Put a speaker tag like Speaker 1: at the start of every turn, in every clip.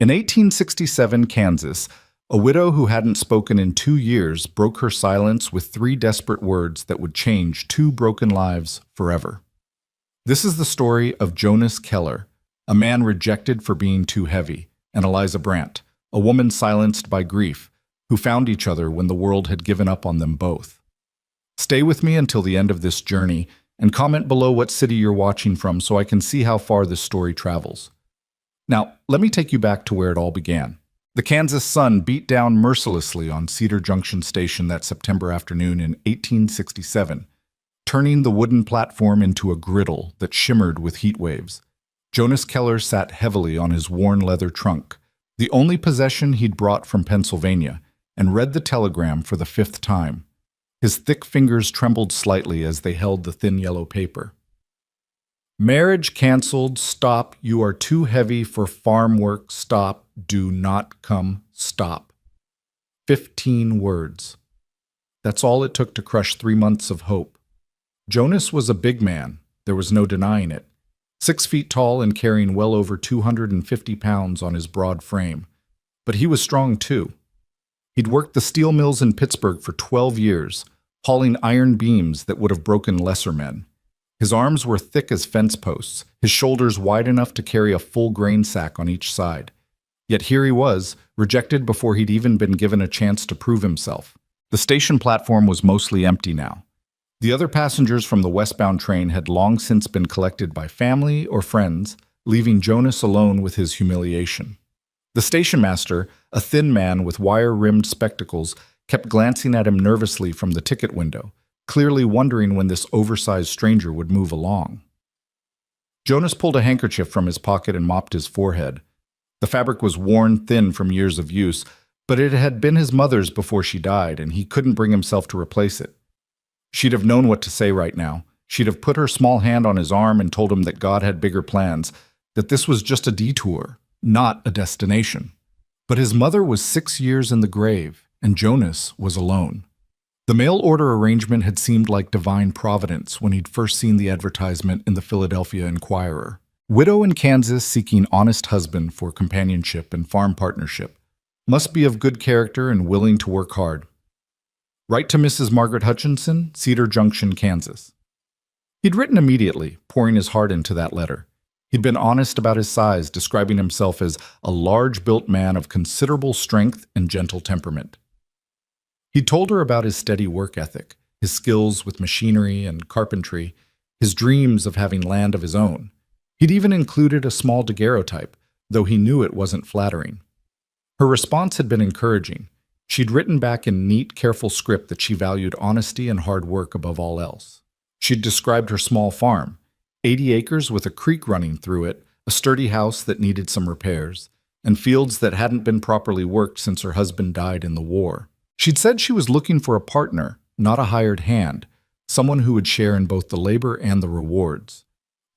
Speaker 1: In 1867 Kansas, a widow who hadn't spoken in 2 years broke her silence with 3 desperate words that would change 2 broken lives forever. This is the story of Jonas Keller, a man rejected for being too heavy, and Eliza Brandt, a woman silenced by grief, who found each other when the world had given up on them both. Stay with me until the end of this journey, and comment below what city you're watching from so I can see how far this story travels. Now, let me take you back to where it all began. The Kansas sun beat down mercilessly on Cedar Junction Station that September afternoon in 1867, turning the wooden platform into a griddle that shimmered with heat waves. Jonas Keller sat heavily on his worn leather trunk, the only possession he'd brought from Pennsylvania, and read the telegram for the 5th time. His thick fingers trembled slightly as they held the thin yellow paper. Marriage canceled. Stop. You are too heavy for farm work. Stop. Do not come. Stop. 15 words. That's all it took to crush 3 months of hope. Jonas was a big man. There was no denying it. 6 feet tall and carrying well over 250 pounds on his broad frame. But he was strong too. He'd worked the steel mills in Pittsburgh for 12 years, hauling iron beams that would have broken lesser men. His arms were thick as fence posts, his shoulders wide enough to carry a full grain sack on each side. Yet here he was, rejected before he'd even been given a chance to prove himself. The station platform was mostly empty now. The other passengers from the westbound train had long since been collected by family or friends, leaving Jonas alone with his humiliation. The station master, a thin man with wire-rimmed spectacles, kept glancing at him nervously from the ticket window, clearly wondering when this oversized stranger would move along. Jonas pulled a handkerchief from his pocket and mopped his forehead. The fabric was worn thin from years of use, but it had been his mother's before she died, and he couldn't bring himself to replace it. She'd have known what to say right now. She'd have put her small hand on his arm and told him that God had bigger plans, that this was just a detour, not a destination. But his mother was 6 years in the grave, and Jonas was alone. The mail order arrangement had seemed like divine providence when he'd first seen the advertisement in the Philadelphia Inquirer. Widow in Kansas seeking honest husband for companionship and farm partnership. Must be of good character and willing to work hard. Write to Mrs. Margaret Hutchinson, Cedar Junction, Kansas. He'd written immediately, pouring his heart into that letter. He'd been honest about his size, describing himself as a large-built man of considerable strength and gentle temperament. He told her about his steady work ethic, his skills with machinery and carpentry, his dreams of having land of his own. He'd even included a small daguerreotype, though he knew it wasn't flattering. Her response had been encouraging. She'd written back in neat, careful script that she valued honesty and hard work above all else. She'd described her small farm, 80 acres with a creek running through it, a sturdy house that needed some repairs, and fields that hadn't been properly worked since her husband died in the war. She'd said she was looking for a partner, not a hired hand, someone who would share in both the labor and the rewards.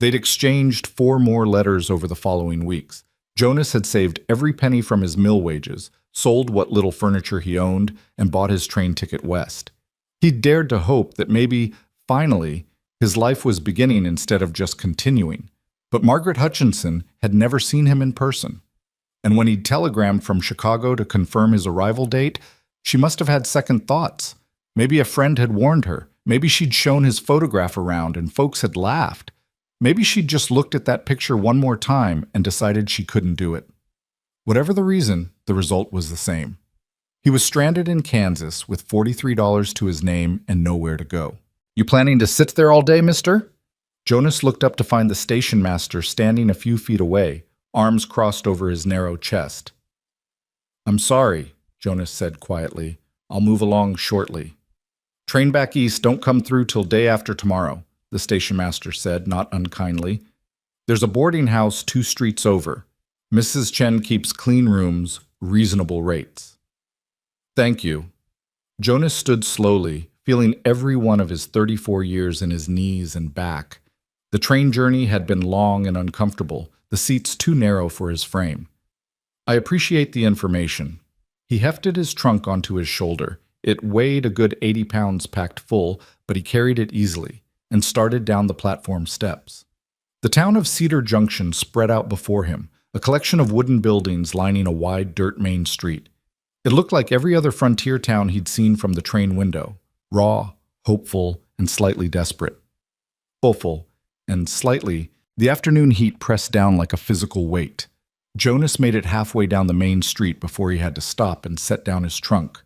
Speaker 1: They'd exchanged 4 more letters over the following weeks. Jonas had saved every penny from his mill wages, sold what little furniture he owned, and bought his train ticket west. He'd dared to hope that maybe, finally, his life was beginning instead of just continuing. But Margaret Hutchinson had never seen him in person. And when he'd telegrammed from Chicago to confirm his arrival date, she must have had second thoughts. Maybe a friend had warned her. Maybe she'd shown his photograph around and folks had laughed. Maybe she'd just looked at that picture one more time and decided she couldn't do it. Whatever the reason, the result was the same. He was stranded in Kansas with $43 to his name and nowhere to go. "You planning to sit there all day, mister?" Jonas looked up to find the station master standing a few feet away, arms crossed over his narrow chest. "I'm sorry," Jonas said quietly. "I'll move along shortly." "Train back east don't come through till day after tomorrow," the station master said, not unkindly. "There's a boarding house 2 streets over. Mrs. Chen keeps clean rooms, reasonable rates." "Thank you." Jonas stood slowly, feeling every one of his 34 years in his knees and back. The train journey had been long and uncomfortable, the seats too narrow for his frame. "I appreciate the information." He hefted his trunk onto his shoulder. It weighed a good 80 pounds packed full, but he carried it easily, and started down the platform steps. The town of Cedar Junction spread out before him, a collection of wooden buildings lining a wide dirt main street. It looked like every other frontier town he'd seen from the train window, raw, hopeful, and slightly desperate. Hopeful, and slightly, the afternoon heat pressed down like a physical weight. Jonas made it halfway down the main street before he had to stop and set down his trunk.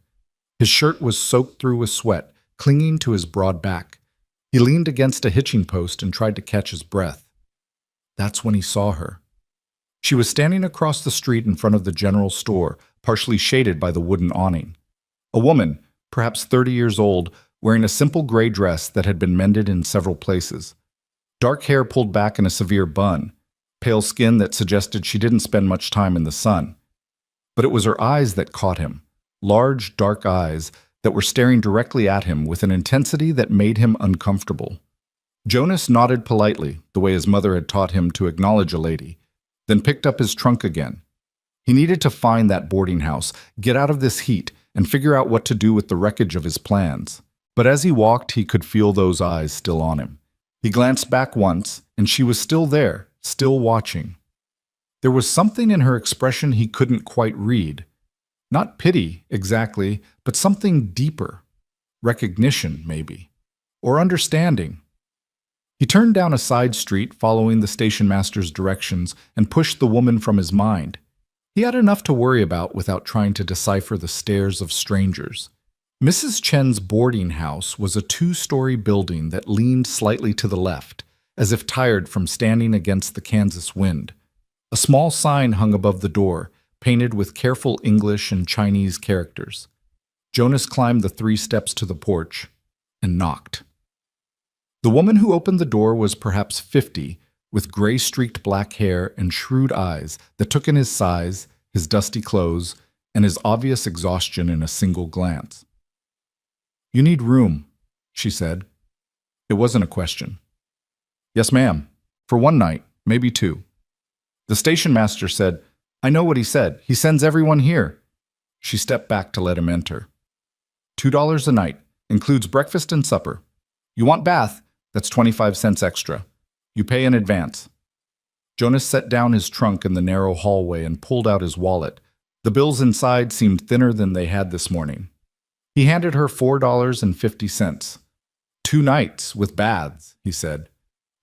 Speaker 1: His shirt was soaked through with sweat, clinging to his broad back. He leaned against a hitching post and tried to catch his breath. That's when he saw her. She was standing across the street in front of the general store, partially shaded by the wooden awning. A woman, perhaps 30 years old, wearing a simple gray dress that had been mended in several places. Dark hair pulled back in a severe bun, pale skin that suggested she didn't spend much time in the sun. But it was her eyes that caught him, large, dark eyes that were staring directly at him with an intensity that made him uncomfortable. Jonas nodded politely, the way his mother had taught him to acknowledge a lady, then picked up his trunk again. He needed to find that boarding house, get out of this heat, and figure out what to do with the wreckage of his plans. But as he walked, he could feel those eyes still on him. He glanced back once, and she was still there, still watching. There was something in her expression he couldn't quite read. Not pity, exactly, but something deeper. Recognition, maybe. Or understanding. He turned down a side street, following the station master's directions, and pushed the woman from his mind. He had enough to worry about without trying to decipher the stares of strangers. Mrs. Chen's boarding house was a 2-story building that leaned slightly to the left, as if tired from standing against the Kansas wind. A small sign hung above the door, painted with careful English and Chinese characters. Jonas climbed the 3 steps to the porch and knocked. The woman who opened the door was perhaps 50, with gray-streaked black hair and shrewd eyes that took in his size, his dusty clothes, and his obvious exhaustion in a single glance. "You need room," she said. It wasn't a question. "Yes, ma'am. For 1 night, maybe 2. The station master said, "I know what he said. He sends everyone here." She stepped back to let him enter. $2 a night, includes breakfast and supper. You want bath? That's 25 cents extra. You pay in advance. Jonas set down his trunk in the narrow hallway and pulled out his wallet. The bills inside seemed thinner than they had this morning. He handed her $4.50. 2 nights, with baths, he said.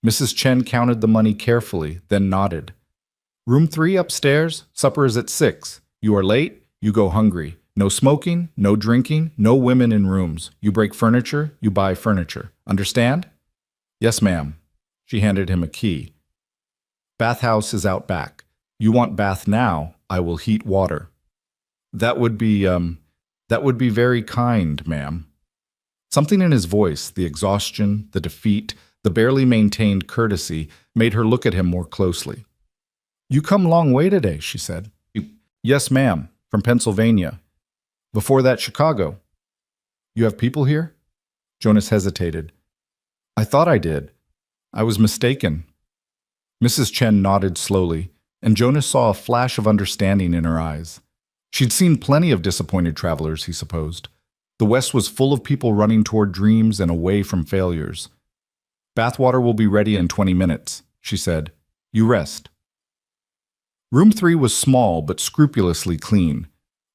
Speaker 1: Mrs. Chen counted the money carefully, then nodded. "Room 3 upstairs. Supper is at 6. You are late, you go hungry. No smoking, no drinking, no women in rooms. You break furniture, you buy furniture. Understand?" "Yes, ma'am." She handed him a key. "Bathhouse is out back. You want bath now, I will heat water." That would be very kind, ma'am." Something in his voice, the exhaustion, the defeat, the barely maintained courtesy, made her look at him more closely. "You come long way today," she said. "Yes, ma'am, from Pennsylvania. Before that, Chicago." "You have people here?" Jonas hesitated. "I thought I did. I was mistaken." Mrs. Chen nodded slowly, and Jonas saw a flash of understanding in her eyes. She'd seen plenty of disappointed travelers, he supposed. The West was full of people running toward dreams and away from failures. "Bathwater will be ready in 20 minutes, she said. "You rest." Room 3 was small but scrupulously clean.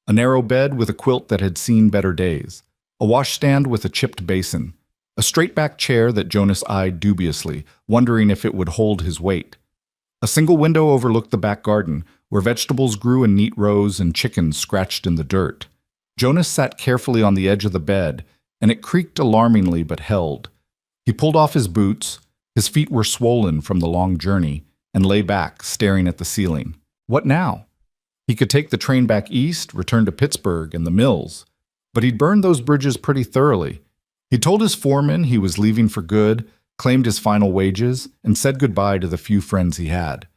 Speaker 1: A narrow bed with a quilt that had seen better days. A washstand with a chipped basin. A straight-back chair that Jonas eyed dubiously, wondering if it would hold his weight. A single window overlooked the back garden, where vegetables grew in neat rows and chickens scratched in the dirt. Jonas sat carefully on the edge of the bed, and it creaked alarmingly but held. He pulled off his boots, his feet were swollen from the long journey, and lay back, staring at the ceiling. What now? He could take the train back east, return to Pittsburgh and the mills. But he'd burned those bridges pretty thoroughly. He told his foreman he was leaving for good, claimed his final wages, and said goodbye to the few friends he had.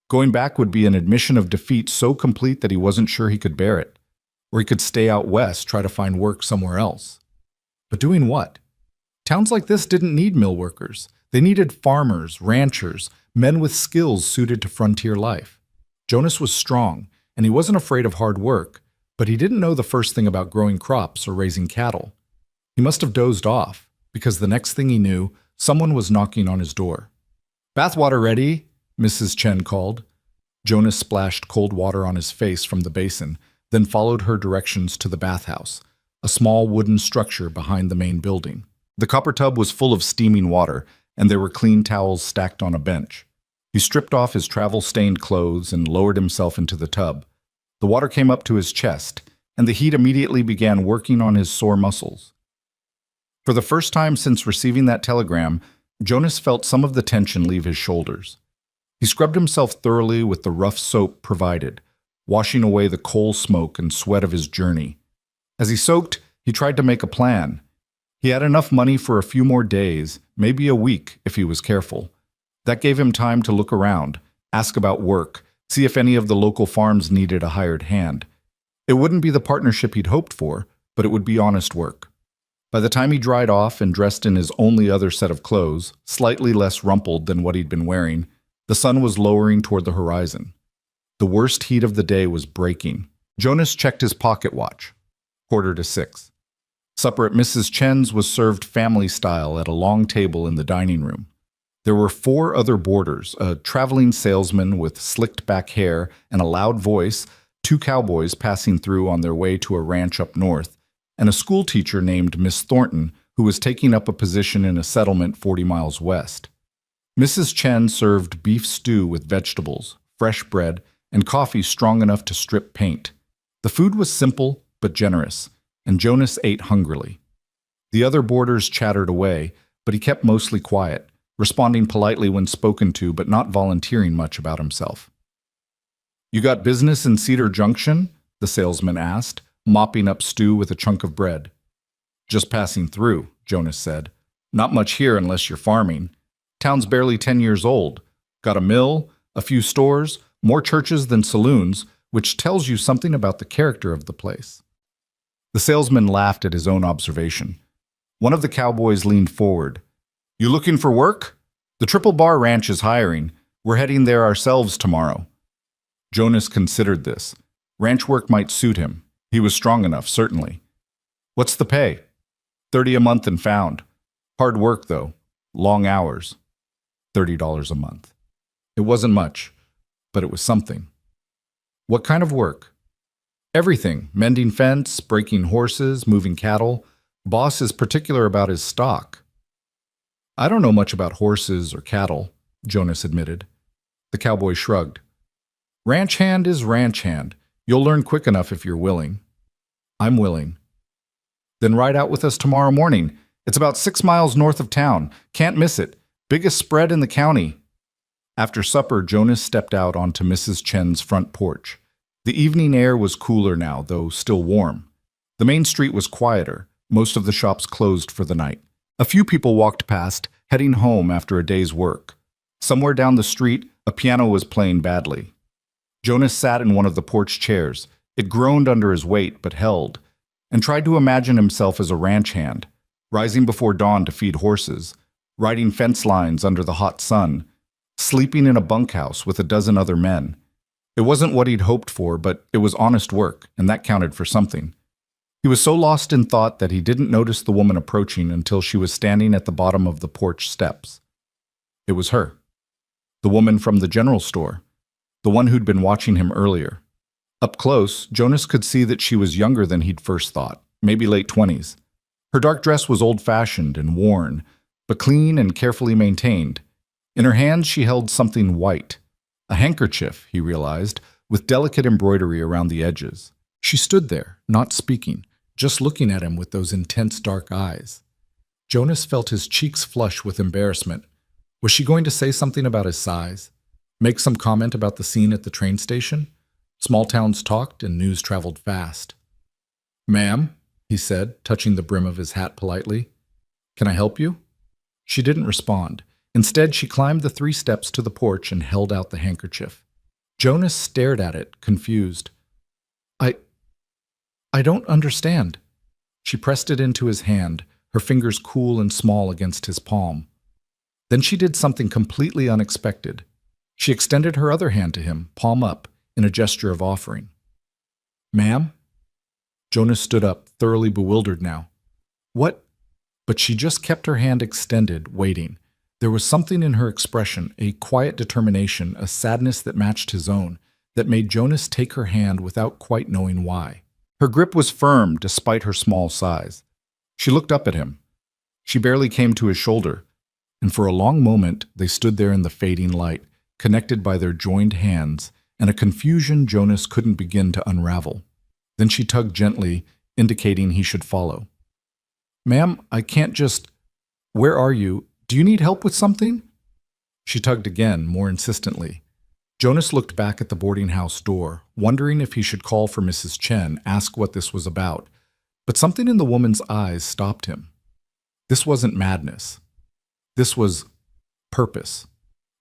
Speaker 1: Going back would be an admission of defeat so complete that he wasn't sure he could bear it. Or he could stay out west, try to find work somewhere else. But doing what? Towns like this didn't need mill workers. They needed farmers, ranchers, men with skills suited to frontier life. Jonas was strong, and he wasn't afraid of hard work, but he didn't know the first thing about growing crops or raising cattle. He must have dozed off, because the next thing he knew, someone was knocking on his door. "Bathwater ready," Mrs. Chen called. Jonas splashed cold water on his face from the basin, then followed her directions to the bathhouse, a small wooden structure behind the main building. The copper tub was full of steaming water, and there were clean towels stacked on a bench. He stripped off his travel-stained clothes and lowered himself into the tub. The water came up to his chest, and the heat immediately began working on his sore muscles. For the first time since receiving that telegram, Jonas felt some of the tension leave his shoulders. He scrubbed himself thoroughly with the rough soap provided, washing away the coal smoke and sweat of his journey. As he soaked, he tried to make a plan. He had enough money for a few more days, maybe a week if he was careful. That gave him time to look around, ask about work, see if any of the local farms needed a hired hand. It wouldn't be the partnership he'd hoped for, but it would be honest work. By the time he dried off and dressed in his only other set of clothes, slightly less rumpled than what he'd been wearing, the sun was lowering toward the horizon. The worst heat of the day was breaking. Jonas checked his pocket watch. 5:45. Supper at Mrs. Chen's was served family style at a long table in the dining room. There were 4 other boarders, a traveling salesman with slicked back hair and a loud voice, 2 cowboys passing through on their way to a ranch up north, and a school teacher named Miss Thornton, who was taking up a position in a settlement 40 miles west. Mrs. Chen served beef stew with vegetables, fresh bread, and coffee strong enough to strip paint. The food was simple but generous, and Jonas ate hungrily. The other boarders chattered away, but he kept mostly quiet, responding politely when spoken to but not volunteering much about himself. "You got business in Cedar Junction?" the salesman asked, mopping up stew with a chunk of bread. "Just passing through," Jonas said. "Not much here unless you're farming. Town's barely 10 years old. Got a mill, a few stores, more churches than saloons, which tells you something about the character of the place." The salesman laughed at his own observation. One of the cowboys leaned forward. "You looking for work? The Triple Bar Ranch is hiring. We're heading there ourselves tomorrow." Jonas considered this. Ranch work might suit him. He was strong enough, certainly. "What's the pay?" "30 a month and found. Hard work, though. Long hours. $30 a month." It wasn't much, but it was something. "What kind of work?" "Everything. Mending fence, breaking horses, moving cattle. Boss is particular about his stock." "I don't know much about horses or cattle," Jonas admitted. The cowboy shrugged. "Ranch hand is ranch hand. You'll learn quick enough if you're willing." "I'm willing." "Then ride out with us tomorrow morning. It's about 6 miles north of town. Can't miss it. Biggest spread in the county." After supper, Jonas stepped out onto Mrs. Chen's front porch. The evening air was cooler now, though still warm. The main street was quieter, most of the shops closed for the night. A few people walked past, heading home after a day's work. Somewhere down the street, a piano was playing badly. Jonas sat in one of the porch chairs. It groaned under his weight, but held, and tried to imagine himself as a ranch hand, rising before dawn to feed horses, riding fence lines under the hot sun, sleeping in a bunkhouse with a dozen other men. It wasn't what he'd hoped for, but it was honest work, and that counted for something. He was so lost in thought that he didn't notice the woman approaching until she was standing at the bottom of the porch steps. It was her. The woman from the general store. The one who'd been watching him earlier. Up close, Jonas could see that she was younger than he'd first thought, maybe late 20s. Her dark dress was old-fashioned and worn, but clean and carefully maintained. In her hands she held something white. A handkerchief, he realized, with delicate embroidery around the edges. She stood there, not speaking, just looking at him with those intense dark eyes. Jonas felt his cheeks flush with embarrassment. Was she going to say something about his size? Make some comment about the scene at the train station? Small towns talked and news traveled fast. "Ma'am," he said, touching the brim of his hat politely. "Can I help you?" She didn't respond. Instead, she climbed the 3 steps to the porch and held out the handkerchief. Jonas stared at it, confused. I don't understand." She pressed it into his hand, her fingers cool and small against his palm. Then she did something completely unexpected. She extended her other hand to him, palm up, in a gesture of offering. "Ma'am?" Jonas stood up, thoroughly bewildered now. "What?" But she just kept her hand extended, waiting. There was something in her expression, a quiet determination, a sadness that matched his own, that made Jonas take her hand without quite knowing why. Her grip was firm despite her small size. She looked up at him. She barely came to his shoulder, and for a long moment they stood there in the fading light, connected by their joined hands, and a confusion Jonas couldn't begin to unravel. Then she tugged gently, indicating he should follow. "Ma'am, I can't just... Where are you? Do you need help with something?" She tugged again, more insistently. Jonas looked back at the boarding house door, wondering if he should call for Mrs. Chen, ask what this was about. But something in the woman's eyes stopped him. This wasn't madness. This was purpose,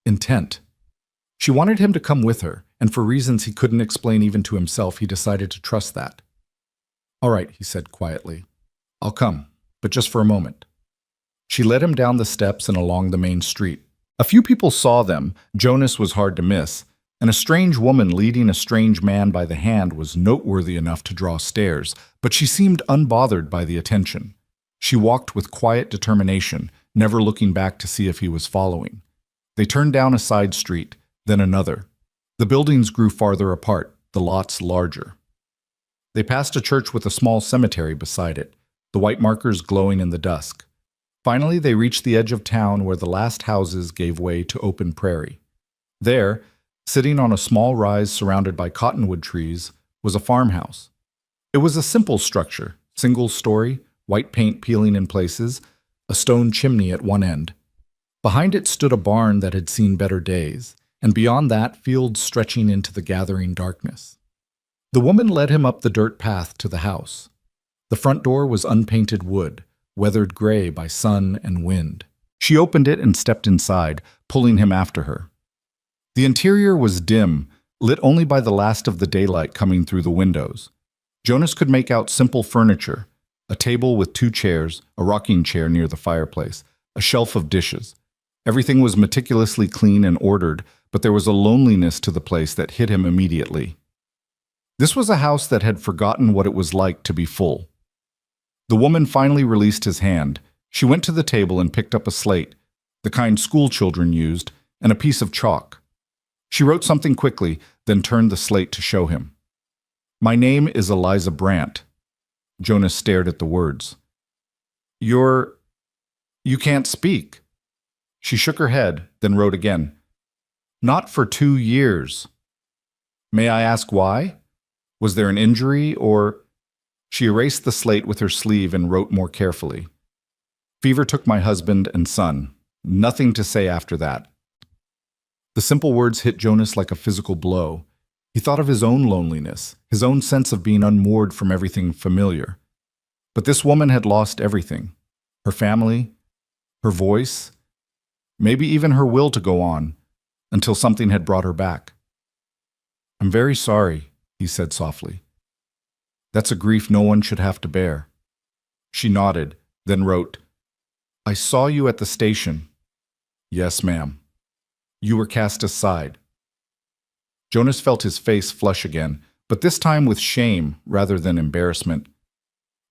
Speaker 1: intent. She wanted him to come with her, and for reasons he couldn't explain even to himself, he decided to trust that. "All right," he said quietly. "I'll come, but just for a moment." She led him down the steps and along the main street. A few people saw them. Jonas was hard to miss, and a strange woman leading a strange man by the hand was noteworthy enough to draw stares, but she seemed unbothered by the attention. She walked with quiet determination, never looking back to see if he was following. They turned down a side street, then another. The buildings grew farther apart, the lots larger. They passed a church with a small cemetery beside it, the white markers glowing in the dusk. Finally, they reached the edge of town where the last houses gave way to open prairie. There, sitting on a small rise surrounded by cottonwood trees, was a farmhouse. It was a simple structure, single story, white paint peeling in places, a stone chimney at one end. Behind it stood a barn that had seen better days, and beyond that, fields stretching into the gathering darkness. The woman led him up the dirt path to the house. The front door was unpainted wood, weathered gray by sun and wind. She opened it and stepped inside, pulling him after her. The interior was dim, lit only by the last of the daylight coming through the windows. Jonas could make out simple furniture, a table with 2 chairs, a rocking chair near the fireplace, a shelf of dishes. Everything was meticulously clean and ordered, but there was a loneliness to the place that hit him immediately. This was a house that had forgotten what it was like to be full. The woman finally released his hand. She went to the table and picked up a slate, the kind school children used, and a piece of chalk. She wrote something quickly, then turned the slate to show him. "My name is Eliza Brandt." Jonas stared at the words. You can't speak." She shook her head, then wrote again. "Not for 2 years. May I ask why? Was there an injury or..." She erased the slate with her sleeve and wrote more carefully. "Fever took my husband and son. Nothing to say after that." The simple words hit Jonas like a physical blow. He thought of his own loneliness, his own sense of being unmoored from everything familiar. But this woman had lost everything. Her family, her voice, maybe even her will to go on, until something had brought her back. "I'm very sorry," he said softly. "That's a grief no one should have to bear." She nodded, then wrote, "I saw you at the station." "Yes, ma'am." "You were cast aside." Jonas felt his face flush again, but this time with shame rather than embarrassment.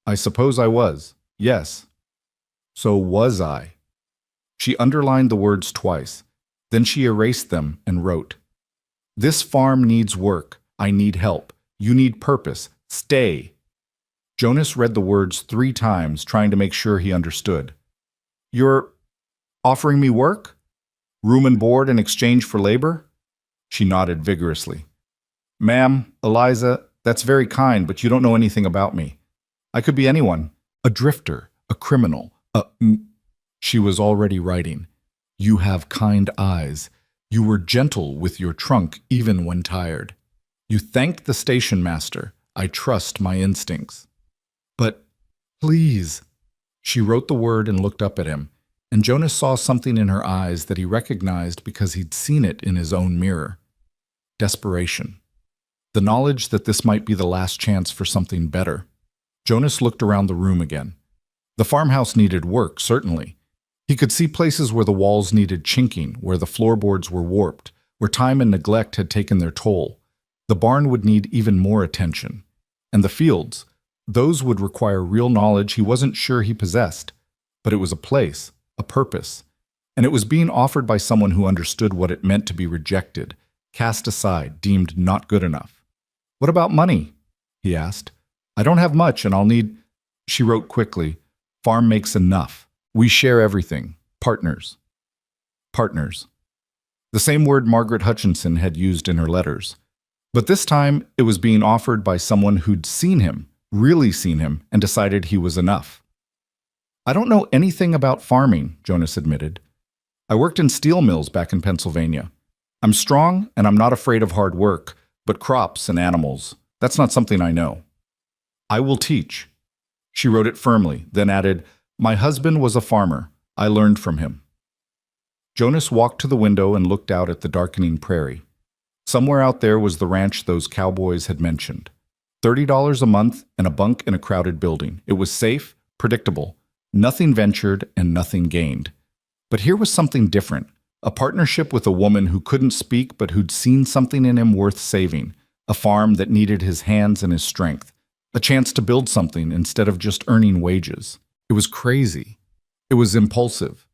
Speaker 1: "I suppose I was. Yes." "So was I." She underlined the words twice. Then she erased them and wrote, "This farm needs work. I need help. You need purpose. Stay." Jonas read the words 3 times, trying to make sure he understood. "You're offering me work? Room and board in exchange for labor?" She nodded vigorously. "Ma'am, Eliza, that's very kind, but you don't know anything about me. I could be anyone. A drifter, a criminal, She was already writing. "You have kind eyes. You were gentle with your trunk even when tired. You thanked the station master. I trust my instincts." "But, please." She wrote the word and looked up at him, and Jonas saw something in her eyes that he recognized because he'd seen it in his own mirror. Desperation. The knowledge that this might be the last chance for something better. Jonas looked around the room again. The farmhouse needed work, certainly. He could see places where the walls needed chinking, where the floorboards were warped, where time and neglect had taken their toll. The barn would need even more attention. And the fields, those would require real knowledge he wasn't sure he possessed. But it was a place, a purpose. And it was being offered by someone who understood what it meant to be rejected, cast aside, deemed not good enough. "What about money?" he asked. "I don't have much and I'll need—" She wrote quickly, "Farm makes enough. We share everything. Partners." Partners. The same word Margaret Hutchinson had used in her letters. But this time, it was being offered by someone who'd seen him, really seen him, and decided he was enough. "I don't know anything about farming," Jonas admitted. "I worked in steel mills back in Pennsylvania. I'm strong and I'm not afraid of hard work, but crops and animals, that's not something I know." "I will teach." She wrote it firmly, then added, "My husband was a farmer. I learned from him." Jonas walked to the window and looked out at the darkening prairie. Somewhere out there was the ranch those cowboys had mentioned. $30 a month and a bunk in a crowded building. It was safe, predictable. Nothing ventured and nothing gained. But here was something different. A partnership with a woman who couldn't speak but who'd seen something in him worth saving. A farm that needed his hands and his strength. A chance to build something instead of just earning wages. It was crazy. It was impulsive.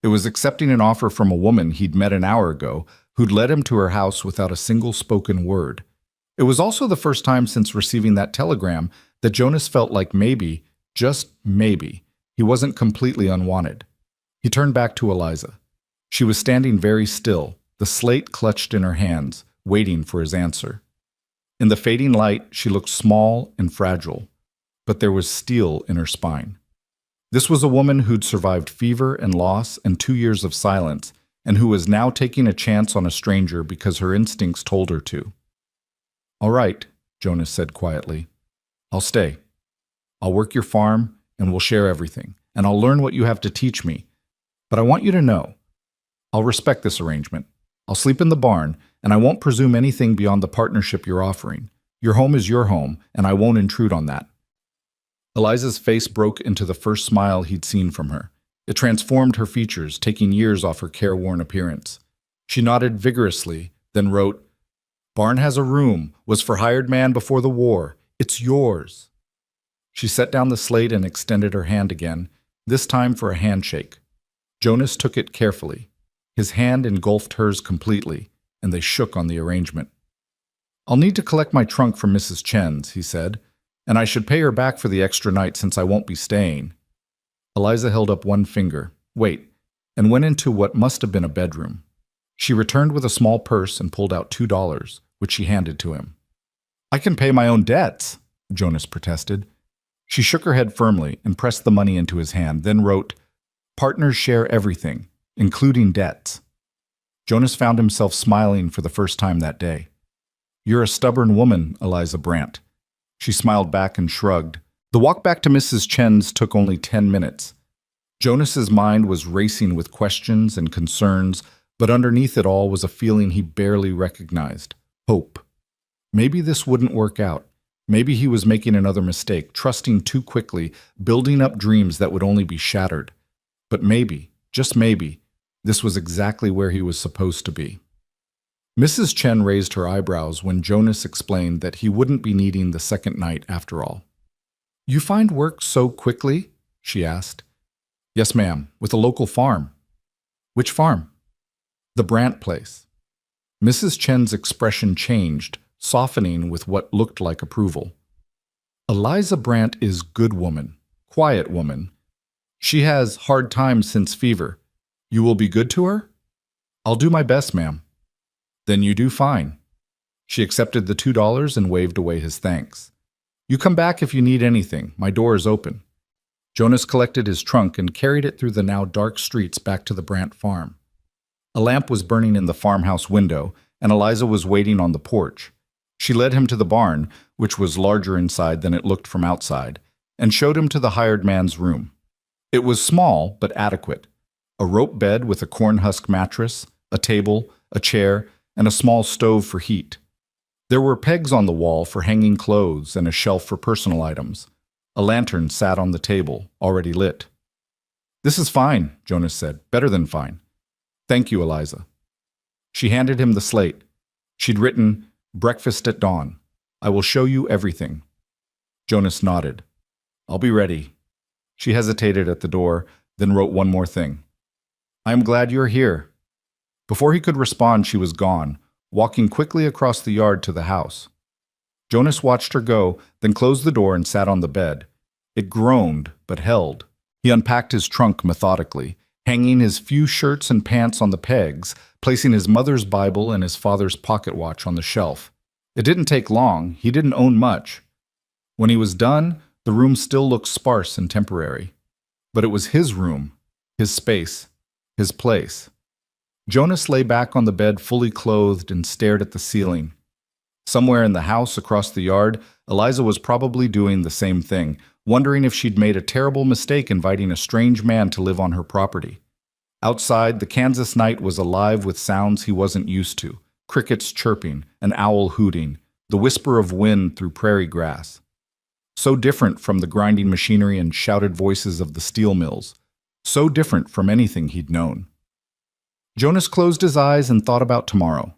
Speaker 1: It was accepting an offer from a woman he'd met an hour ago who'd led him to her house without a single spoken word. It was also the first time since receiving that telegram that Jonas felt like maybe, just maybe, he wasn't completely unwanted. He turned back to Eliza. She was standing very still, the slate clutched in her hands, waiting for his answer. In the fading light, she looked small and fragile, but there was steel in her spine. This was a woman who'd survived fever and loss and 2 years of silence, and who was now taking a chance on a stranger because her instincts told her to. "All right," Jonas said quietly. "I'll stay. I'll work your farm, and we'll share everything, and I'll learn what you have to teach me. But I want you to know, I'll respect this arrangement. I'll sleep in the barn, and I won't presume anything beyond the partnership you're offering. Your home is your home, and I won't intrude on that." Eliza's face broke into the first smile he'd seen from her. It transformed her features, taking years off her careworn appearance. She nodded vigorously, then wrote, "Barn has a room, was for hired man before the war. It's yours." She set down the slate and extended her hand again, this time for a handshake. Jonas took it carefully. His hand engulfed hers completely, and they shook on the arrangement. "I'll need to collect my trunk from Mrs. Chen's," he said, "and I should pay her back for the extra night since I won't be staying." Eliza held up one finger, and went into what must have been a bedroom. She returned with a small purse and pulled out $2, which she handed to him. "I can pay my own debts," Jonas protested. She shook her head firmly and pressed the money into his hand, then wrote, "Partners share everything, including debts." Jonas found himself smiling for the first time that day. "You're a stubborn woman, Eliza Brandt." She smiled back and shrugged. The walk back to Mrs. Chen's took only 10 minutes. Jonas's mind was racing with questions and concerns, but underneath it all was a feeling he barely recognized: hope. Maybe this wouldn't work out. Maybe he was making another mistake, trusting too quickly, building up dreams that would only be shattered. But maybe, just maybe, this was exactly where he was supposed to be. Mrs. Chen raised her eyebrows when Jonas explained that he wouldn't be needing the second night after all. "You find work so quickly?" she asked. "Yes, ma'am, with a local farm." "Which farm?" "The Brandt place." Mrs. Chen's expression changed, softening with what looked like approval. "Eliza Brandt is good woman, quiet woman. She has hard times since fever. You will be good to her?" "I'll do my best, ma'am." "Then you do fine." She accepted the $2 and waved away his thanks. "You come back if you need anything. My door is open." Jonas collected his trunk and carried it through the now dark streets back to the Brandt farm. A lamp was burning in the farmhouse window, and Eliza was waiting on the porch. She led him to the barn, which was larger inside than it looked from outside, and showed him to the hired man's room. It was small but adequate. A rope bed with a corn husk mattress, a table, a chair, and a small stove for heat. There were pegs on the wall for hanging clothes and a shelf for personal items. A lantern sat on the table, already lit. "This is fine," Jonas said. "Better than fine." "Thank you, Eliza." She handed him the slate. She'd written, "Breakfast at dawn. I will show you everything." Jonas nodded. "I'll be ready." She hesitated at the door, then wrote one more thing. I am glad you are here." Before he could respond, she was gone, walking quickly across the yard to the house. Jonas watched her go, then closed the door and sat on the bed. It groaned, but held. He unpacked his trunk methodically, hanging his few shirts and pants on the pegs, placing his mother's Bible and his father's pocket watch on the shelf. It didn't take long. He didn't own much. When he was done, the room still looked sparse and temporary. But it was his room, his space, his place. Jonas lay back on the bed fully clothed and stared at the ceiling. Somewhere in the house across the yard, Eliza was probably doing the same thing, wondering if she'd made a terrible mistake inviting a strange man to live on her property. Outside, the Kansas night was alive with sounds he wasn't used to: crickets chirping, an owl hooting, the whisper of wind through prairie grass. So different from the grinding machinery and shouted voices of the steel mills. So different from anything he'd known. Jonas closed his eyes and thought about tomorrow.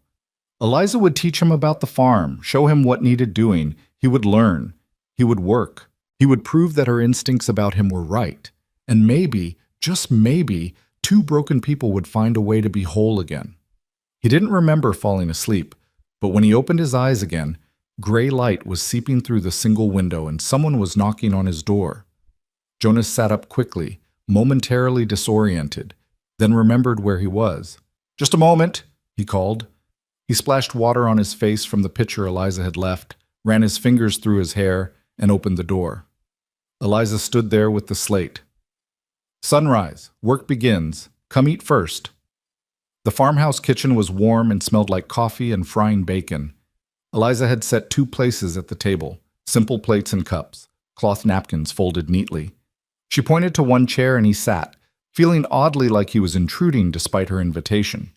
Speaker 1: Eliza would teach him about the farm, show him what needed doing. He would learn. He would work. He would prove that her instincts about him were right. And maybe, just maybe, two broken people would find a way to be whole again. He didn't remember falling asleep, but when he opened his eyes again, gray light was seeping through the single window and someone was knocking on his door. Jonas sat up quickly, momentarily disoriented, then remembered where he was. "Just a moment," he called. He splashed water on his face from the pitcher Eliza had left, ran his fingers through his hair, and opened the door. Eliza stood there with the slate. "Sunrise. Work begins. Come eat first." The farmhouse kitchen was warm and smelled like coffee and frying bacon. Eliza had set 2 places at the table, simple plates and cups, cloth napkins folded neatly. She pointed to one chair and he sat, feeling oddly like he was intruding despite her invitation.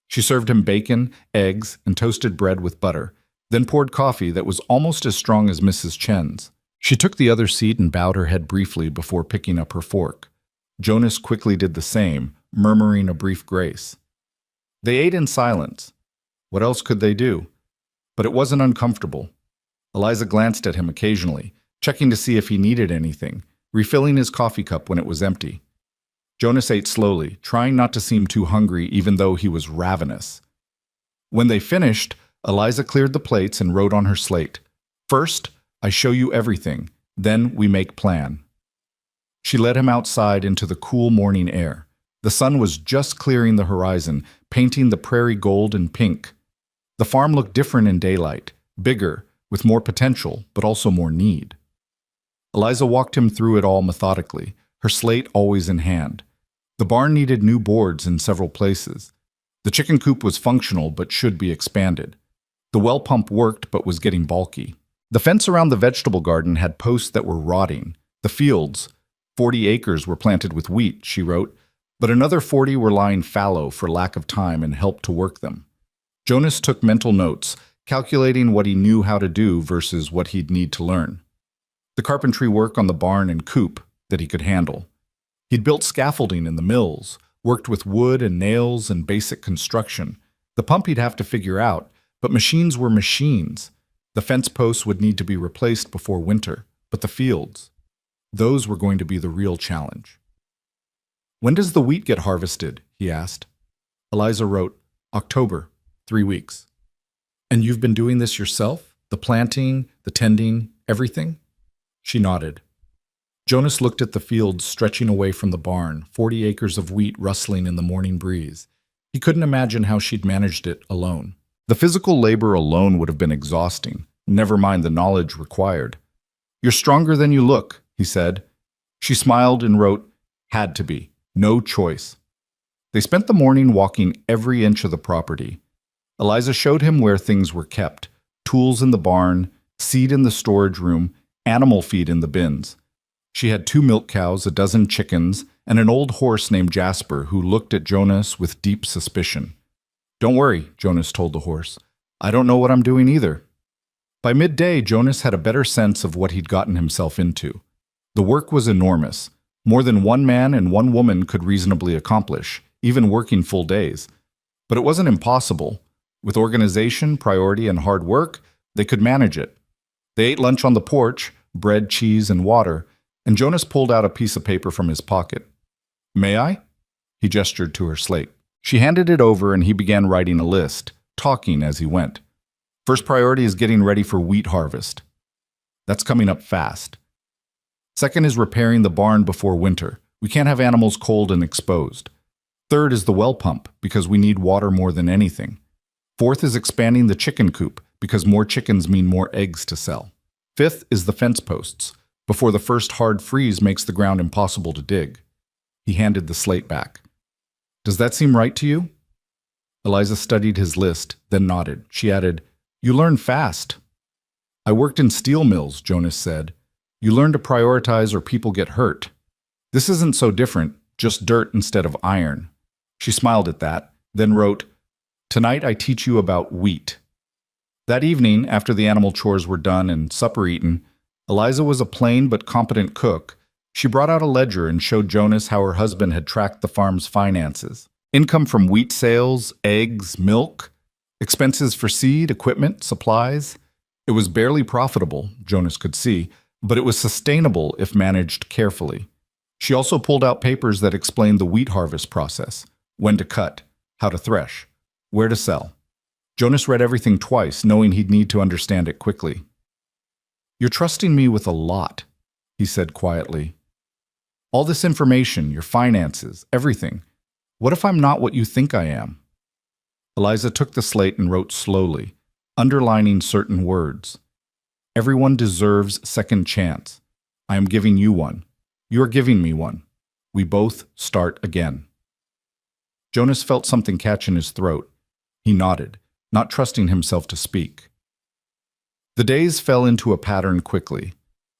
Speaker 1: She served him bacon, eggs, and toasted bread with butter, then poured coffee that was almost as strong as Mrs. Chen's. She took the other seat and bowed her head briefly before picking up her fork. Jonas quickly did the same, murmuring a brief grace. They ate in silence. What else could they do? But it wasn't uncomfortable. Eliza glanced at him occasionally, checking to see if he needed anything, refilling his coffee cup when it was empty. Jonas ate slowly, trying not to seem too hungry even though he was ravenous. When they finished, Eliza cleared the plates and wrote on her slate, "First, I show you everything, then we make plan." She led him outside into the cool morning air. The sun was just clearing the horizon, painting the prairie gold and pink. The farm looked different in daylight, bigger, with more potential, but also more need. Eliza walked him through it all methodically, her slate always in hand. The barn needed new boards in several places. The chicken coop was functional but should be expanded. The well pump worked but was getting bulky. The fence around the vegetable garden had posts that were rotting. The fields, 40 acres, were planted with wheat, she wrote, but another 40 were lying fallow for lack of time and help to work them. Jonas took mental notes, calculating what he knew how to do versus what he'd need to learn. The carpentry work on the barn and coop that he could handle. He'd built scaffolding in the mills, worked with wood and nails and basic construction. The pump he'd have to figure out, but machines were machines. The fence posts would need to be replaced before winter, but the fields, those were going to be the real challenge. "When does the wheat get harvested?" he asked. Eliza wrote, "October, 3 weeks." "And you've been doing this yourself? The planting, the tending, everything?" She nodded. Jonas looked at the fields stretching away from the barn, 40 acres of wheat rustling in the morning breeze. He couldn't imagine how she'd managed it alone. The physical labor alone would have been exhausting, never mind the knowledge required. "You're stronger than you look," he said. She smiled and wrote, "Had to be. No choice." They spent the morning walking every inch of the property. Eliza showed him where things were kept: tools in the barn, seed in the storage room, animal feed in the bins. She had 2 milk cows, a dozen chickens, and an old horse named Jasper who looked at Jonas with deep suspicion. "Don't worry," Jonas told the horse. "I don't know what I'm doing either." By midday, Jonas had a better sense of what he'd gotten himself into. The work was enormous, more than one man and one woman could reasonably accomplish, even working full days. But it wasn't impossible. With organization, priority, and hard work, they could manage it. They ate lunch on the porch, bread, cheese, and water, and Jonas pulled out a piece of paper from his pocket. "May I?" He gestured to her slate. She handed it over and he began writing a list, talking as he went. First priority is getting ready for wheat harvest. That's coming up fast. Second is repairing the barn before winter. We can't have animals cold and exposed. Third is the well pump, because we need water more than anything. Fourth is expanding the chicken coop, because more chickens mean more eggs to sell. Fifth is the fence posts, before the first hard freeze makes the ground impossible to dig. He handed the slate back. Does that seem right to you? Eliza studied his list, then nodded. She added, You learn fast. I worked in steel mills, Jonas said. You learn to prioritize or people get hurt. This isn't so different, just dirt instead of iron. She smiled at that, then wrote, Tonight I teach you about wheat. That evening, after the animal chores were done and supper eaten, Eliza was a plain but competent cook. She brought out a ledger and showed Jonas how her husband had tracked the farm's finances. Income from wheat sales, eggs, milk, expenses for seed, equipment, supplies. It was barely profitable, Jonas could see, but it was sustainable if managed carefully. She also pulled out papers that explained the wheat harvest process, when to cut, how to thresh, where to sell. Jonas read everything twice, knowing he'd need to understand it quickly. You're trusting me with a lot, he said quietly. All this information, your finances, everything. What if I'm not what you think I am? Eliza took the slate and wrote slowly, underlining certain words. Everyone deserves second chance. I am giving you one. You're giving me one. We both start again. Jonas felt something catch in his throat. He nodded, not trusting himself to speak. The days fell into a pattern quickly.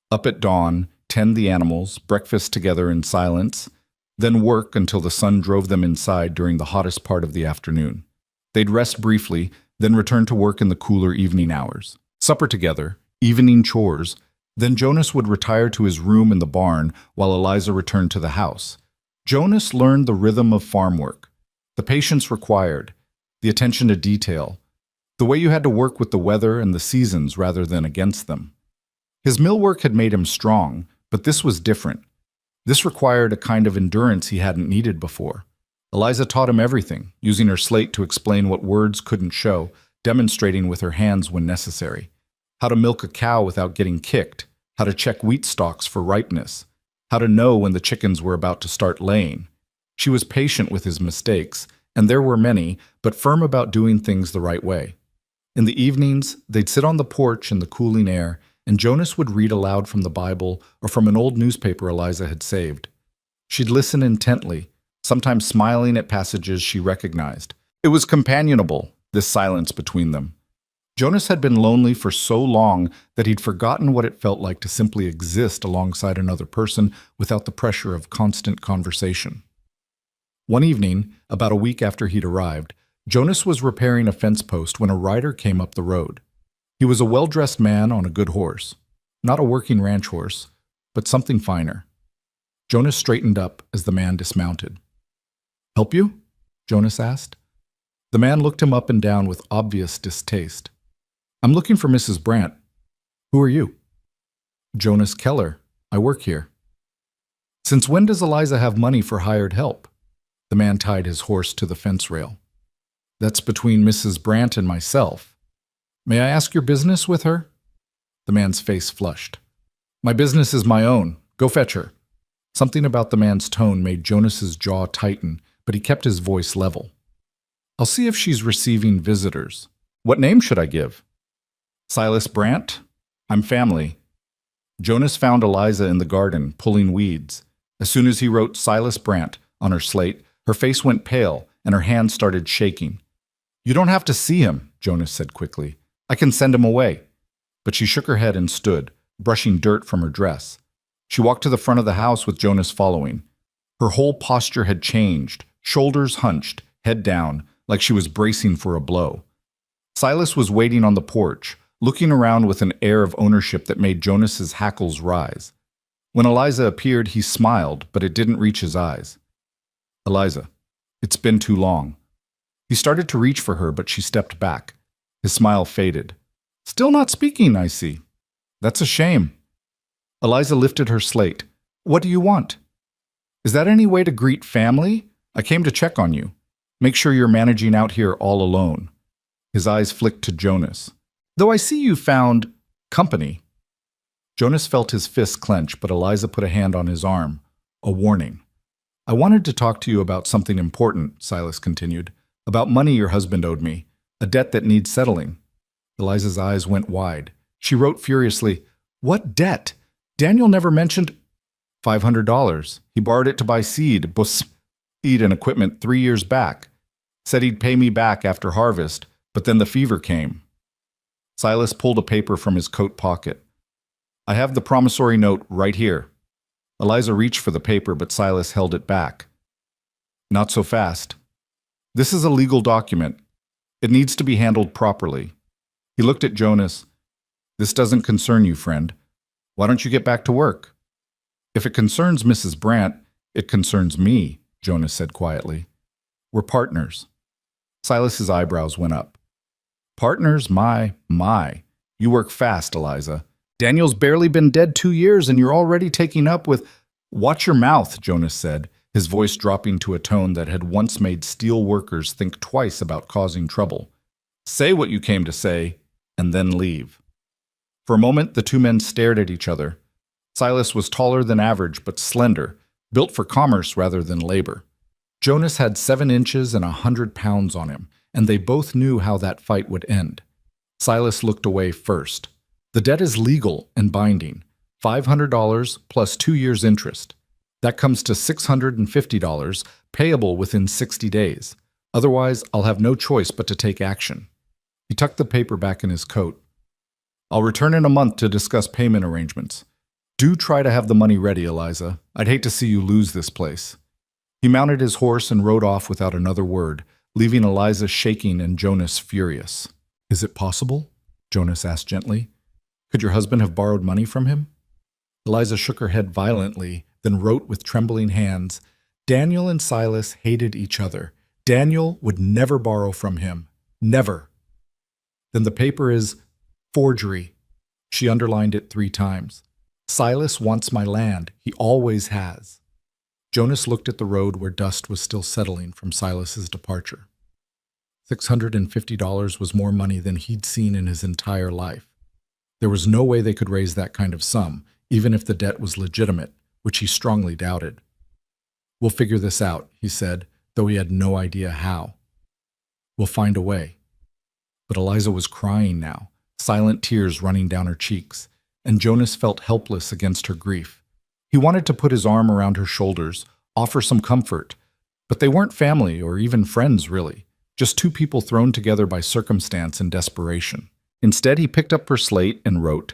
Speaker 1: Up at dawn, tend the animals, breakfast together in silence, then work until the sun drove them inside during the hottest part of the afternoon. They'd rest briefly, then return to work in the cooler evening hours. Supper together, evening chores, then Jonas would retire to his room in the barn while Eliza returned to the house. Jonas learned the rhythm of farm work, the patience required, the attention to detail, the way you had to work with the weather and the seasons rather than against them. His mill work had made him strong, but this was different. This required a kind of endurance he hadn't needed before. Eliza taught him everything, using her slate to explain what words couldn't show, demonstrating with her hands when necessary. How to milk a cow without getting kicked, how to check wheat stalks for ripeness, how to know when the chickens were about to start laying. She was patient with his mistakes, and there were many, but firm about doing things the right way. In the evenings, they'd sit on the porch in the cooling air, and Jonas would read aloud from the Bible or from an old newspaper Eliza had saved. She'd listen intently, sometimes smiling at passages she recognized. It was companionable, this silence between them. Jonas had been lonely for so long that he'd forgotten what it felt like to simply exist alongside another person without the pressure of constant conversation. One evening, about a week after he'd arrived, Jonas was repairing a fence post when a rider came up the road. He was a well-dressed man on a good horse. Not a working ranch horse, but something finer. Jonas straightened up as the man dismounted. "Help you?" Jonas asked. The man looked him up and down with obvious distaste. "I'm looking for Mrs. Brandt. Who are you?" "Jonas Keller. I work here." "Since when does Eliza have money for hired help?" The man tied his horse to the fence rail. "That's between Mrs. Brandt and myself. May I ask your business with her?" The man's face flushed. "My business is my own. Go fetch her." Something about the man's tone made Jonas's jaw tighten, but he kept his voice level. "I'll see if she's receiving visitors. What name should I give?" "Silas Brandt. I'm family." Jonas found Eliza in the garden, pulling weeds. As soon as he wrote Silas Brandt on her slate, her face went pale and her hands started shaking. "You don't have to see him," Jonas said quickly. "I can send him away." But she shook her head and stood, brushing dirt from her dress. She walked to the front of the house with Jonas following. Her whole posture had changed, shoulders hunched, head down, like she was bracing for a blow. Silas was waiting on the porch, looking around with an air of ownership that made Jonas's hackles rise. When Eliza appeared, he smiled, but it didn't reach his eyes. "Eliza, it's been too long." He started to reach for her, but she stepped back. His smile faded. "Still not speaking, I see. That's a shame." Eliza lifted her slate. "What do you want?" "Is that any way to greet family? I came to check on you. Make sure you're managing out here all alone." His eyes flicked to Jonas. "Though I see you found company." Jonas felt his fists clench, but Eliza put a hand on his arm. A warning. "I wanted to talk to you about something important," Silas continued. "About money your husband owed me. A debt that needs settling." Eliza's eyes went wide. She wrote furiously, "What debt? Daniel never mentioned—" $500. He borrowed it to buy seed and equipment 3 years back. Said he'd pay me back after harvest, but then the fever came." Silas pulled a paper from his coat pocket. "I have the promissory note right here." Eliza reached for the paper, but Silas held it back. "Not so fast. This is a legal document. It needs to be handled properly." He looked at Jonas. "This doesn't concern you, friend. Why don't you get back to work?" "If it concerns Mrs. Brandt, it concerns me," Jonas said quietly. "We're partners." Silas's eyebrows went up. "Partners? My. You work fast, Eliza. Daniel's barely been dead 2 years and you're already taking up with—" "Watch your mouth," Jonas said, his voice dropping to a tone that had once made steel workers think twice about causing trouble. "Say what you came to say, and then leave." For a moment, the two men stared at each other. Silas was taller than average, but slender, built for commerce rather than labor. Jonas had 7 inches and 100 pounds on him, and they both knew how that fight would end. Silas looked away first. "The debt is legal and binding. $500 plus 2 years interest. That comes to $650, payable within 60 days. Otherwise, I'll have no choice but to take action." He tucked the paper back in his coat. "I'll return in a month to discuss payment arrangements. Do try to have the money ready, Eliza. I'd hate to see you lose this place." He mounted his horse and rode off without another word, leaving Eliza shaking and Jonas furious. "Is it possible?" Jonas asked gently. "Could your husband have borrowed money from him?" Eliza shook her head violently, then wrote with trembling hands, "Daniel and Silas hated each other. Daniel would never borrow from him. Never." "Then the paper is forgery." She underlined it 3 times. "Silas wants my land. He always has." Jonas looked at the road where dust was still settling from Silas's departure. $650 was more money than he'd seen in his entire life. There was no way they could raise that kind of sum, even if the debt was legitimate, which he strongly doubted. "We'll figure this out," he said, though he had no idea how. "We'll find a way." But Eliza was crying now, silent tears running down her cheeks, and Jonas felt helpless against her grief. He wanted to put his arm around her shoulders, offer some comfort, but they weren't family or even friends, really, just 2 people thrown together by circumstance and desperation. Instead, he picked up her slate and wrote,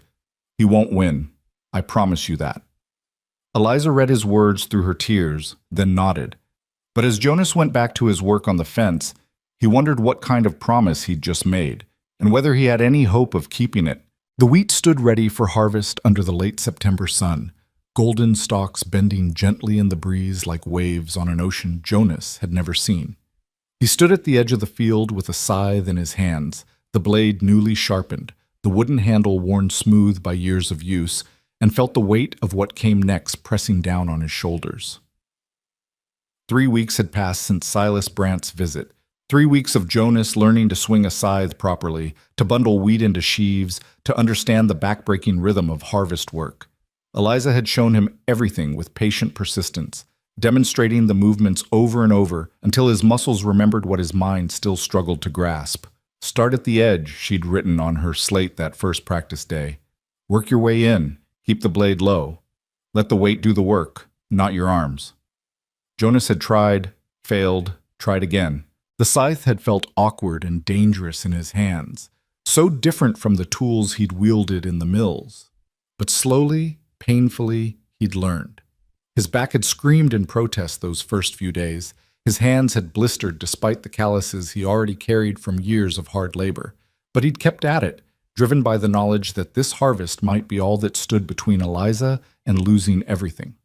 Speaker 1: "He won't win. I promise you that." Eliza read his words through her tears, then nodded. But as Jonas went back to his work on the fence, he wondered what kind of promise he'd just made, and whether he had any hope of keeping it. The wheat stood ready for harvest under the late September sun, golden stalks bending gently in the breeze like waves on an ocean Jonas had never seen. He stood at the edge of the field with a scythe in his hands, the blade newly sharpened, the wooden handle worn smooth by years of use, and felt the weight of what came next pressing down on his shoulders. 3 weeks had passed since Silas Brandt's visit. 3 weeks of Jonas learning to swing a scythe properly, to bundle wheat into sheaves, to understand the backbreaking rhythm of harvest work. Eliza had shown him everything with patient persistence, demonstrating the movements over and over until his muscles remembered what his mind still struggled to grasp. "Start at the edge," she'd written on her slate that first practice day. "Work your way in. Keep the blade low. Let the weight do the work, not your arms." Jonas had tried, failed, tried again. The scythe had felt awkward and dangerous in his hands, so different from the tools he'd wielded in the mills. But slowly, painfully, he'd learned. His back had screamed in protest those first few days. His hands had blistered despite the calluses he already carried from years of hard labor. But he'd kept at it, driven by the knowledge that this harvest might be all that stood between Eliza and losing everything.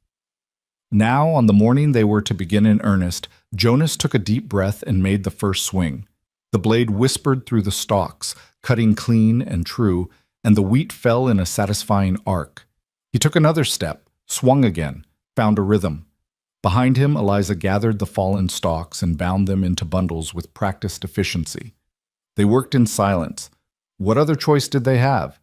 Speaker 1: Now, on the morning they were to begin in earnest, Jonas took a deep breath and made the first swing. The blade whispered through the stalks, cutting clean and true, and the wheat fell in a satisfying arc. He took another step, swung again, found a rhythm. Behind him, Eliza gathered the fallen stalks and bound them into bundles with practiced efficiency. They worked in silence. What other choice did they have?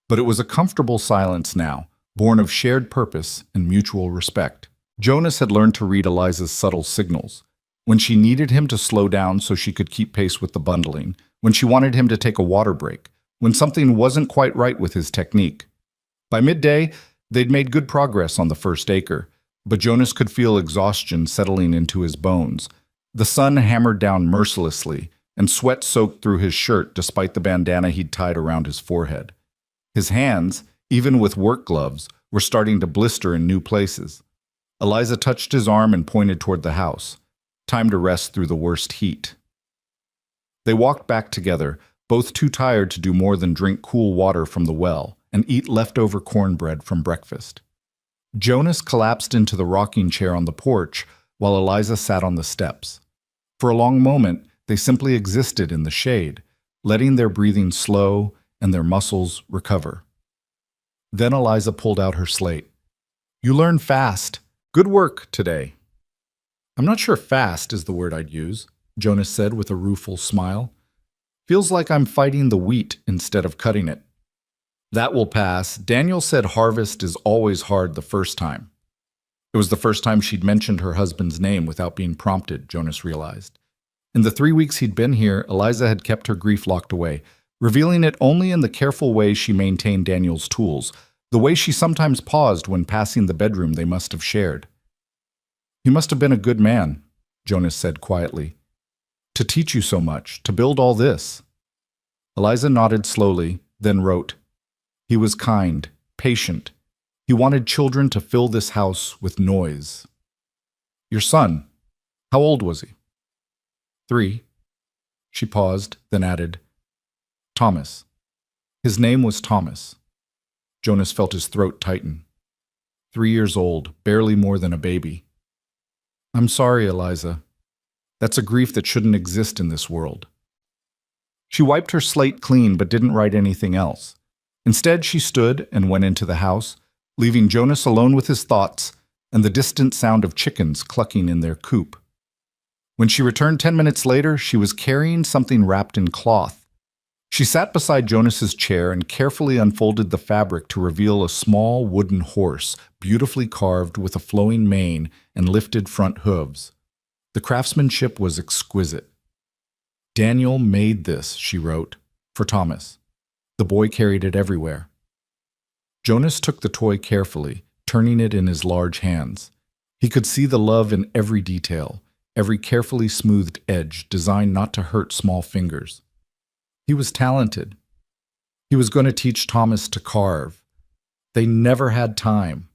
Speaker 1: But it was a comfortable silence now, born of shared purpose and mutual respect. Jonas had learned to read Eliza's subtle signals. When she needed him to slow down so she could keep pace with the bundling, when she wanted him to take a water break, when something wasn't quite right with his technique. By midday, they'd made good progress on the first acre, but Jonas could feel exhaustion settling into his bones. The sun hammered down mercilessly, and sweat soaked through his shirt despite the bandana he'd tied around his forehead. His hands, even with work gloves, were starting to blister in new places. Eliza touched his arm and pointed toward the house. Time to rest through the worst heat. They walked back together, both too tired to do more than drink cool water from the well and eat leftover cornbread from breakfast. Jonas collapsed into the rocking chair on the porch while Eliza sat on the steps. For a long moment, they simply existed in the shade, letting their breathing slow and their muscles recover. Then Eliza pulled out her slate. "You learn fast. Good work today." "I'm not sure fast is the word I'd use," Jonas said with a rueful smile. "Feels like I'm fighting the wheat instead of cutting it." "That will pass. Daniel said harvest is always hard the first time." It was the first time she'd mentioned her husband's name without being prompted, Jonas realized. In the 3 weeks he'd been here, Eliza had kept her grief locked away, revealing it only in the careful way she maintained Daniel's tools, the way she sometimes paused when passing the bedroom they must have shared. "He must have been a good man," Jonas said quietly. "To teach you so much, to build all this." Eliza nodded slowly, then wrote, "He was kind, patient. He wanted children to fill this house with noise." "Your son, how old was he?" 3. She paused, then added, "Thomas. His name was Thomas." Jonas felt his throat tighten. 3 years old, barely more than a baby. "I'm sorry, Eliza. That's a grief that shouldn't exist in this world." She wiped her slate clean but didn't write anything else. Instead, she stood and went into the house, leaving Jonas alone with his thoughts and the distant sound of chickens clucking in their coop. When she returned 10 minutes later, she was carrying something wrapped in cloth. She sat beside Jonas's chair and carefully unfolded the fabric to reveal a small wooden horse, beautifully carved with a flowing mane and lifted front hooves. The craftsmanship was exquisite. "Daniel made this," she wrote, "for Thomas. The boy carried it everywhere." Jonas took the toy carefully, turning it in his large hands. He could see the love in every detail, every carefully smoothed edge designed not to hurt small fingers. He was talented. He was going to teach Thomas to carve. They never had time.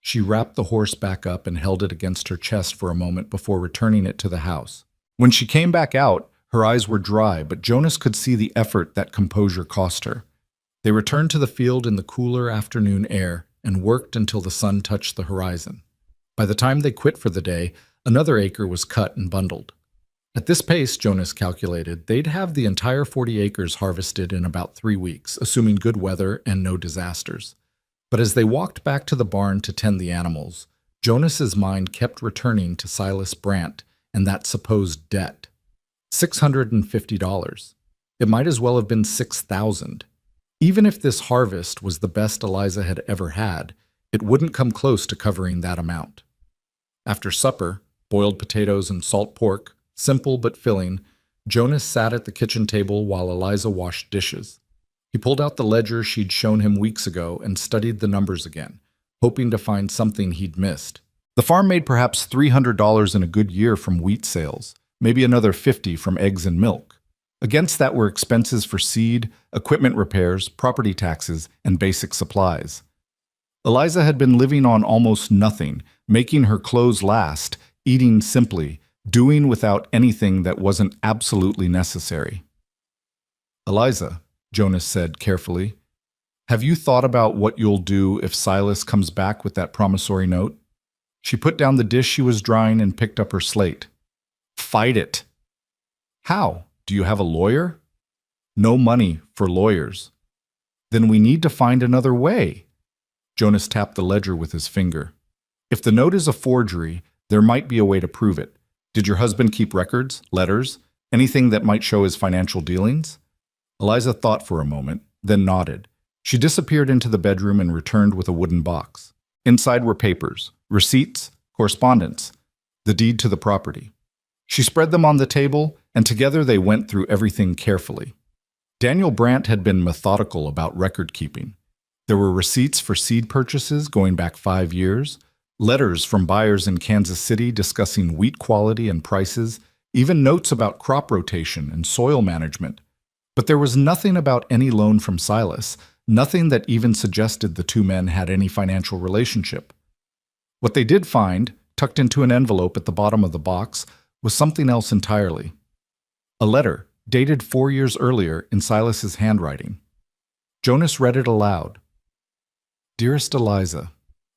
Speaker 1: She wrapped the horse back up and held it against her chest for a moment before returning it to the house. When she came back out, her eyes were dry, but Jonas could see the effort that composure cost her. They returned to the field in the cooler afternoon air and worked until the sun touched the horizon. By the time they quit for the day, another acre was cut and bundled. At this pace, Jonas calculated, they'd have the entire 40 acres harvested in about 3 weeks, assuming good weather and no disasters. But as they walked back to the barn to tend the animals, Jonas's mind kept returning to Silas Brandt and that supposed debt. $650. It might as well have been $6,000. Even if this harvest was the best Eliza had ever had, it wouldn't come close to covering that amount. After supper, boiled potatoes and salt pork, simple but filling, Jonas sat at the kitchen table while Eliza washed dishes. He pulled out the ledger she'd shown him weeks ago and studied the numbers again, hoping to find something he'd missed. The farm made perhaps $300 in a good year from wheat sales, maybe another $50 from eggs and milk. Against that were expenses for seed, equipment repairs, property taxes, and basic supplies. Eliza had been living on almost nothing, making her clothes last, eating simply, doing without anything that wasn't absolutely necessary. "Eliza," Jonas said carefully, "have you thought about what you'll do if Silas comes back with that promissory note?" She put down the dish she was drying and picked up her slate. "Fight it." "How? Do you have a lawyer?" "No money for lawyers." "Then we need to find another way." Jonas tapped the ledger with his finger. "If the note is a forgery, There might be a way to prove it. Did your husband keep records, letters, anything that might show his financial dealings? Eliza thought for a moment, then nodded. She disappeared into the bedroom and returned with a wooden box. Inside were papers, receipts, correspondence, the deed to the property. She spread them on the table, and together they went through everything carefully. Daniel Brandt had been methodical about record keeping. There were receipts for seed purchases going back 5 years, letters from buyers in Kansas City discussing wheat quality and prices, even notes about crop rotation and soil management. But there was nothing about any loan from Silas, nothing that even suggested the two men had any financial relationship. What they did find, tucked into an envelope at the bottom of the box, was something else entirely. A letter, dated 4 years earlier in Silas's handwriting. Jonas read it aloud. Dearest Eliza,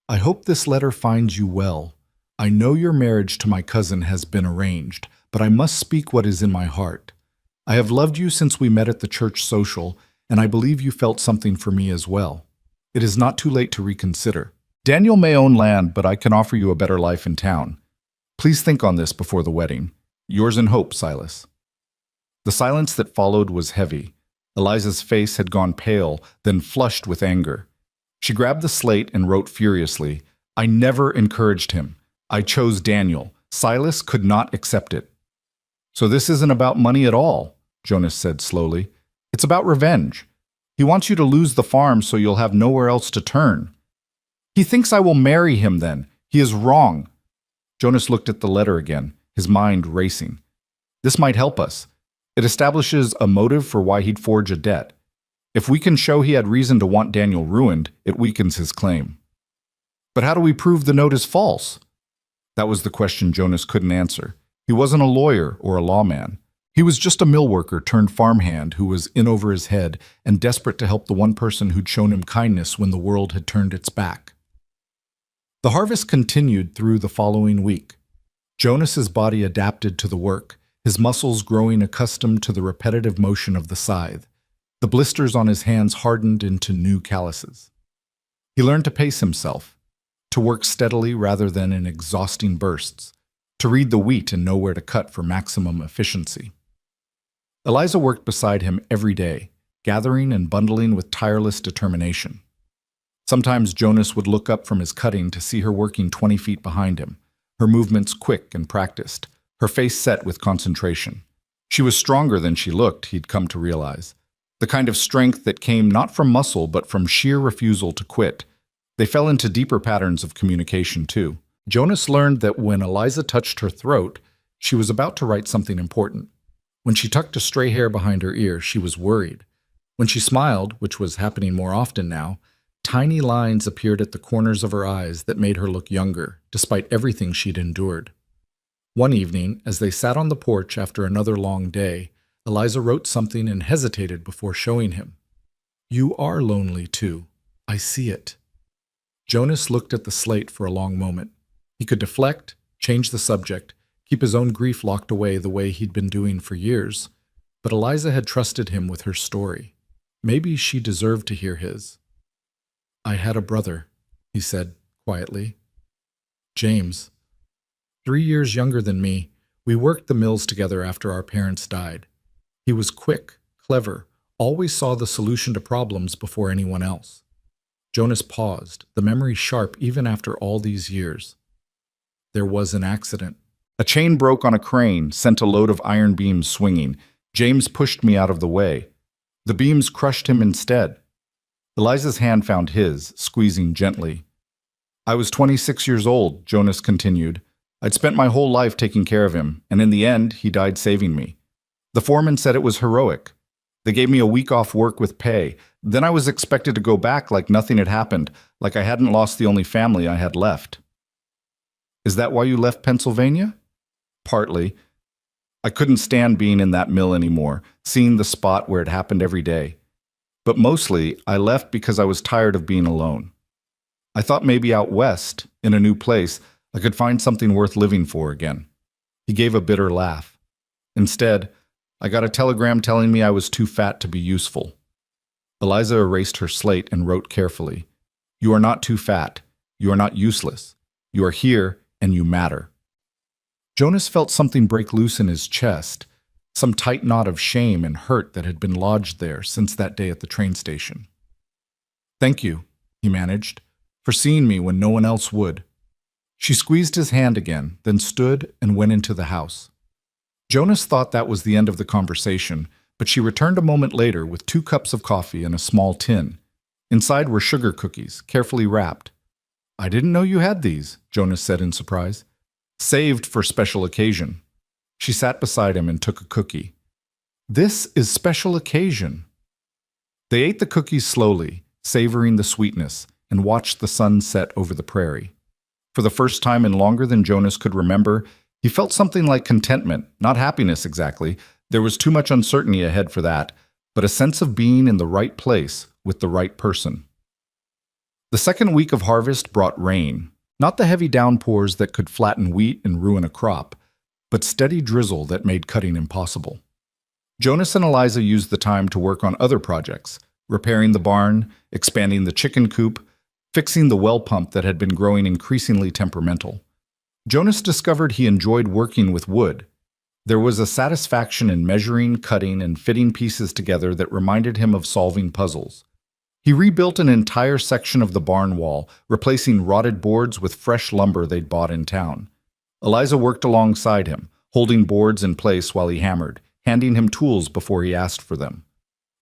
Speaker 1: I hope this letter finds you well. I know your marriage to my cousin has been arranged, but I must speak what is in my heart. I have loved you since we met at the church social, and I believe you felt something for me as well. It is not too late to reconsider. Daniel may own land, but I can offer you a better life in town. Please think on this before the wedding. Yours in hope, Silas. The silence that followed was heavy. Eliza's face had gone pale, then flushed with anger. She grabbed the slate and wrote furiously, I never encouraged him. I chose Daniel. Silas could not accept it. So this isn't about money at all, Jonas said slowly. It's about revenge. He wants you to lose the farm so you'll have nowhere else to turn. He thinks I will marry him then. He is wrong. Jonas looked at the letter again, his mind racing. This might help us. It establishes a motive for why he'd forge a debt. If we can show he had reason to want Daniel ruined, it weakens his claim. But how do we prove the note is false? That was the question Jonas couldn't answer. He wasn't a lawyer or a lawman. He was just a mill worker turned farmhand who was in over his head and desperate to help the one person who'd shown him kindness when the world had turned its back. The harvest continued through the following week. Jonas's body adapted to the work, his muscles growing accustomed to the repetitive motion of the scythe. The blisters on his hands hardened into new calluses. He learned to pace himself, to work steadily rather than in exhausting bursts, to read the wheat and know where to cut for maximum efficiency. Eliza worked beside him every day, gathering and bundling with tireless determination. Sometimes Jonas would look up from his cutting to see her working 20 feet behind him, her movements quick and practiced, her face set with concentration. She was stronger than she looked, he'd come to realize. The kind of strength that came not from muscle but from sheer refusal to quit. They fell into deeper patterns of communication, too. Jonas learned that when Eliza touched her throat, she was about to write something important. When she tucked a stray hair behind her ear, she was worried. When she smiled, which was happening more often now, tiny lines appeared at the corners of her eyes that made her look younger, despite everything she'd endured. One evening, as they sat on the porch after another long day, Eliza wrote something and hesitated before showing him. You are lonely, too. I see it. Jonas looked at the slate for a long moment. He could deflect, change the subject, keep his own grief locked away the way he'd been doing for years. But Eliza had trusted him with her story. Maybe she deserved to hear his. I had a brother, he said quietly. James. 3 years younger than me, we worked the mills together after our parents died. He was quick, clever, always saw the solution to problems before anyone else. Jonas paused, the memory sharp even after all these years. There was an accident. A chain broke on a crane, sent a load of iron beams swinging. James pushed me out of the way. The beams crushed him instead. Eliza's hand found his, squeezing gently. I was 26 years old, Jonas continued. I'd spent my whole life taking care of him, and in the end, he died saving me. The foreman said it was heroic. They gave me a week off work with pay. Then I was expected to go back like nothing had happened, like I hadn't lost the only family I had left. Is that why you left Pennsylvania? Partly. I couldn't stand being in that mill anymore, seeing the spot where it happened every day. But mostly, I left because I was tired of being alone. I thought maybe out west, in a new place, I could find something worth living for again. He gave a bitter laugh. Instead, I got a telegram telling me I was too fat to be useful. Eliza erased her slate and wrote carefully, You are not too fat. You are not useless. You are here and you matter. Jonas felt something break loose in his chest, some tight knot of shame and hurt that had been lodged there since that day at the train station. "Thank you," he managed, "for seeing me when no one else would." She squeezed his hand again, then stood and went into the house. Jonas thought that was the end of the conversation, but she returned a moment later with 2 cups of coffee and a small tin. Inside were sugar cookies, carefully wrapped. "I didn't know you had these," Jonas said in surprise. "Saved for special occasion." She sat beside him and took a cookie. "This is special occasion." They ate the cookies slowly, savoring the sweetness, and watched the sun set over the prairie. For the first time in longer than Jonas could remember, he felt something like contentment, not happiness exactly. There was too much uncertainty ahead for that, but a sense of being in the right place with the right person. The second week of harvest brought rain, not the heavy downpours that could flatten wheat and ruin a crop, but steady drizzle that made cutting impossible. Jonas and Eliza used the time to work on other projects, repairing the barn, expanding the chicken coop, fixing the well pump that had been growing increasingly temperamental. Jonas discovered he enjoyed working with wood. There was a satisfaction in measuring, cutting, and fitting pieces together that reminded him of solving puzzles. He rebuilt an entire section of the barn wall, replacing rotted boards with fresh lumber they'd bought in town. Eliza worked alongside him, holding boards in place while he hammered, handing him tools before he asked for them.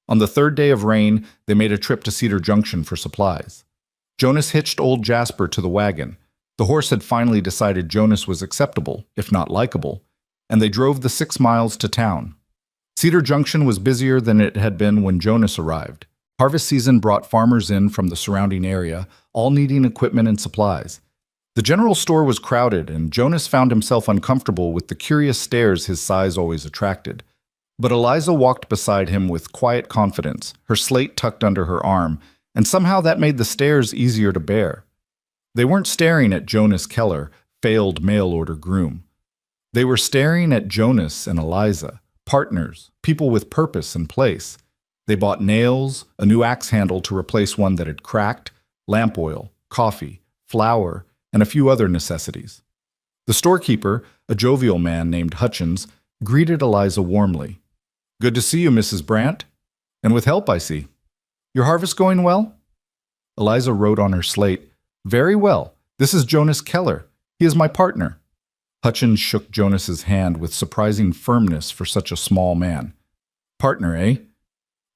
Speaker 1: On the 3rd day of rain, they made a trip to Cedar Junction for supplies. Jonas hitched old Jasper to the wagon. The horse had finally decided Jonas was acceptable, if not likable, and they drove the 6 miles to town. Cedar Junction was busier than it had been when Jonas arrived. Harvest season brought farmers in from the surrounding area, all needing equipment and supplies. The general store was crowded, and Jonas found himself uncomfortable with the curious stares his size always attracted. But Eliza walked beside him with quiet confidence, her slate tucked under her arm, and somehow that made the stares easier to bear. They weren't staring at Jonas Keller, failed mail-order groom. They were staring at Jonas and Eliza, partners, people with purpose and place. They bought nails, a new axe handle to replace one that had cracked, lamp oil, coffee, flour, and a few other necessities. The storekeeper, a jovial man named Hutchins, greeted Eliza warmly. "Good to see you, Mrs. Brandt. And with help, I see. Your harvest going well?" Eliza wrote on her slate, "Very well. This is Jonas Keller. He is my partner." Hutchins shook Jonas's hand with surprising firmness for such a small man. "Partner, eh?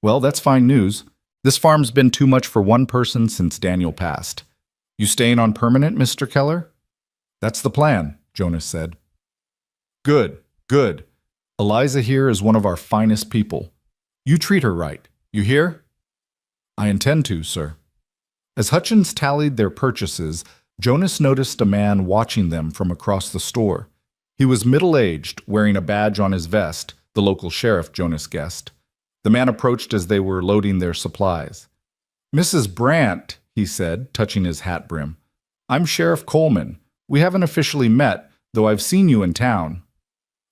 Speaker 1: Well, that's fine news. This farm's been too much for one person since Daniel passed. You staying on permanent, Mr. Keller?" "That's the plan," Jonas said. "Good, good. Eliza here is one of our finest people. You treat her right. You hear?" "I intend to, sir." As Hutchins tallied their purchases, Jonas noticed a man watching them from across the store. He was middle-aged, wearing a badge on his vest, the local sheriff, Jonas guessed. The man approached as they were loading their supplies. "Mrs. Brandt," he said, touching his hat brim. "I'm Sheriff Coleman. We haven't officially met, though I've seen you in town."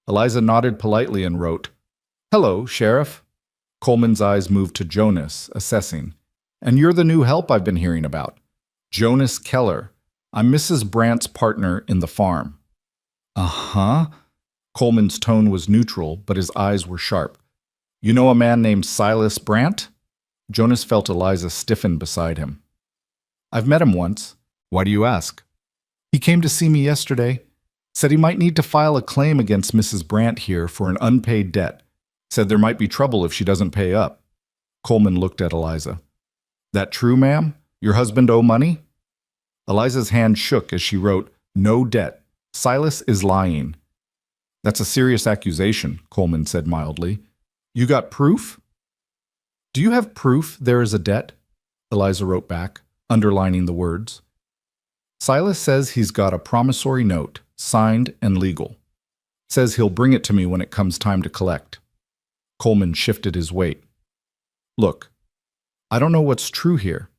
Speaker 1: Eliza nodded politely and wrote, "Hello, Sheriff." Coleman's eyes moved to Jonas, assessing. "And you're the new help I've been hearing about. Jonas Keller. I'm Mrs. Brandt's partner in the farm." "Uh-huh." Coleman's tone was neutral, but his eyes were sharp. "You know a man named Silas Brandt?" Jonas felt Eliza stiffen beside him. "I've met him once. Why do you ask?" "He came to see me yesterday. Said he might need to file a claim against Mrs. Brandt here for an unpaid debt. Said there might be trouble if she doesn't pay up." Coleman looked at Eliza. "That true, ma'am? Your husband owe money?" Eliza's hand shook as she wrote, "No debt. Silas is lying." "That's a serious accusation," Coleman said mildly. "You got proof?" "Do you have proof there is a debt?" Eliza wrote back, underlining the words. "Silas says he's got a promissory note, signed and legal. Says he'll bring it to me when it comes time to collect." Coleman shifted his weight. "Look, I don't know what's true here,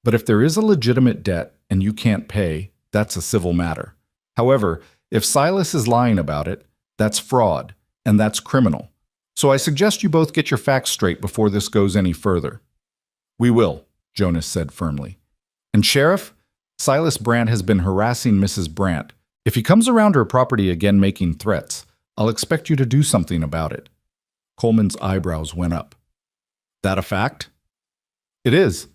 Speaker 1: but if there is a legitimate debt and you can't pay, that's a civil matter. However, if Silas is lying about it, that's fraud, and that's criminal. So I suggest you both get your facts straight before this goes any further." "We will," Jonas said firmly. "And Sheriff, Silas Brandt has been harassing Mrs. Brandt, If he comes around her property again making threats, I'll expect you to do something about it. Coleman's eyebrows went up. That a fact? It is.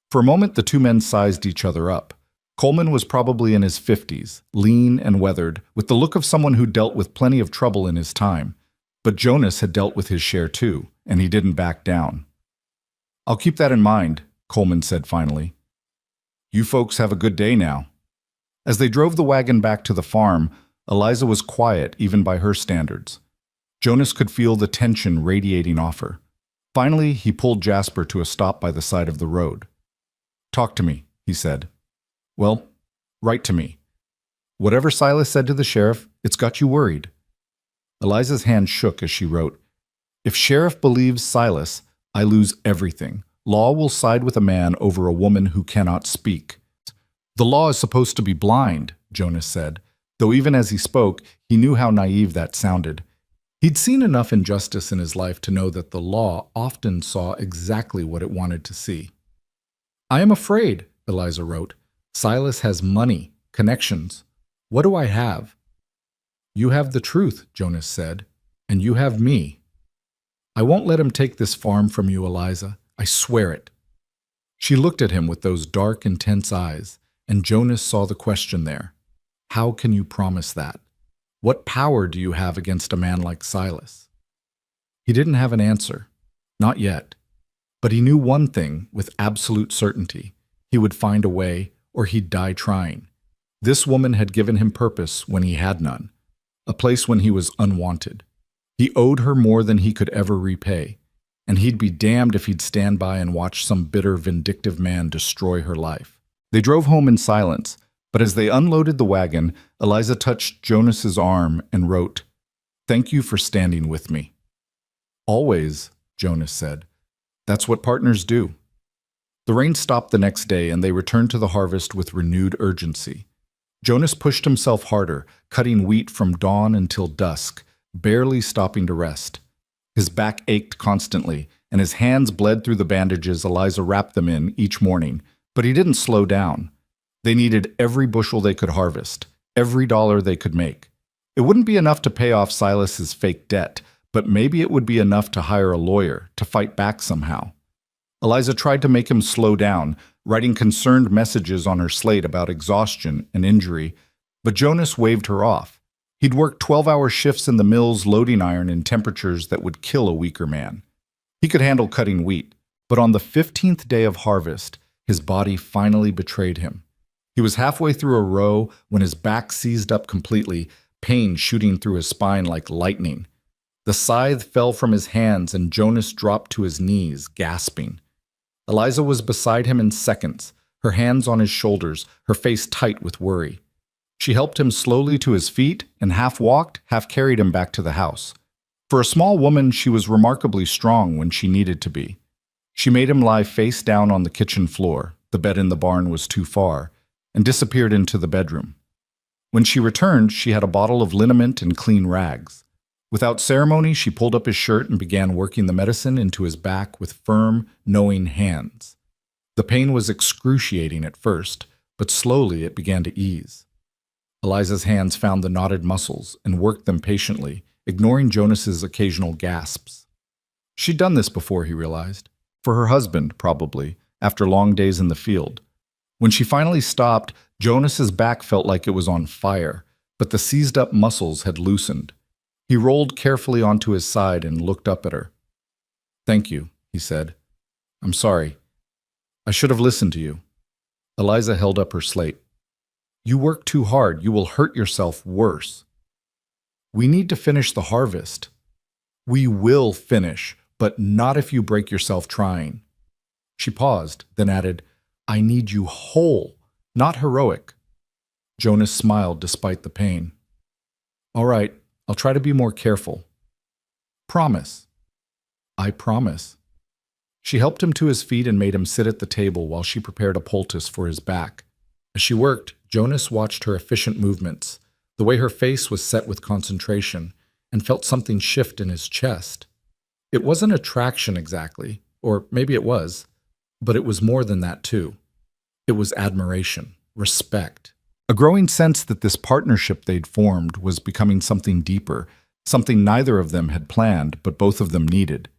Speaker 1: For a moment, the two men sized each other up. Coleman was probably in his 50s, lean and weathered, with the look of someone who dealt with plenty of trouble in his time. But Jonas had dealt with his share too, and he didn't back down. I'll keep that in mind, Coleman said finally. You folks have a good day now. As they drove the wagon back to the farm, Eliza was quiet even by her standards. Jonas could feel the tension radiating off her. Finally, he pulled Jasper to a stop by the side of the road. Talk to me, he said. Well, write to me. Whatever Silas said to the sheriff, it's got you worried. Eliza's hand shook as she wrote, If sheriff believes Silas, I lose everything. Law will side with a man over a woman who cannot speak. The law is supposed to be blind, Jonas said, though even as he spoke, he knew how naive that sounded. He'd seen enough injustice in his life to know that the law often saw exactly what it wanted to see. I am afraid, Eliza wrote. Silas has money, connections. What do I have? You have the truth, Jonas said, and you have me. I won't let him take this farm from you, Eliza. I swear it. She looked at him with those dark, intense eyes, and Jonas saw the question there. How can you promise that? What power do you have against a man like Silas? He didn't have an answer. Not yet. But he knew one thing with absolute certainty. He would find a way, or he'd die trying. This woman had given him purpose when he had none, a place when he was unwanted. He owed her more than he could ever repay, and he'd be damned if he'd stand by and watch some bitter, vindictive man destroy her life. They drove home in silence, but as they unloaded the wagon, Eliza touched Jonas's arm and wrote, Thank you for standing with me. Always, Jonas said. That's what partners do. The rain stopped the next day, and they returned to the harvest with renewed urgency. Jonas pushed himself harder, cutting wheat from dawn until dusk, barely stopping to rest. His back ached constantly, and his hands bled through the bandages Eliza wrapped them in each morning, but he didn't slow down. They needed every bushel they could harvest, every dollar they could make. It wouldn't be enough to pay off Silas's fake debt, but maybe it would be enough to hire a lawyer to fight back somehow. Eliza tried to make him slow down, writing concerned messages on her slate about exhaustion and injury, but Jonas waved her off. He'd worked 12-hour shifts in the mill's loading iron in temperatures that would kill a weaker man. He could handle cutting wheat, but on the 15th day of harvest, his body finally betrayed him. He was halfway through a row when his back seized up completely, pain shooting through his spine like lightning. The scythe fell from his hands and Jonas dropped to his knees, gasping. Eliza was beside him in seconds, her hands on his shoulders, her face tight with worry. She helped him slowly to his feet and half walked, half carried him back to the house. For a small woman, she was remarkably strong when she needed to be. She made him lie face down on the kitchen floor, the bed in the barn was too far, and disappeared into the bedroom. When she returned, she had a bottle of liniment and clean rags. Without ceremony, she pulled up his shirt and began working the medicine into his back with firm, knowing hands. The pain was excruciating at first, but slowly it began to ease. Eliza's hands found the knotted muscles and worked them patiently, ignoring Jonas's occasional gasps. She'd done this before, he realized. For her husband, probably, after long days in the field. When she finally stopped, Jonas's back felt like it was on fire, but the seized-up muscles had loosened. He rolled carefully onto his side and looked up at her. Thank you, he said. I'm sorry. I should have listened to you. Eliza held up her slate. You work too hard. You will hurt yourself worse. We need to finish the harvest. We will finish, but not if you break yourself trying. She paused, then added, I need you whole, not heroic. Jonas smiled despite the pain. All right, I'll try to be more careful. Promise. I promise. She helped him to his feet and made him sit at the table while she prepared a poultice for his back. As she worked, Jonas watched her efficient movements, the way her face was set with concentration, and felt something shift in his chest. It wasn't attraction exactly, or maybe it was, but it was more than that too. It was admiration, respect, A growing sense that this partnership they'd formed was becoming something deeper, something neither of them had planned, but both of them needed.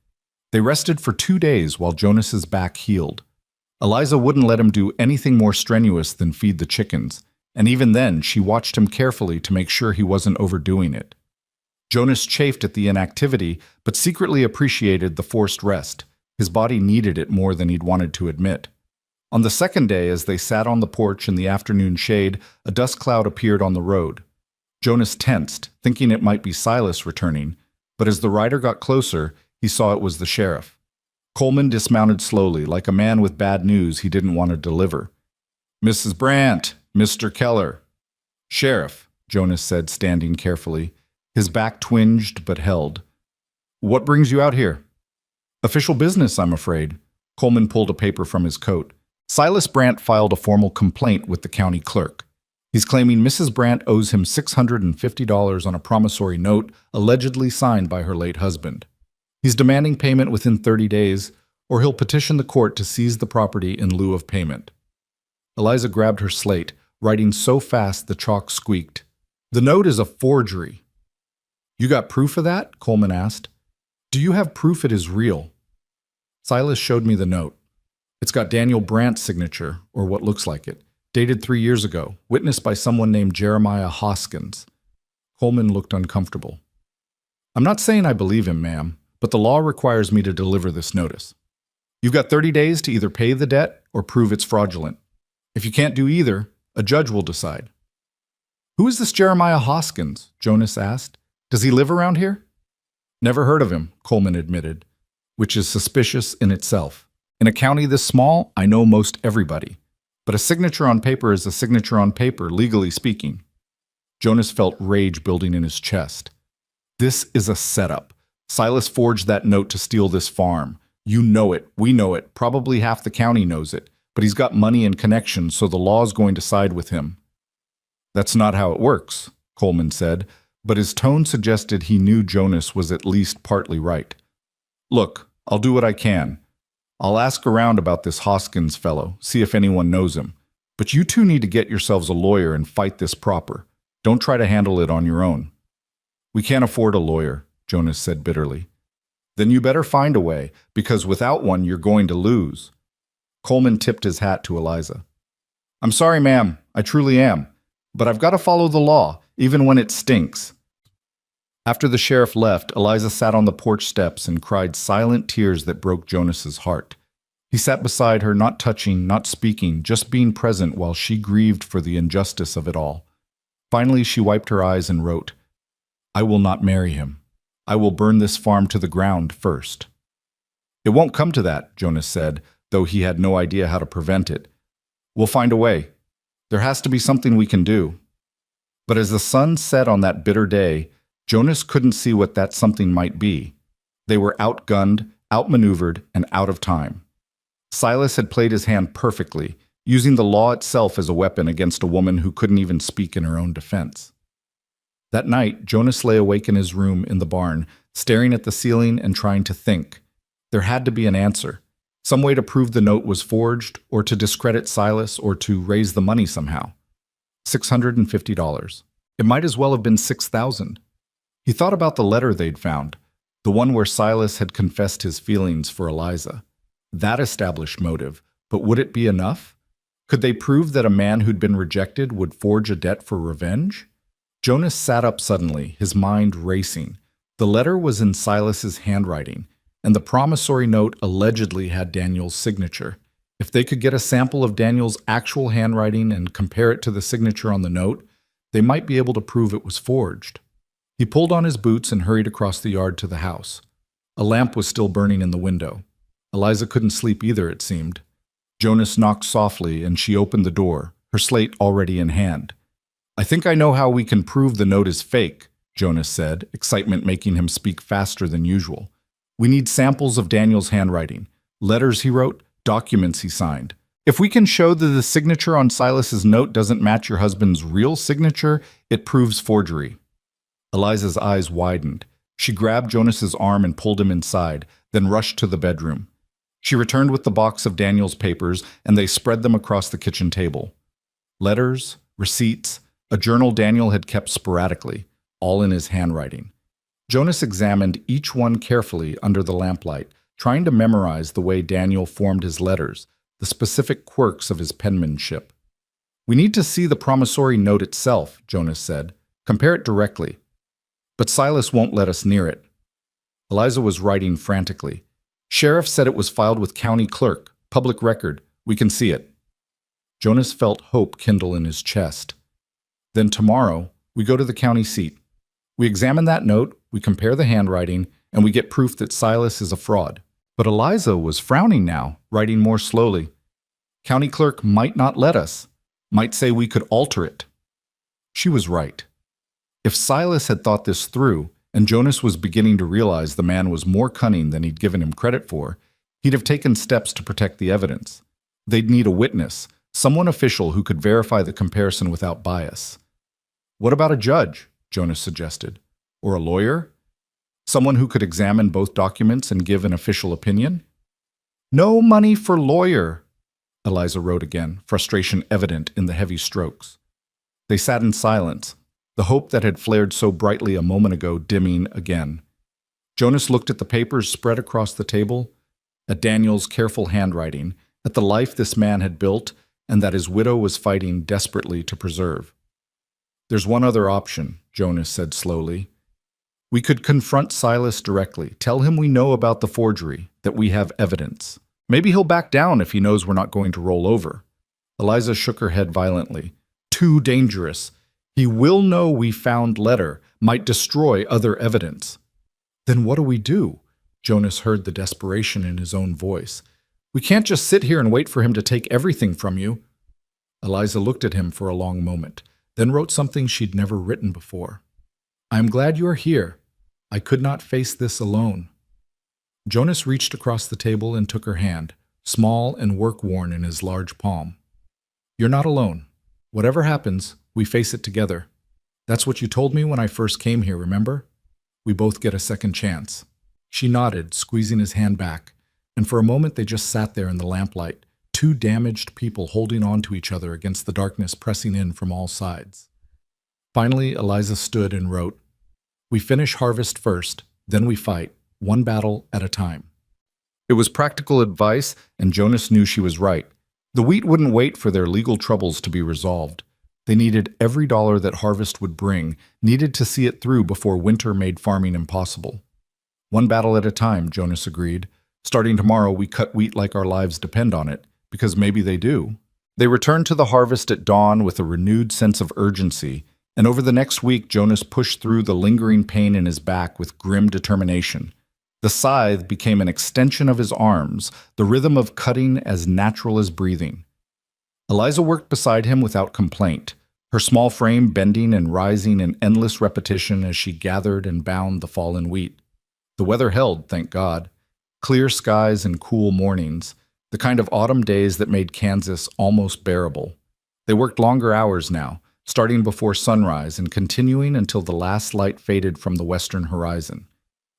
Speaker 1: They rested for 2 days while Jonas's back healed. Eliza wouldn't let him do anything more strenuous than feed the chickens, and even then she watched him carefully to make sure he wasn't overdoing it. Jonas chafed at the inactivity, but secretly appreciated the forced rest. His body needed it more than he'd wanted to admit. On the second day, as they sat on the porch in the afternoon shade, a dust cloud appeared on the road. Jonas tensed, thinking it might be Silas returning, but as the rider got closer, he saw it was the sheriff. Coleman dismounted slowly, like a man with bad news he didn't want to deliver. "Mrs. Brandt, Mr. Keller." "Sheriff," Jonas said, standing carefully. His back twinged but held. "What brings you out here?" "Official business, I'm afraid." Coleman pulled a paper from his coat. Silas Brandt filed a formal complaint with the county clerk. He's claiming Mrs. Brandt owes him $650 on a promissory note allegedly signed by her late husband. He's demanding payment within 30 days, or he'll petition the court to seize the property in lieu of payment. Eliza grabbed her slate, writing so fast the chalk squeaked. "The note is a forgery." "You got proof of that?" Coleman asked. "Do you have proof it is real?" Silas showed me the note. It's got Daniel Brandt's signature, or what looks like it, dated 3 years ago, witnessed by someone named Jeremiah Hoskins. Coleman looked uncomfortable. "I'm not saying I believe him, ma'am, but the law requires me to deliver this notice. You've got 30 days to either pay the debt or prove it's fraudulent. If you can't do either, a judge will decide." "Who is this Jeremiah Hoskins?" Jonas asked. "Does he live around here?" "Never heard of him," Coleman admitted, which is suspicious in itself. In a county this small, I know most everybody. But a signature on paper is a signature on paper, legally speaking. Jonas felt rage building in his chest. This is a setup. Silas forged that note to steal this farm. You know it, we know it, probably half the county knows it, but he's got money and connections, so the law's going to side with him. "That's not how it works," Coleman said, but his tone suggested he knew Jonas was at least partly right. "Look, I'll do what I can. I'll ask around about this Hoskins fellow, see if anyone knows him. But you two need to get yourselves a lawyer and fight this proper. Don't try to handle it on your own." "We can't afford a lawyer," Jonas said bitterly. "Then you better find a way, because without one you're going to lose." Coleman tipped his hat to Eliza. "I'm sorry, ma'am, I truly am. But I've got to follow the law, even when it stinks." After the sheriff left, Eliza sat on the porch steps and cried silent tears that broke Jonas's heart. He sat beside her, not touching, not speaking, just being present while she grieved for the injustice of it all. Finally, she wiped her eyes and wrote, "I will not marry him. I will burn this farm to the ground first." "It won't come to that," Jonas said, though he had no idea how to prevent it. "We'll find a way. There has to be something we can do." But as the sun set on that bitter day, Jonas couldn't see what that something might be. They were outgunned, outmaneuvered, and out of time. Silas had played his hand perfectly, using the law itself as a weapon against a woman who couldn't even speak in her own defense. That night, Jonas lay awake in his room in the barn, staring at the ceiling and trying to think. There had to be an answer. Some way to prove the note was forged, or to discredit Silas, or to raise the money somehow. $650. It might as well have been $6,000. He thought about the letter they'd found, the one where Silas had confessed his feelings for Eliza. That established motive, but would it be enough? Could they prove that a man who'd been rejected would forge a debt for revenge? Jonas sat up suddenly, his mind racing. The letter was in Silas's handwriting, and the promissory note allegedly had Daniel's signature. If they could get a sample of Daniel's actual handwriting and compare it to the signature on the note, they might be able to prove it was forged. He pulled on his boots and hurried across the yard to the house. A lamp was still burning in the window. Eliza couldn't sleep either, it seemed. Jonas knocked softly, and she opened the door, her slate already in hand. "I think I know how we can prove the note is fake," Jonas said, excitement making him speak faster than usual. "We need samples of Daniel's handwriting, letters he wrote, documents he signed. If we can show that the signature on Silas's note doesn't match your husband's real signature, it proves forgery." Eliza's eyes widened. She grabbed Jonas's arm and pulled him inside, then rushed to the bedroom. She returned with the box of Daniel's papers, and they spread them across the kitchen table. Letters, receipts, a journal Daniel had kept sporadically, all in his handwriting. Jonas examined each one carefully under the lamplight, trying to memorize the way Daniel formed his letters, the specific quirks of his penmanship. "We need to see the promissory note itself," Jonas said. "Compare it directly." "But Silas won't let us near it." Eliza was writing frantically. "Sheriff said it was filed with county clerk, public record. We can see it." Jonas felt hope kindle in his chest. "Then tomorrow, we go to the county seat. We examine that note, we compare the handwriting, and we get proof that Silas is a fraud." But Eliza was frowning now, writing more slowly. "County clerk might not let us, might say we could alter it." She was right. If Silas had thought this through, and Jonas was beginning to realize the man was more cunning than he'd given him credit for, he'd have taken steps to protect the evidence. They'd need a witness, someone official who could verify the comparison without bias. "What about a judge?" Jonas suggested. "Or a lawyer? Someone who could examine both documents and give an official opinion?" "No money for lawyer," Eliza wrote again, frustration evident in the heavy strokes. They sat in silence, the hope that had flared so brightly a moment ago dimming again. Jonas looked at the papers spread across the table, at Daniel's careful handwriting, at the life this man had built and that his widow was fighting desperately to preserve. "There's one other option," Jonas said slowly. "We could confront Silas directly, tell him we know about the forgery, that we have evidence. Maybe he'll back down if he knows we're not going to roll over." Eliza shook her head violently. "Too dangerous. He will know we found letter, might destroy other evidence." "Then what do we do?" Jonas heard the desperation in his own voice. "We can't just sit here and wait for him to take everything from you." Eliza looked at him for a long moment, then wrote something she'd never written before. "I am glad you are here. I could not face this alone." Jonas reached across the table and took her hand, small and work-worn in his large palm. "You're not alone. Whatever happens, we face it together. That's what you told me when I first came here, remember? We both get a second chance." She nodded, squeezing his hand back, and for a moment they just sat there in the lamplight, two damaged people holding on to each other against the darkness pressing in from all sides. Finally, Eliza stood and wrote, "We finish harvest first, then we fight, one battle at a time." It was practical advice, and Jonas knew she was right. The wheat wouldn't wait for their legal troubles to be resolved. They needed every dollar that harvest would bring, needed to see it through before winter made farming impossible. "One battle at a time," Jonas agreed. "Starting tomorrow, we cut wheat like our lives depend on it, because maybe they do." They returned to the harvest at dawn with a renewed sense of urgency, and over the next week Jonas pushed through the lingering pain in his back with grim determination. The scythe became an extension of his arms, the rhythm of cutting as natural as breathing. Eliza worked beside him without complaint, her small frame bending and rising in endless repetition as she gathered and bound the fallen wheat. The weather held, thank God. Clear skies and cool mornings, the kind of autumn days that made Kansas almost bearable. They worked longer hours now, starting before sunrise and continuing until the last light faded from the western horizon.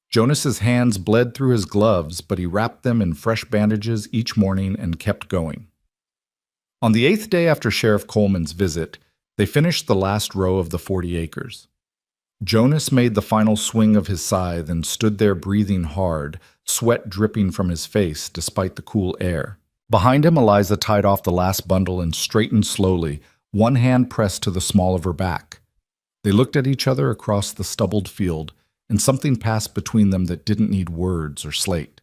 Speaker 1: Jonas's hands bled through his gloves, but he wrapped them in fresh bandages each morning and kept going. On the 8th day after Sheriff Coleman's visit, they finished the last row of the 40 acres. Jonas made the final swing of his scythe and stood there breathing hard, sweat dripping from his face despite the cool air. Behind him, Eliza tied off the last bundle and straightened slowly, one hand pressed to the small of her back. They looked at each other across the stubbled field, and something passed between them that didn't need words or slate.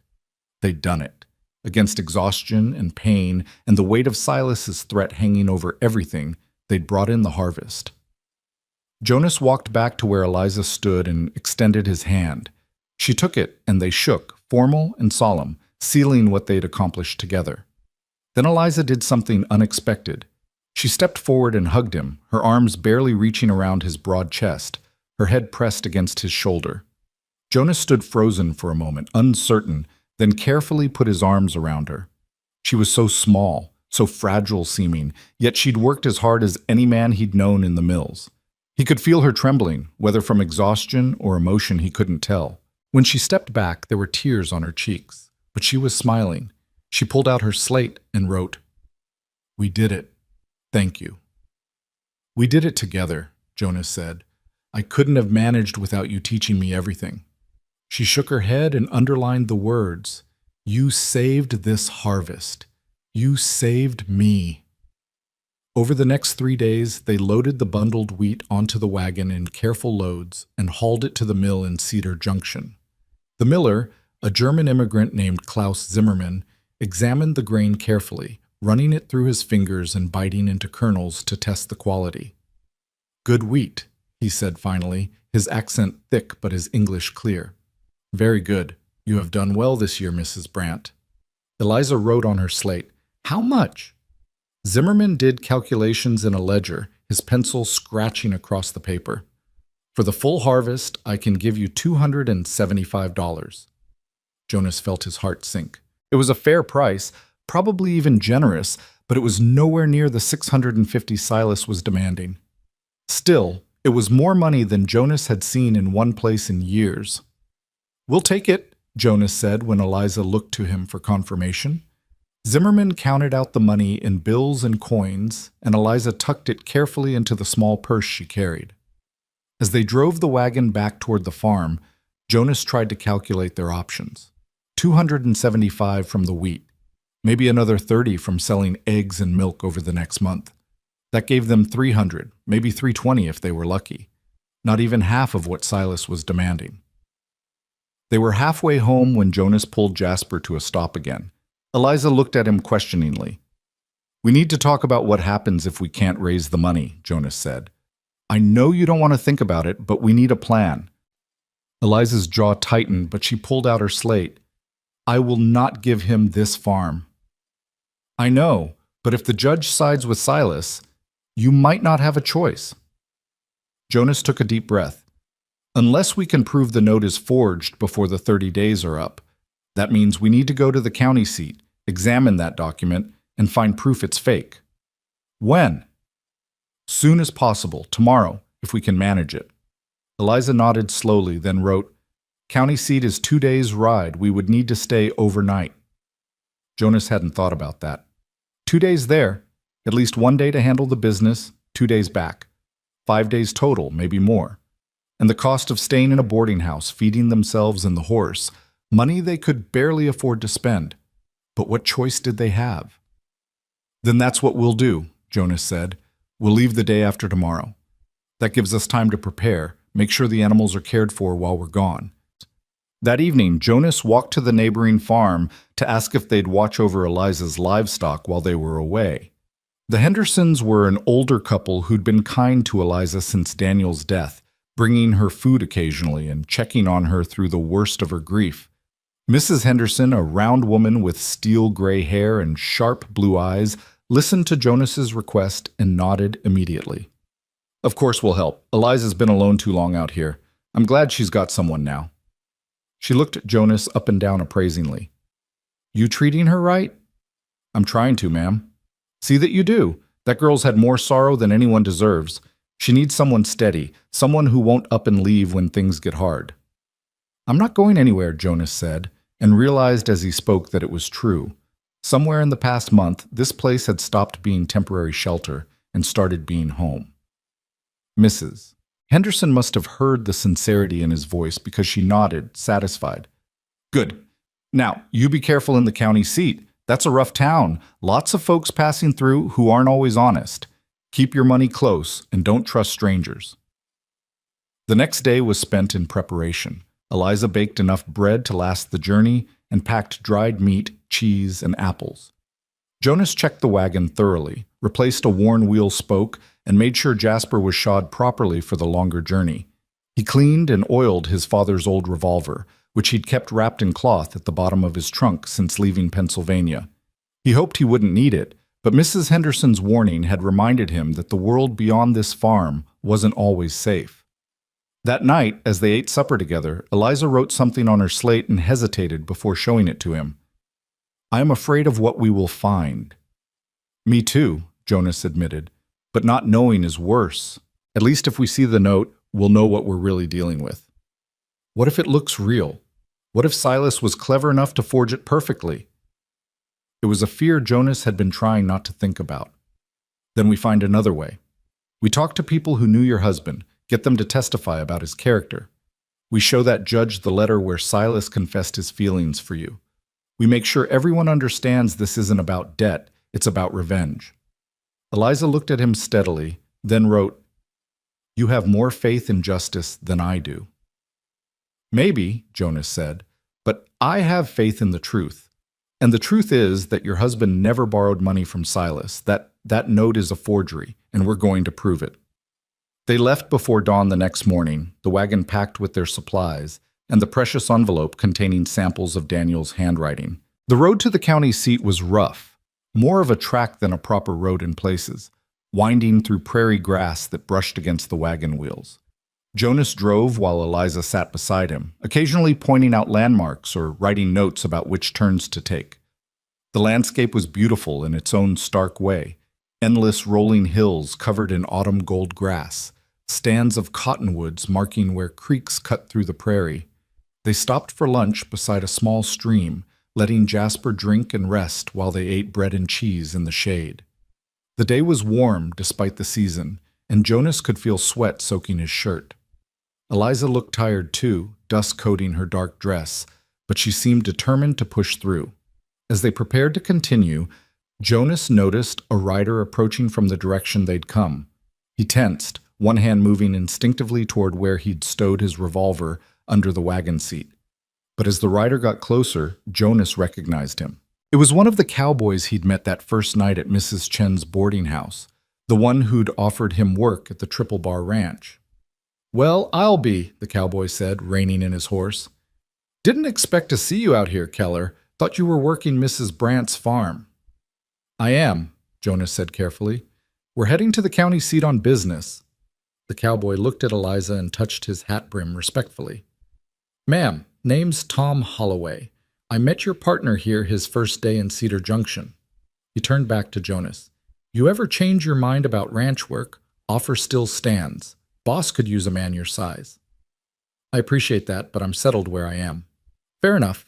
Speaker 1: They'd done it. Against exhaustion and pain and the weight of Silas's threat hanging over everything, they'd brought in the harvest. Jonas walked back to where Eliza stood and extended his hand. She took it, and they shook, formal and solemn, sealing what they'd accomplished together. Then Eliza did something unexpected. She stepped forward and hugged him, her arms barely reaching around his broad chest, her head pressed against his shoulder. Jonas stood frozen for a moment, uncertain, then carefully put his arms around her. She was so small, so fragile seeming, yet she'd worked as hard as any man he'd known in the mills. He could feel her trembling, whether from exhaustion or emotion he couldn't tell. When she stepped back, there were tears on her cheeks, but she was smiling. She pulled out her slate and wrote, "We did it. Thank you." We did it together, Jonas said. I couldn't have managed without you teaching me everything. She shook her head and underlined the words, You saved this harvest. You saved me. Over the next 3 days, they loaded the bundled wheat onto the wagon in careful loads and hauled it to the mill in Cedar Junction. The miller, a German immigrant named Klaus Zimmermann, examined the grain carefully, running it through his fingers and biting into kernels to test the quality. Good wheat, he said finally, his accent thick but his English clear. Very good. You have done well this year, Mrs. Brandt. Eliza wrote on her slate, How much? Zimmerman did calculations in a ledger, his pencil scratching across the paper. For the full harvest, I can give you $275. Jonas felt his heart sink. It was a fair price, probably even generous, but it was nowhere near the $650 Silas was demanding. Still, it was more money than Jonas had seen in one place in years. We'll take it, Jonas said when Eliza looked to him for confirmation. Zimmerman counted out the money in bills and coins, and Eliza tucked it carefully into the small purse she carried. As they drove the wagon back toward the farm, Jonas tried to calculate their options. $275 from the wheat, maybe another $30 from selling eggs and milk over the next month. That gave them $300, maybe $320 if they were lucky. Not even half of what Silas was demanding. They were halfway home when Jonas pulled Jasper to a stop again. Eliza looked at him questioningly. We need to talk about what happens if we can't raise the money, Jonas said. I know you don't want to think about it, but we need a plan. Eliza's jaw tightened, but she pulled out her slate. I will not give him this farm. I know, but if the judge sides with Silas, you might not have a choice. Jonas took a deep breath. Unless we can prove the note is forged before the 30 days are up, that means we need to go to the county seat, examine that document, and find proof it's fake. When? Soon as possible, tomorrow, if we can manage it. Eliza nodded slowly, then wrote, County seat is 2 days' ride. We would need to stay overnight. Jonas hadn't thought about that. 2 days there, at least 1 day to handle the business, 2 days back. 5 days total, maybe more. And the cost of staying in a boarding house, feeding themselves and the horse, money they could barely afford to spend. But what choice did they have? Then that's what we'll do, Jonas said. We'll leave the day after tomorrow. That gives us time to prepare, make sure the animals are cared for while we're gone. That evening, Jonas walked to the neighboring farm to ask if they'd watch over Eliza's livestock while they were away. The Hendersons were an older couple who'd been kind to Eliza since Daniel's death, bringing her food occasionally and checking on her through the worst of her grief. Mrs. Henderson, a round woman with steel gray hair and sharp blue eyes, listened to Jonas's request and nodded immediately. Of course we'll help. Eliza's been alone too long out here. I'm glad she's got someone now. She looked at Jonas up and down appraisingly. You treating her right? I'm trying to, ma'am. See that you do. That girl's had more sorrow than anyone deserves. She needs someone steady, someone who won't up and leave when things get hard. I'm not going anywhere, Jonas said, and realized as he spoke that it was true. Somewhere in the past month, this place had stopped being temporary shelter and started being home. Mrs. Henderson must have heard the sincerity in his voice because she nodded, satisfied. Good. Now, you be careful in the county seat. That's a rough town. Lots of folks passing through who aren't always honest. Keep your money close and don't trust strangers. The next day was spent in preparation. Eliza baked enough bread to last the journey and packed dried meat, cheese, and apples. Jonas checked the wagon thoroughly, replaced a worn wheel spoke, and made sure Jasper was shod properly for the longer journey. He cleaned and oiled his father's old revolver, which he'd kept wrapped in cloth at the bottom of his trunk since leaving Pennsylvania. He hoped he wouldn't need it, but Mrs. Henderson's warning had reminded him that the world beyond this farm wasn't always safe. That night, as they ate supper together, Eliza wrote something on her slate and hesitated before showing it to him. I am afraid of what we will find. Me too, Jonas admitted, but not knowing is worse. At least if we see the note, we'll know what we're really dealing with. What if it looks real? What if Silas was clever enough to forge it perfectly? It was a fear Jonas had been trying not to think about. Then we find another way. We talk to people who knew your husband, get them to testify about his character. We show that judge the letter where Silas confessed his feelings for you. We make sure everyone understands this isn't about debt, it's about revenge." Eliza looked at him steadily, then wrote, "You have more faith in justice than I do." "Maybe," Jonas said, "but I have faith in the truth. And the truth is that your husband never borrowed money from Silas, that note is a forgery, and we're going to prove it." They left before dawn the next morning, the wagon packed with their supplies, and the precious envelope containing samples of Daniel's handwriting. The road to the county seat was rough, more of a track than a proper road in places, winding through prairie grass that brushed against the wagon wheels. Jonas drove while Eliza sat beside him, occasionally pointing out landmarks or writing notes about which turns to take. The landscape was beautiful in its own stark way, endless rolling hills covered in autumn gold grass, stands of cottonwoods marking where creeks cut through the prairie. They stopped for lunch beside a small stream, letting Jasper drink and rest while they ate bread and cheese in the shade. The day was warm despite the season, and Jonas could feel sweat soaking his shirt. Eliza looked tired too, dust coating her dark dress, but she seemed determined to push through. As they prepared to continue, Jonas noticed a rider approaching from the direction they'd come. He tensed, one hand moving instinctively toward where he'd stowed his revolver under the wagon seat. But as the rider got closer, Jonas recognized him. It was one of the cowboys he'd met that first night at Mrs. Chen's boarding house, the one who'd offered him work at the Triple Bar Ranch. "Well, I'll be," the cowboy said, reining in his horse. "Didn't expect to see you out here, Keller. Thought you were working Mrs. Brandt's farm." "I am," Jonas said carefully. "We're heading to the county seat on business." The cowboy looked at Eliza and touched his hat brim respectfully. "Ma'am, name's Tom Holloway. I met your partner here his first day in Cedar Junction." He turned back to Jonas. "You ever change your mind about ranch work? Offer still stands. Boss could use a man your size." "I appreciate that, but I'm settled where I am." "Fair enough."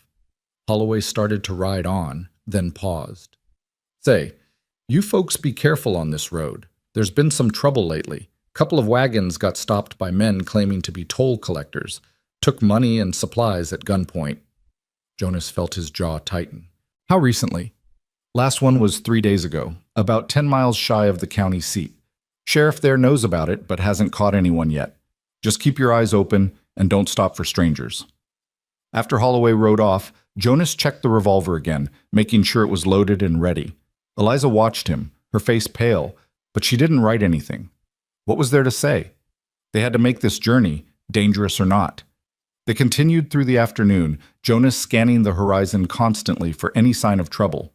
Speaker 1: Holloway started to ride on, then paused. "Say, you folks be careful on this road. There's been some trouble lately. Couple of wagons got stopped by men claiming to be toll collectors, took money and supplies at gunpoint." Jonas felt his jaw tighten. "How recently?" "Last one was 3 days ago, about 10 miles shy of the county seat. Sheriff there knows about it, but hasn't caught anyone yet. Just keep your eyes open and don't stop for strangers." After Holloway rode off, Jonas checked the revolver again, making sure it was loaded and ready. Eliza watched him, her face pale, but she didn't write anything. What was there to say? They had to make this journey, dangerous or not. They continued through the afternoon, Jonas scanning the horizon constantly for any sign of trouble.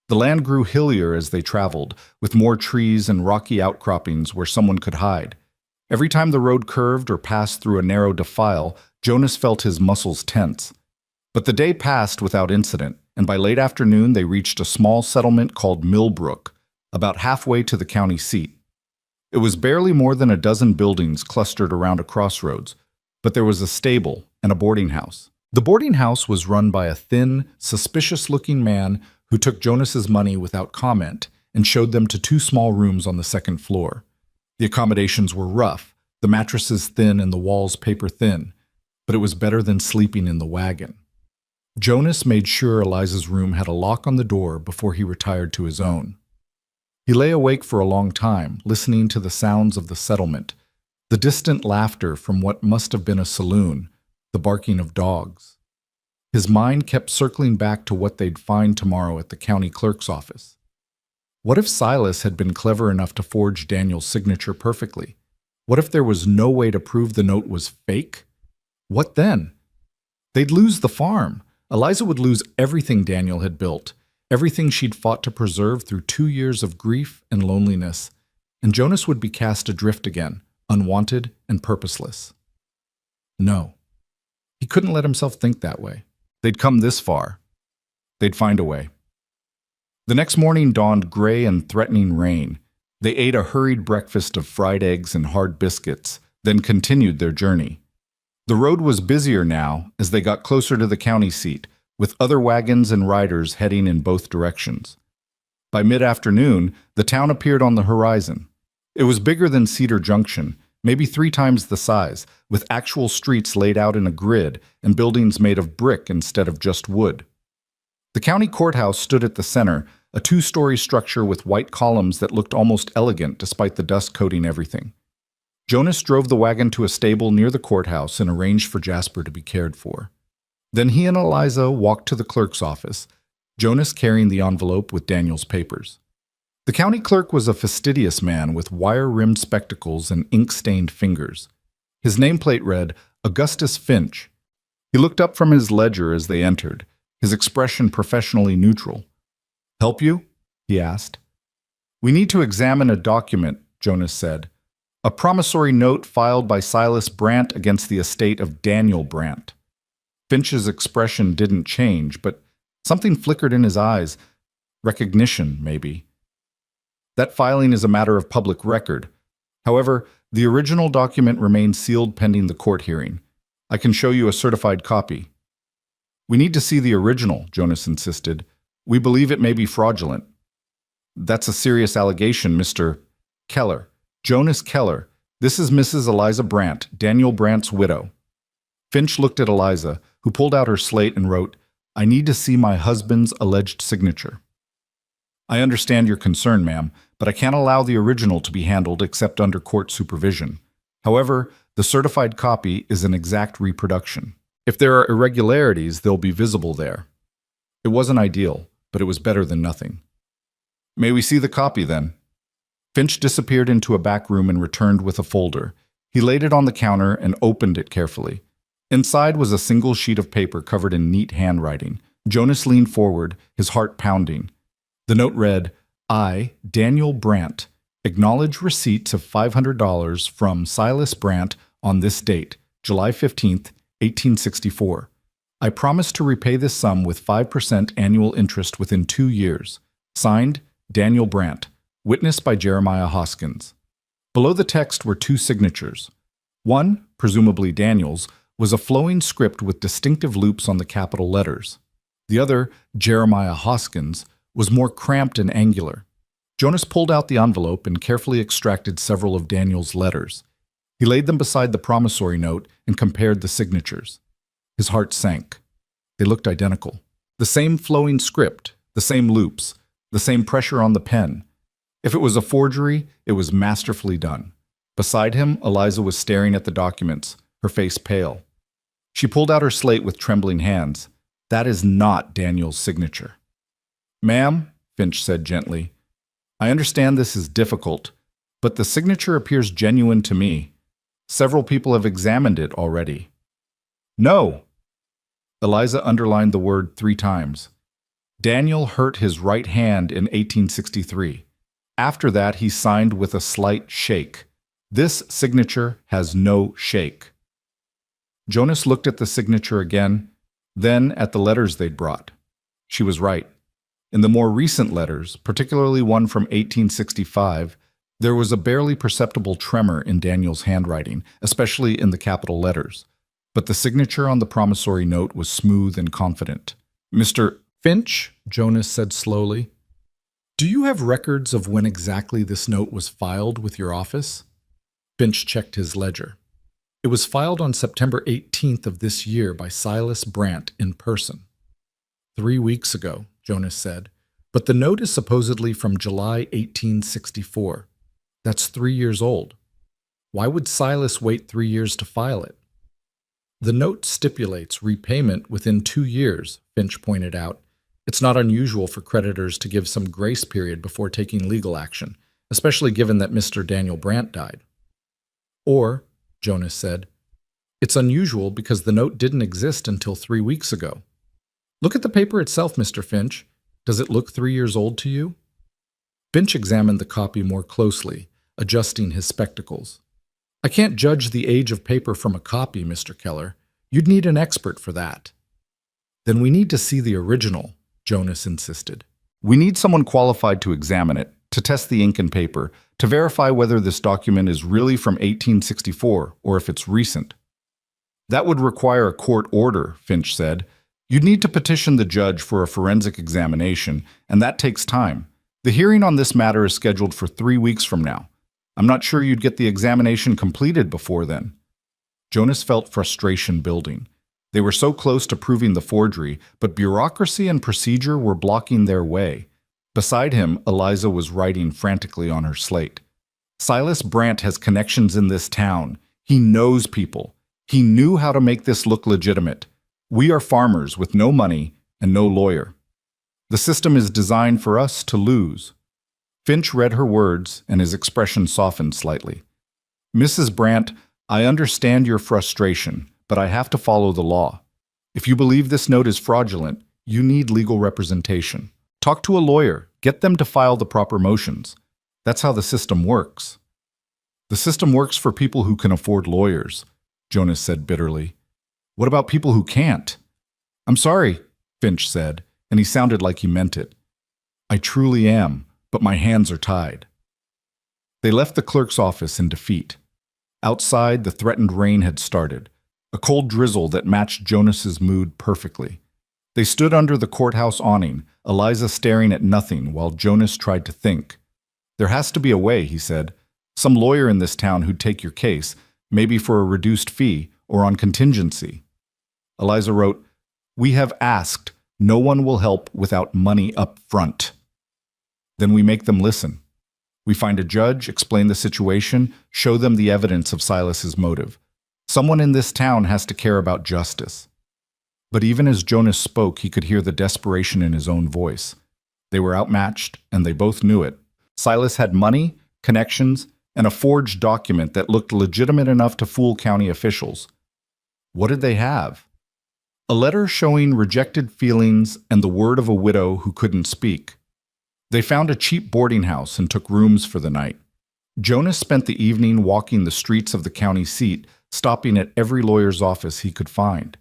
Speaker 1: The land grew hillier as they traveled, with more trees and rocky outcroppings where someone could hide. Every time the road curved or passed through a narrow defile, Jonas felt his muscles tense. But the day passed without incident, and by late afternoon they reached a small settlement called Millbrook, about halfway to the county seat. It was barely more than a dozen buildings clustered around a crossroads, but there was a stable and a boarding house. The boarding house was run by a thin, suspicious-looking man who took Jonas's money without comment and showed them to 2 small rooms on the second floor. The accommodations were rough, the mattresses thin and the walls paper-thin, but it was better than sleeping in the wagon. Jonas made sure Eliza's room had a lock on the door before he retired to his own. He lay awake for a long time, listening to the sounds of the settlement, the distant laughter from what must have been a saloon, the barking of dogs. His mind kept circling back to what they'd find tomorrow at the county clerk's office. What if Silas had been clever enough to forge Daniel's signature perfectly? What if there was no way to prove the note was fake? What then? They'd lose the farm. Eliza would lose everything Daniel had built, everything she'd fought to preserve through 2 years of grief and loneliness, and Jonas would be cast adrift again, unwanted and purposeless. No. He couldn't let himself think that way. They'd come this far. They'd find a way. The next morning dawned gray and threatening rain. They ate a hurried breakfast of fried eggs and hard biscuits, then continued their journey. The road was busier now as they got closer to the county seat, with other wagons and riders heading in both directions. By mid-afternoon, the town appeared on the horizon. It was bigger than Cedar Junction, maybe 3 times the size, with actual streets laid out in a grid and buildings made of brick instead of just wood. The county courthouse stood at the center, a 2-story structure with white columns that looked almost elegant despite the dust coating everything. Jonas drove the wagon to a stable near the courthouse and arranged for Jasper to be cared for. Then he and Eliza walked to the clerk's office, Jonas carrying the envelope with Daniel's papers. The county clerk was a fastidious man with wire-rimmed spectacles and ink-stained fingers. His nameplate read, Augustus Finch. He looked up from his ledger as they entered, his expression professionally neutral. "Help you?" he asked. "We need to examine a document," Jonas said. "A promissory note filed by Silas Brandt against the estate of Daniel Brandt." Finch's expression didn't change, but something flickered in his eyes. Recognition, maybe. "That filing is a matter of public record. However, the original document remains sealed pending the court hearing. I can show you a certified copy." "We need to see the original," Jonas insisted. "We believe it may be fraudulent." "That's a serious allegation, Mr. Keller. Jonas Keller. This is Mrs. Eliza Brandt, Daniel Brandt's widow." Finch looked at Eliza, who pulled out her slate and wrote, "I need to see my husband's alleged signature." "I understand your concern, ma'am, but I can't allow the original to be handled except under court supervision. However, the certified copy is an exact reproduction. If there are irregularities, they'll be visible there." It wasn't ideal, but it was better than nothing. "May we see the copy, then?" Finch disappeared into a back room and returned with a folder. He laid it on the counter and opened it carefully. Inside was a single sheet of paper covered in neat handwriting. Jonas leaned forward, his heart pounding. The note read, "I, Daniel Brandt, acknowledge receipts of $500 from Silas Brandt on this date, July 15th, 1864. I promise to repay this sum with 5% annual interest within 2 years. Signed, Daniel Brandt. Witnessed by Jeremiah Hoskins." Below the text were 2 signatures. One, presumably Daniel's, was a flowing script with distinctive loops on the capital letters. The other, Jeremiah Hoskins, was more cramped and angular. Jonas pulled out the envelope and carefully extracted several of Daniel's letters. He laid them beside the promissory note and compared the signatures. His heart sank. They looked identical. The same flowing script, the same loops, the same pressure on the pen. If it was a forgery, it was masterfully done. Beside him, Eliza was staring at the documents, her face pale. She pulled out her slate with trembling hands. "That is not Daniel's signature." "Ma'am," Finch said gently, "I understand this is difficult, but the signature appears genuine to me. Several people have examined it already." "No!" Eliza underlined the word 3 times. "Daniel hurt his right hand in 1863. After that, he signed with a slight shake. This signature has no shake." Jonas looked at the signature again, then at the letters they'd brought. She was right. In the more recent letters, particularly one from 1865, there was a barely perceptible tremor in Daniel's handwriting, especially in the capital letters. But the signature on the promissory note was smooth and confident. "Mr. Finch," Jonas said slowly, "do you have records of when exactly this note was filed with your office?" Finch checked his ledger. "It was filed on September 18th of this year by Silas Brandt in person." 3 weeks ago, Jonas said, "but the note is supposedly from July 1864. That's 3 years old. Why would Silas wait 3 years to file it?" "The note stipulates repayment within 2 years, Finch pointed out. "It's not unusual for creditors to give some grace period before taking legal action, especially given that Mr. Daniel Brandt died." "Or," Jonas said, "it's unusual because the note didn't exist until 3 weeks ago. Look at the paper itself, Mr. Finch. Does it look 3 years old to you?" Finch examined the copy more closely, adjusting his spectacles. "I can't judge the age of paper from a copy, Mr. Keller. You'd need an expert for that." "Then we need to see the original," Jonas insisted. "We need someone qualified to examine it, to test the ink and paper, to verify whether this document is really from 1864 or if it's recent." "That would require a court order," Finch said. "You'd need to petition the judge for a forensic examination, and that takes time. The hearing on this matter is scheduled for 3 weeks from now. I'm not sure you'd get the examination completed before then." Jonas felt frustration building. They were so close to proving the forgery, but bureaucracy and procedure were blocking their way. Beside him, Eliza was writing frantically on her slate. "Silas Brandt has connections in this town. He knows people. He knew how to make this look legitimate. We are farmers with no money and no lawyer. The system is designed for us to lose." Finch read her words, and his expression softened slightly. "Mrs. Brandt, I understand your frustration, but I have to follow the law. If you believe this note is fraudulent, you need legal representation. Talk to a lawyer. Get them to file the proper motions. That's how the system works." "The system works for people who can afford lawyers," Jonas said bitterly. "What about people who can't?" "I'm sorry," Finch said, and he sounded like he meant it. "I truly am, but my hands are tied." They left the clerk's office in defeat. Outside, the threatened rain had started, a cold drizzle that matched Jonas's mood perfectly. They stood under the courthouse awning, Eliza staring at nothing while Jonas tried to think. "There has to be a way," he said. "Some lawyer in this town who'd take your case, maybe for a reduced fee or on contingency." Eliza wrote, "We have asked. No one will help without money up front." "Then we make them listen. We find a judge, explain the situation, show them the evidence of Silas's motive. Someone in this town has to care about justice." But even as Jonas spoke, he could hear the desperation in his own voice. They were outmatched, and they both knew it. Silas had money, connections, and a forged document that looked legitimate enough to fool county officials. What did they have? A letter showing rejected feelings and the word of a widow who couldn't speak. They found a cheap boarding house and took rooms for the night. Jonas spent the evening walking the streets of the county seat, stopping at every lawyer's office he could find.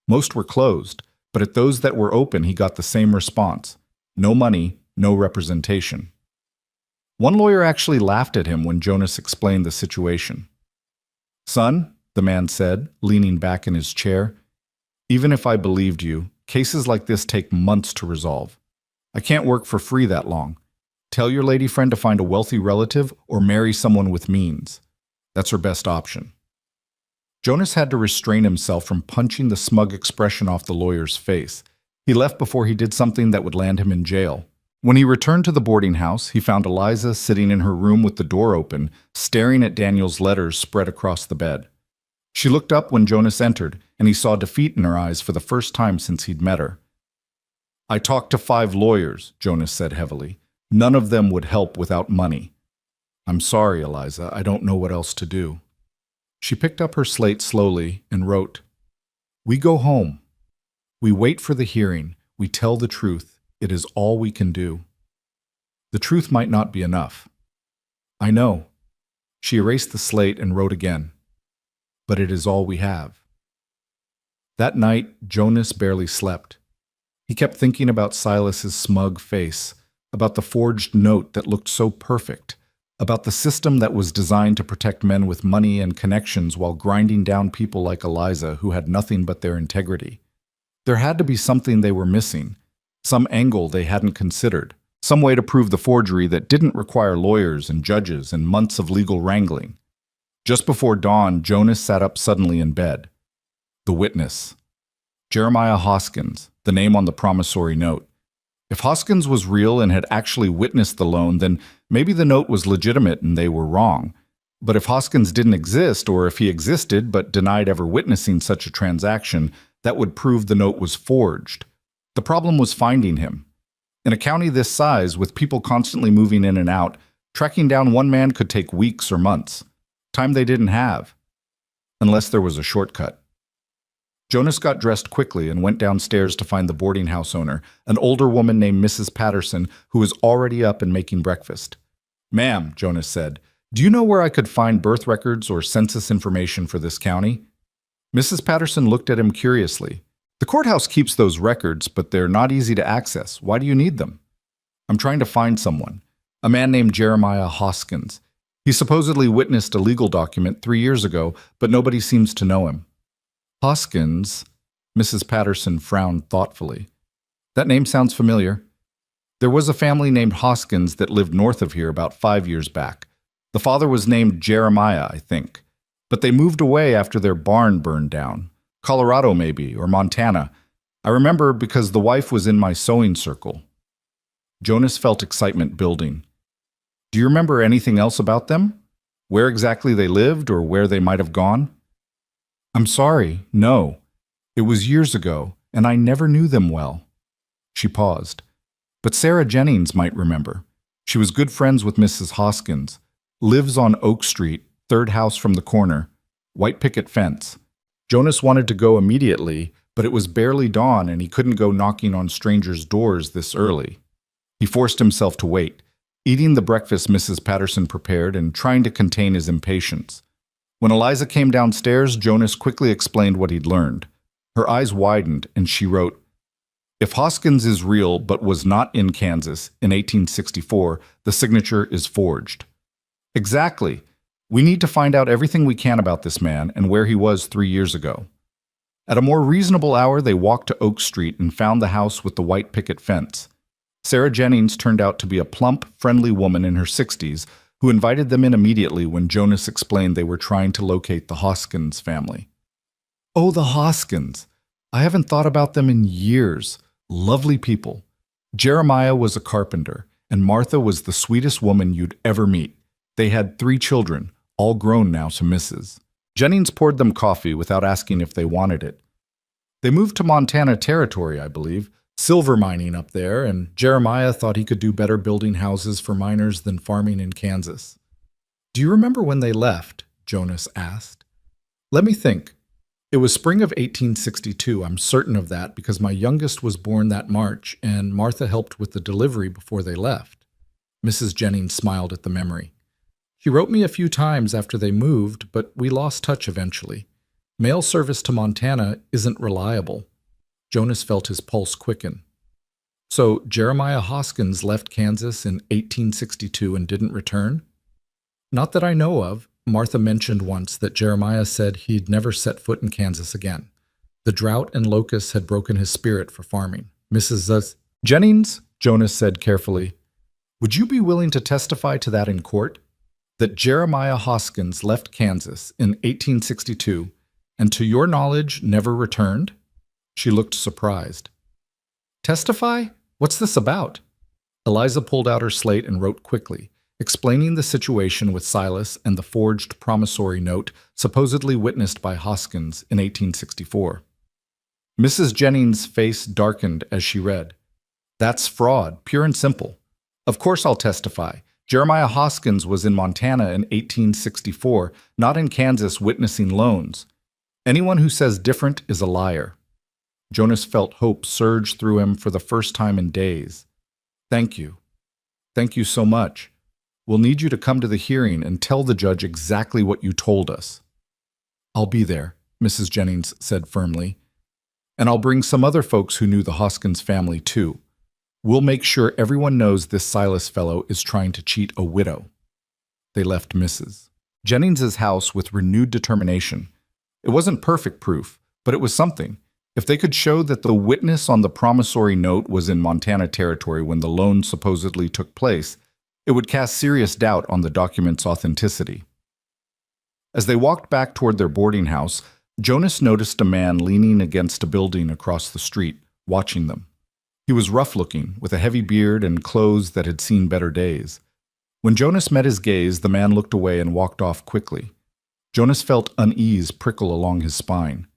Speaker 1: Most were closed, but at those that were open he got the same response: no money, no representation. One lawyer actually laughed at him when Jonas explained the situation. "Son," the man said, leaning back in his chair, "even if I believed you, cases like this take months to resolve. I can't work for free that long. Tell your lady friend to find a wealthy relative or marry someone with means. That's her best option." Jonas had to restrain himself from punching the smug expression off the lawyer's face. He left before he did something that would land him in jail. When he returned to the boarding house, he found Eliza sitting in her room with the door open, staring at Daniel's letters spread across the bed. She looked up when Jonas entered, and he saw defeat in her eyes for the first time since he'd met her. "I talked to 5 lawyers," Jonas said heavily. "None of them would help without money." "I'm sorry, Eliza. I don't know what else to do." She picked up her slate slowly and wrote, "We go home. We wait for the hearing. We tell the truth. It is all we can do. The truth might not be enough. I know." She erased the slate and wrote again, "But it is all we have." That night, Jonas barely slept. He kept thinking about Silas's smug face, about the forged note that looked so perfect, about the system that was designed to protect men with money and connections while grinding down people like Eliza who had nothing but their integrity. There had to be something they were missing, some angle they hadn't considered, some way to prove the forgery that didn't require lawyers and judges and months of legal wrangling. Just before dawn, Jonas sat up suddenly in bed. The witness. Jeremiah Hoskins, the name on the promissory note. If Hoskins was real and had actually witnessed the loan, then maybe the note was legitimate and they were wrong. But if Hoskins didn't exist, or if he existed but denied ever witnessing such a transaction, that would prove the note was forged. The problem was finding him. In a county this size, with people constantly moving in and out, tracking down one man could take weeks or months. Time they didn't have. Unless there was a shortcut. Jonas got dressed quickly and went downstairs to find the boarding house owner, an older woman named Mrs. Patterson, who was already up and making breakfast. "Ma'am," Jonas said, "do you know where I could find birth records or census information for this county?" Mrs. Patterson looked at him curiously. "The courthouse keeps those records, but they're not easy to access. Why do you need them?" "I'm trying to find someone. A man named Jeremiah Hoskins. He supposedly witnessed a legal document 3 years ago, but nobody seems to know him." "Hoskins," Mrs. Patterson frowned thoughtfully. "That name sounds familiar. There was a family named Hoskins that lived north of here about 5 years back. The father was named Jeremiah, I think. But they moved away after their barn burned down. Colorado, maybe, or Montana. I remember because the wife was in my sewing circle. Jonas felt excitement building. Do you remember anything else about them? Where exactly they lived or where they might have gone? I'm sorry, no. It was years ago, and I never knew them well. She paused. But Sarah Jennings might remember. She was good friends with Mrs. Hoskins. Lives on Oak Street, third house from the corner. White picket fence. Jonas wanted to go immediately, but it was barely dawn and he couldn't go knocking on strangers' doors this early. He forced himself to wait, eating the breakfast Mrs. Patterson prepared and trying to contain his impatience. When Eliza came downstairs, Jonas quickly explained what he'd learned. Her eyes widened and she wrote, "If Hoskins is real but was not in Kansas in 1864, the signature is forged." Exactly. We need to find out everything we can about this man and where he was 3 years ago. At a more reasonable hour, they walked to Oak Street and found the house with the white picket fence. Sarah Jennings turned out to be a plump, friendly woman in her 60s who invited them in immediately when Jonas explained they were trying to locate the Hoskins family. Oh, the Hoskins! I haven't thought about them in years. Lovely people. Jeremiah was a carpenter, and Martha was the sweetest woman you'd ever meet. They had 3 children, all grown now to Mrs. Jennings poured them coffee without asking if they wanted it. They moved to Montana Territory, I believe, silver mining up there, and Jeremiah thought he could do better building houses for miners than farming in Kansas. Do you remember when they left? Jonas asked. Let me think. It was spring of 1862, I'm certain of that, because my youngest was born that March, and Martha helped with the delivery before they left. Mrs. Jennings smiled at the memory. She wrote me a few times after they moved, but we lost touch eventually. Mail service to Montana isn't reliable. Jonas felt his pulse quicken. So Jeremiah Hoskins left Kansas in 1862 and didn't return? Not that I know of. Martha mentioned once that Jeremiah said he'd never set foot in Kansas again. The drought and locusts had broken his spirit for farming. Mrs. Jennings, Jonas said carefully, would you be willing to testify to that in court? That Jeremiah Hoskins left Kansas in 1862 and to your knowledge never returned? She looked surprised. Testify? What's this about? Eliza pulled out her slate and wrote quickly, explaining the situation with Silas and the forged promissory note supposedly witnessed by Hoskins in 1864. Mrs. Jennings' face darkened as she read. That's fraud, pure and simple. Of course I'll testify. Jeremiah Hoskins was in Montana in 1864, not in Kansas witnessing loans. Anyone who says different is a liar. Jonas felt hope surge through him for the first time in days. Thank you. Thank you so much. We'll need you to come to the hearing and tell the judge exactly what you told us. I'll be there, Mrs. Jennings said firmly. And I'll bring some other folks who knew the Hoskins family too. We'll make sure everyone knows this Silas fellow is trying to cheat a widow. They left Mrs. Jennings's house with renewed determination. It wasn't perfect proof, but it was something. If they could show that the witness on the promissory note was in Montana Territory when the loan supposedly took place, it would cast serious doubt on the document's authenticity. As they walked back toward their boarding house, Jonas noticed a man leaning against a building across the street, watching them. He was rough-looking, with a heavy beard and clothes that had seen better days. When Jonas met his gaze, the man looked away and walked off quickly. Jonas felt unease prickle along his spine.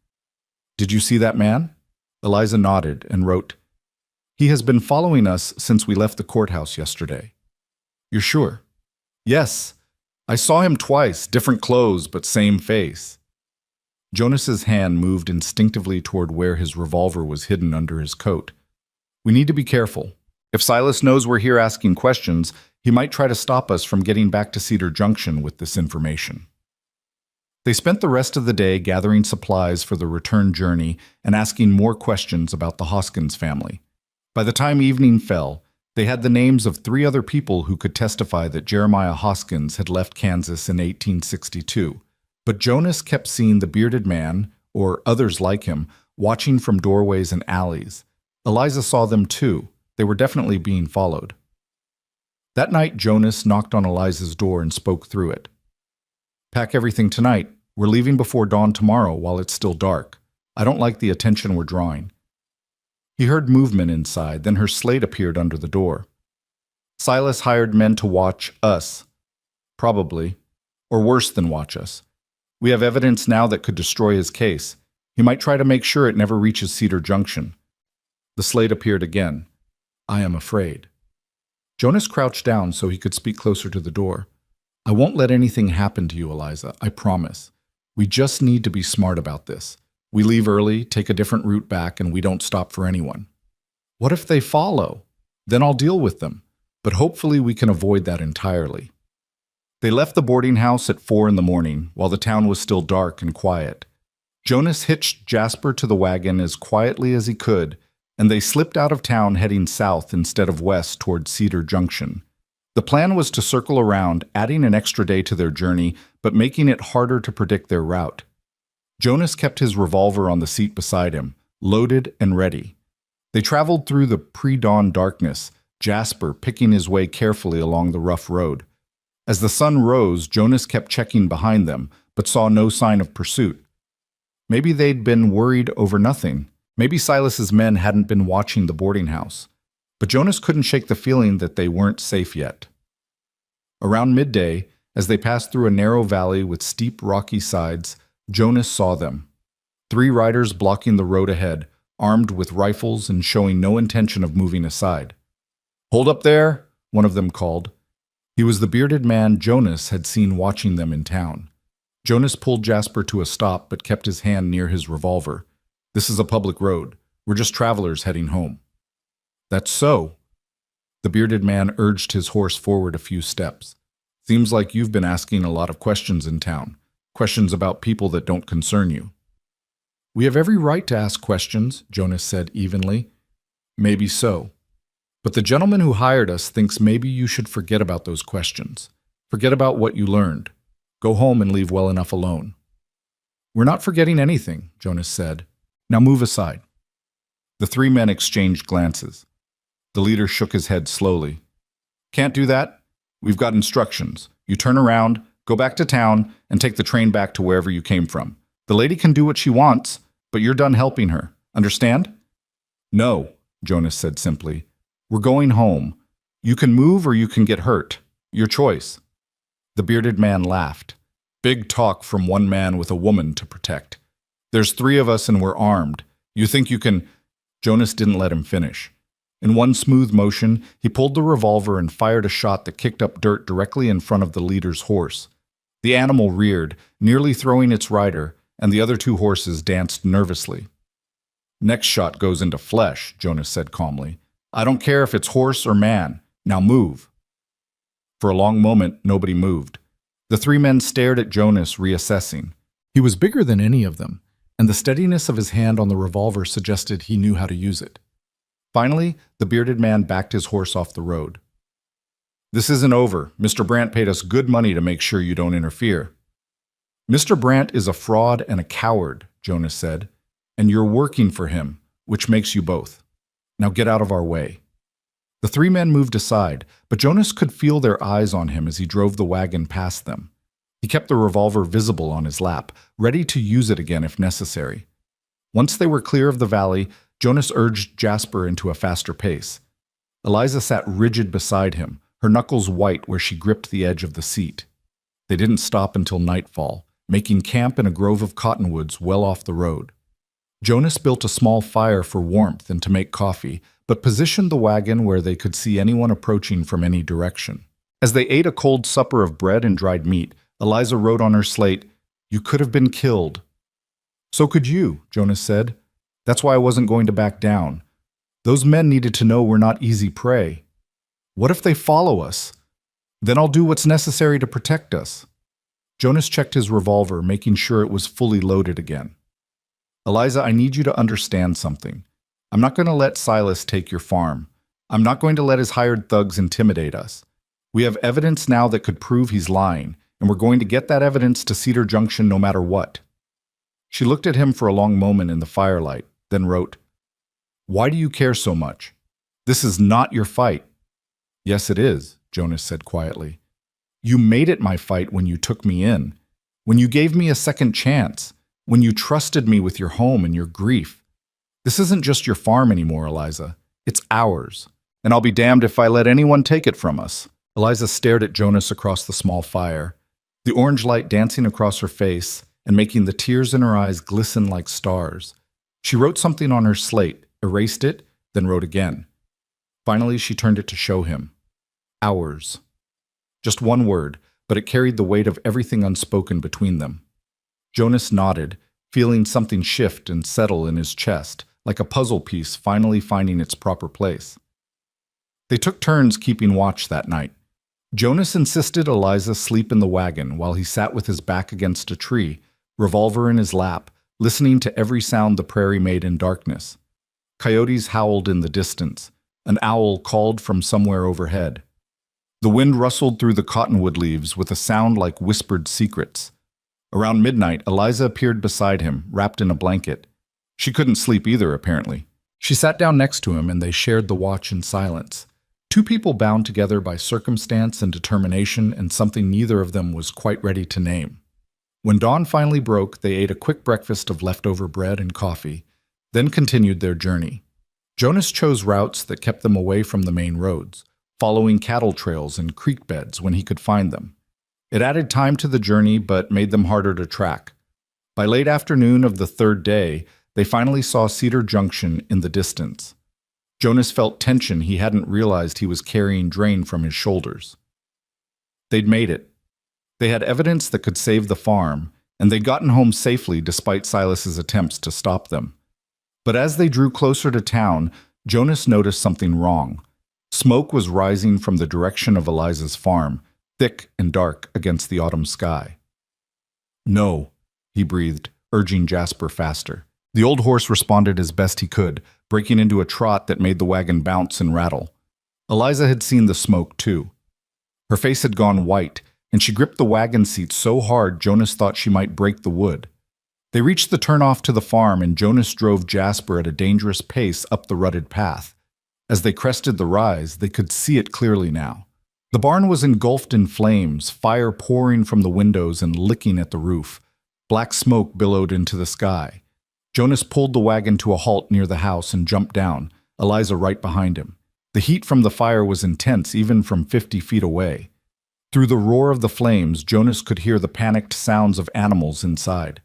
Speaker 1: Did you see that man? Eliza nodded and wrote, He has been following us since we left the courthouse yesterday. You're sure? Yes. I saw him twice, different clothes, but same face. Jonas's hand moved instinctively toward where his revolver was hidden under his coat. We need to be careful. If Silas knows we're here asking questions, he might try to stop us from getting back to Cedar Junction with this information. They spent the rest of the day gathering supplies for the return journey and asking more questions about the Hoskins family. By the time evening fell, they had the names of 3 other people who could testify that Jeremiah Hoskins had left Kansas in 1862. But Jonas kept seeing the bearded man, or others like him, watching from doorways and alleys. Eliza saw them too. They were definitely being followed. That night, Jonas knocked on Eliza's door and spoke through it. "Pack everything tonight. We're leaving before dawn tomorrow while it's still dark. I don't like the attention we're drawing." He heard movement inside, then her slate appeared under the door. "Silas hired men to watch us. Probably. Or worse than watch us. We have evidence now that could destroy his case. He might try to make sure it never reaches Cedar Junction." The slate appeared again. "I am afraid." Jonas crouched down so he could speak closer to the door. "I won't let anything happen to you, Eliza, I promise. We just need to be smart about this. We leave early, take a different route back, and we don't stop for anyone." "What if they follow? Then I'll deal with them. But hopefully we can avoid that entirely." They left the boarding house at 4 in the morning, while the town was still dark and quiet. Jonas hitched Jasper to the wagon as quietly as he could, and they slipped out of town heading south instead of west toward Cedar Junction. The plan was to circle around, adding an extra day to their journey, but making it harder to predict their route. Jonas kept his revolver on the seat beside him, loaded and ready. They traveled through the pre-dawn darkness, Jasper picking his way carefully along the rough road. As the sun rose, Jonas kept checking behind them, but saw no sign of pursuit. Maybe they'd been worried over nothing. Maybe Silas's men hadn't been watching the boarding house. But Jonas couldn't shake the feeling that they weren't safe yet. Around midday, as they passed through a narrow valley with steep rocky sides, Jonas saw them. 3 riders blocking the road ahead, armed with rifles and showing no intention of moving aside. "Hold up there," one of them called. He was the bearded man Jonas had seen watching them in town. Jonas pulled Jasper to a stop but kept his hand near his revolver. "This is a public road. We're just travelers heading home." "That's so." The bearded man urged his horse forward a few steps. "Seems like you've been asking a lot of questions in town. Questions about people that don't concern you." "We have every right to ask questions," Jonas said evenly. "Maybe so. But the gentleman who hired us thinks maybe you should forget about those questions. Forget about what you learned. Go home and leave well enough alone." "We're not forgetting anything," Jonas said. "Now move aside." The 3 men exchanged glances. The leader shook his head slowly. "Can't do that. We've got instructions. You turn around, go back to town, and take the train back to wherever you came from. The lady can do what she wants, but you're done helping her. Understand?" "No," Jonas said simply. "We're going home. You can move or you can get hurt. Your choice." The bearded man laughed. "Big talk from one man with a woman to protect. There's 3 of us and we're armed. You think you can—" Jonas didn't let him finish. In one smooth motion, he pulled the revolver and fired a shot that kicked up dirt directly in front of the leader's horse. The animal reared, nearly throwing its rider, and the other 2 horses danced nervously. "Next shot goes into flesh," Jonas said calmly. "I don't care if it's horse or man. Now move." For a long moment, nobody moved. The 3 men stared at Jonas, reassessing. He was bigger than any of them, and the steadiness of his hand on the revolver suggested he knew how to use it. Finally, the bearded man backed his horse off the road. "This isn't over. Mr. Brandt paid us good money to make sure you don't interfere." "Mr. Brandt is a fraud and a coward," Jonas said, "and you're working for him, which makes you both. Now get out of our way." The 3 men moved aside, but Jonas could feel their eyes on him as he drove the wagon past them. He kept the revolver visible on his lap, ready to use it again if necessary. Once they were clear of the valley, Jonas urged Jasper into a faster pace. Eliza sat rigid beside him, her knuckles white where she gripped the edge of the seat. They didn't stop until nightfall, making camp in a grove of cottonwoods well off the road. Jonas built a small fire for warmth and to make coffee, but positioned the wagon where they could see anyone approaching from any direction. As they ate a cold supper of bread and dried meat, Eliza wrote on her slate, "You could have been killed." "So could you," Jonas said. "That's why I wasn't going to back down. Those men needed to know we're not easy prey. What if they follow us? Then I'll do what's necessary to protect us." Jonas checked his revolver, making sure it was fully loaded again. "Eliza, I need you to understand something. I'm not going to let Silas take your farm. I'm not going to let his hired thugs intimidate us. We have evidence now that could prove he's lying, and we're going to get that evidence to Cedar Junction no matter what." She looked at him for a long moment in the firelight, then wrote, "Why do you care so much? This is not your fight." "Yes, it is," Jonas said quietly. You made it my fight when you took me in, when you gave me a second chance, when you trusted me with your home and your grief. This isn't just your farm anymore, Eliza. It's ours. And I'll be damned if I let anyone take it from us. Eliza stared at Jonas across the small fire, the orange light dancing across her face and making the tears in her eyes glisten like stars. She wrote something on her slate, erased it, then wrote again. Finally, she turned it to show him. Ours. Just one word, but it carried the weight of everything unspoken between them. Jonas nodded, feeling something shift and settle in his chest, like a puzzle piece finally finding its proper place. They took turns keeping watch that night. Jonas insisted Eliza sleep in the wagon while he sat with his back against a tree, revolver in his lap, listening to every sound the prairie made in darkness. Coyotes howled in the distance. An owl called from somewhere overhead. The wind rustled through the cottonwood leaves with a sound like whispered secrets. Around midnight, Eliza appeared beside him, wrapped in a blanket. She couldn't sleep either, apparently. She sat down next to him and they shared the watch in silence. Two people bound together by circumstance and determination and something neither of them was quite ready to name. When dawn finally broke, they ate a quick breakfast of leftover bread and coffee, then continued their journey. Jonas chose routes that kept them away from the main roads, following cattle trails and creek beds when he could find them. It added time to the journey but made them harder to track. By late afternoon of the third day, they finally saw Cedar Junction in the distance. Jonas felt tension he hadn't realized he was carrying drain from his shoulders. They'd made it. They had evidence that could save the farm, and they'd gotten home safely despite Silas's attempts to stop them. But as they drew closer to town, Jonas noticed something wrong. Smoke was rising from the direction of Eliza's farm, thick and dark against the autumn sky. No, he breathed, urging Jasper faster. The old horse responded as best he could, breaking into a trot that made the wagon bounce and rattle. Eliza had seen the smoke, too. Her face had gone white, and she gripped the wagon seat so hard Jonas thought she might break the wood. They reached the turnoff to the farm, and Jonas drove Jasper at a dangerous pace up the rutted path. As they crested the rise, they could see it clearly now. The barn was engulfed in flames, fire pouring from the windows and licking at the roof. Black smoke billowed into the sky. Jonas pulled the wagon to a halt near the house and jumped down, Eliza right behind him. The heat from the fire was intense even from 50 feet away. Through the roar of the flames, Jonas could hear the panicked sounds of animals inside.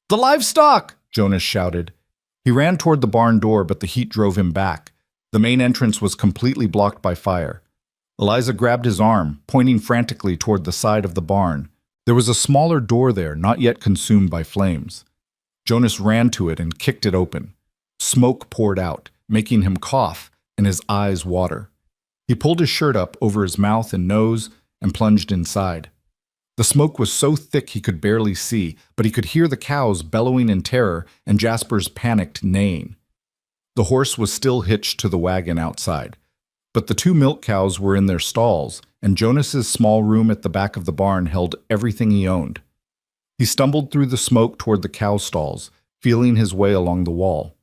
Speaker 1: "The livestock!" Jonas shouted. He ran toward the barn door, but the heat drove him back. The main entrance was completely blocked by fire. Eliza grabbed his arm, pointing frantically toward the side of the barn. There was a smaller door there, not yet consumed by flames. Jonas ran to it and kicked it open. Smoke poured out, making him cough and his eyes water. He pulled his shirt up over his mouth and nose and plunged inside. The smoke was so thick he could barely see, but he could hear the cows bellowing in terror and Jasper's panicked neighing. The horse was still hitched to the wagon outside, but the two milk cows were in their stalls, and Jonas's small room at the back of the barn held everything he owned. He stumbled through the smoke toward the cow stalls, feeling his way along the wall.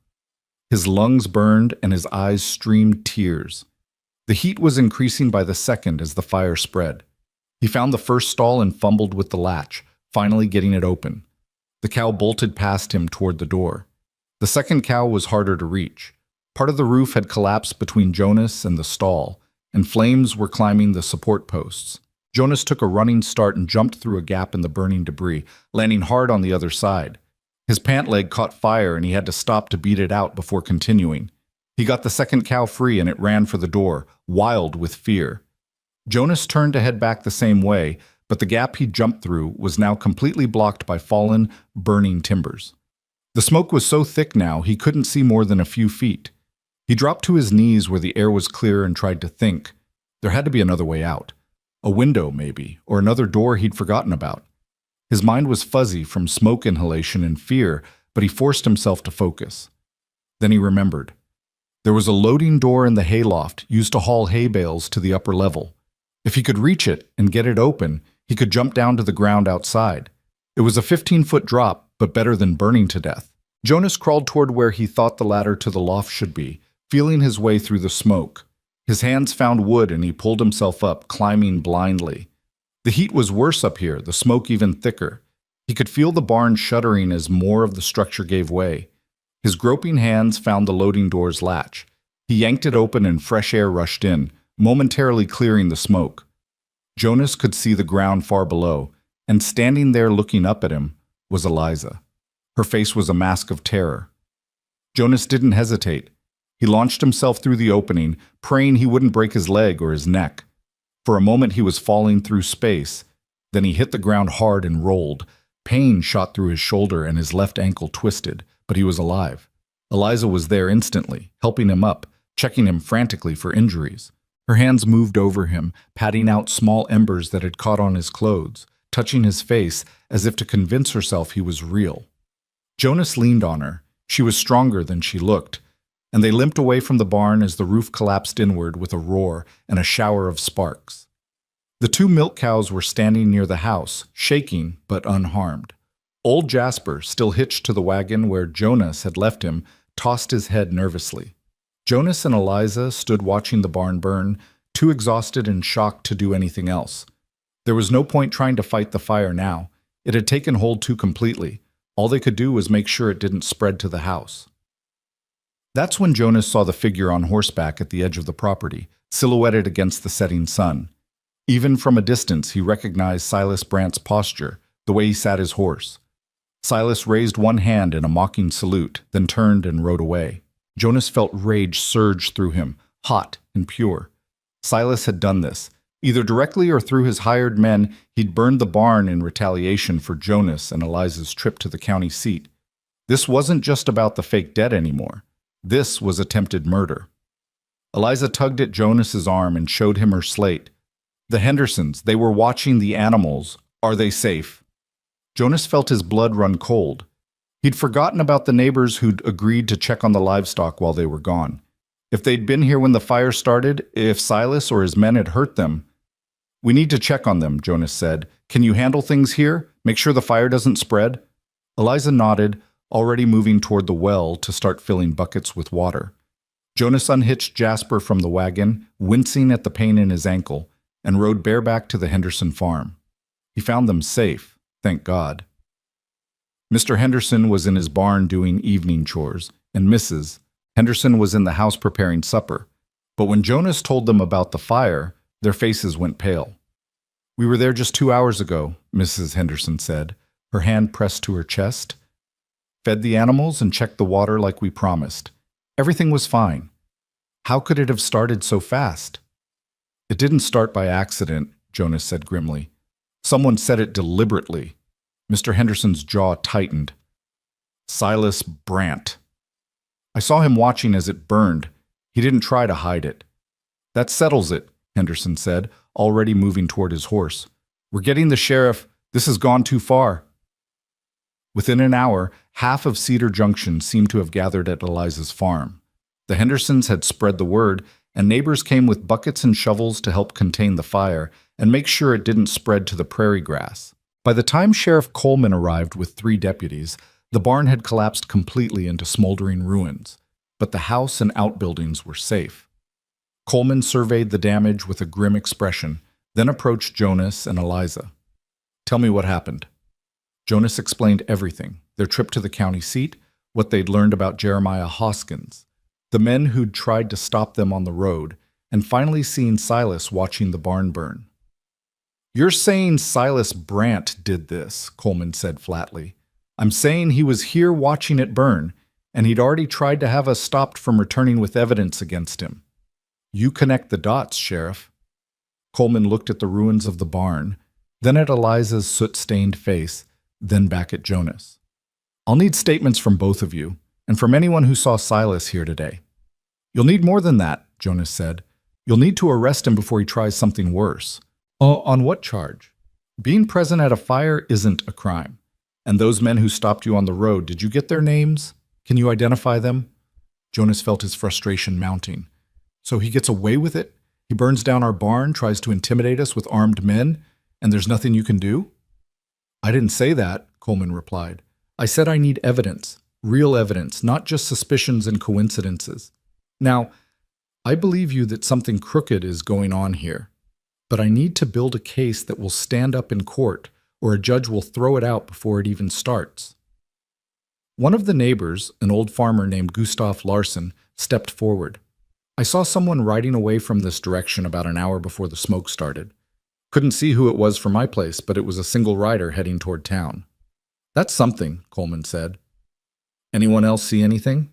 Speaker 1: His lungs burned and his eyes streamed tears. The heat was increasing by the second as the fire spread. He found the first stall and fumbled with the latch, finally getting it open. The cow bolted past him toward the door. The second cow was harder to reach. Part of the roof had collapsed between Jonas and the stall, and flames were climbing the support posts. Jonas took a running start and jumped through a gap in the burning debris, landing hard on the other side. His pant leg caught fire and he had to stop to beat it out before continuing. He got the second cow free and it ran for the door, wild with fear. Jonas turned to head back the same way, but the gap he jumped through was now completely blocked by fallen, burning timbers. The smoke was so thick now he couldn't see more than a few feet. He dropped to his knees where the air was clear and tried to think. There had to be another way out. A window, maybe, or another door he'd forgotten about. His mind was fuzzy from smoke inhalation and fear, but he forced himself to focus. Then he remembered. There was a loading door in the hayloft used to haul hay bales to the upper level. If he could reach it and get it open, he could jump down to the ground outside. It was a 15-foot drop, but better than burning to death. Jonas crawled toward where he thought the ladder to the loft should be, feeling his way through the smoke. His hands found wood and he pulled himself up, climbing blindly. The heat was worse up here, the smoke even thicker. He could feel the barn shuddering as more of the structure gave way. His groping hands found the loading door's latch. He yanked it open and fresh air rushed in, momentarily clearing the smoke. Jonas could see the ground far below, and standing there looking up at him was Eliza. Her face was a mask of terror. Jonas didn't hesitate. He launched himself through the opening, praying he wouldn't break his leg or his neck. For a moment he was falling through space. Then he hit the ground hard and rolled. Pain shot through his shoulder and his left ankle twisted, but he was alive. Eliza was there instantly, helping him up, checking him frantically for injuries. Her hands moved over him, patting out small embers that had caught on his clothes, touching his face as if to convince herself he was real. Jonas leaned on her. She was stronger than she looked, and they limped away from the barn as the roof collapsed inward with a roar and a shower of sparks. The 2 milk cows were standing near the house, shaking but unharmed. Old Jasper, still hitched to the wagon where Jonas had left him, tossed his head nervously. Jonas and Eliza stood watching the barn burn, too exhausted and shocked to do anything else. There was no point trying to fight the fire now. It had taken hold too completely. All they could do was make sure it didn't spread to the house. That's when Jonas saw the figure on horseback at the edge of the property, silhouetted against the setting sun. Even from a distance, he recognized Silas Brandt's posture, the way he sat his horse. Silas raised one hand in a mocking salute, then turned and rode away. Jonas felt rage surge through him, hot and pure. Silas had done this. Either directly or through his hired men, he'd burned the barn in retaliation for Jonas and Eliza's trip to the county seat. This wasn't just about the fake debt anymore. This was attempted murder. Eliza tugged at Jonas's arm and showed him her slate. The Hendersons, they were watching the animals. Are they safe? Jonas felt his blood run cold. He'd forgotten about the neighbors who'd agreed to check on the livestock while they were gone. If they'd been here when the fire started, if Silas or his men had hurt them. We need to check on them, Jonas said. Can you handle things here? Make sure the fire doesn't spread? Eliza nodded, already moving toward the well to start filling buckets with water. Jonas unhitched Jasper from the wagon, wincing at the pain in his ankle, and rode bareback to the Henderson farm. He found them safe, thank God. Mr. Henderson was in his barn doing evening chores, and Mrs. Henderson was in the house preparing supper. But when Jonas told them about the fire, their faces went pale. We were there just 2 hours ago, Mrs. Henderson said, her hand pressed to her chest. Fed the animals and checked the water like we promised. Everything was fine. How could it have started so fast? It didn't start by accident, Jonas said grimly. Someone said it deliberately. Mr. Henderson's jaw tightened. Silas Brandt. I saw him watching as it burned. He didn't try to hide it. That settles it, Henderson said, already moving toward his horse. We're getting the sheriff. This has gone too far. Within an hour, half of Cedar Junction seemed to have gathered at Eliza's farm. The Hendersons had spread the word, and neighbors came with buckets and shovels to help contain the fire and make sure it didn't spread to the prairie grass. By the time Sheriff Coleman arrived with 3 deputies, the barn had collapsed completely into smoldering ruins, but the house and outbuildings were safe. Coleman surveyed the damage with a grim expression, then approached Jonas and Eliza. Tell me what happened. Jonas explained everything, their trip to the county seat, what they'd learned about Jeremiah Hoskins, the men who'd tried to stop them on the road, and finally seeing Silas watching the barn burn. You're saying Silas Brandt did this, Coleman said flatly. I'm saying he was here watching it burn, and he'd already tried to have us stopped from returning with evidence against him. You connect the dots, Sheriff. Coleman looked at the ruins of the barn, then at Eliza's soot-stained face, then back at Jonas. I'll need statements from both of you, and from anyone who saw Silas here today. You'll need more than that, Jonas said. You'll need to arrest him before he tries something worse. On what charge? Being present at a fire isn't a crime. And those men who stopped you on the road, did you get their names? Can you identify them? Jonas felt his frustration mounting. So he gets away with it? He burns down our barn, tries to intimidate us with armed men, and there's nothing you can do? I didn't say that, Coleman replied. I said I need evidence, real evidence, not just suspicions and coincidences. Now, I believe you that something crooked is going on here, but I need to build a case that will stand up in court, or a judge will throw it out before it even starts. One of the neighbors, an old farmer named Gustav Larsen, stepped forward. I saw someone riding away from this direction about an hour before the smoke started. Couldn't see who it was from my place, but it was a single rider heading toward town. That's something, Coleman said. Anyone else see anything?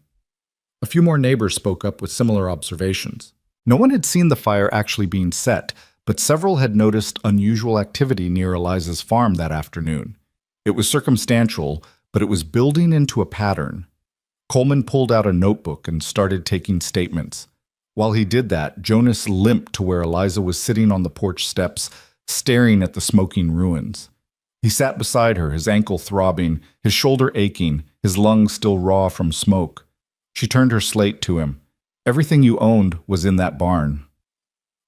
Speaker 1: A few more neighbors spoke up with similar observations. No one had seen the fire actually being set, but several had noticed unusual activity near Eliza's farm that afternoon. It was circumstantial, but it was building into a pattern. Coleman pulled out a notebook and started taking statements. While he did that, Jonas limped to where Eliza was sitting on the porch steps, staring at the smoking ruins. He sat beside her, his ankle throbbing, his shoulder aching, his lungs still raw from smoke. She turned her slate to him. Everything you owned was in that barn.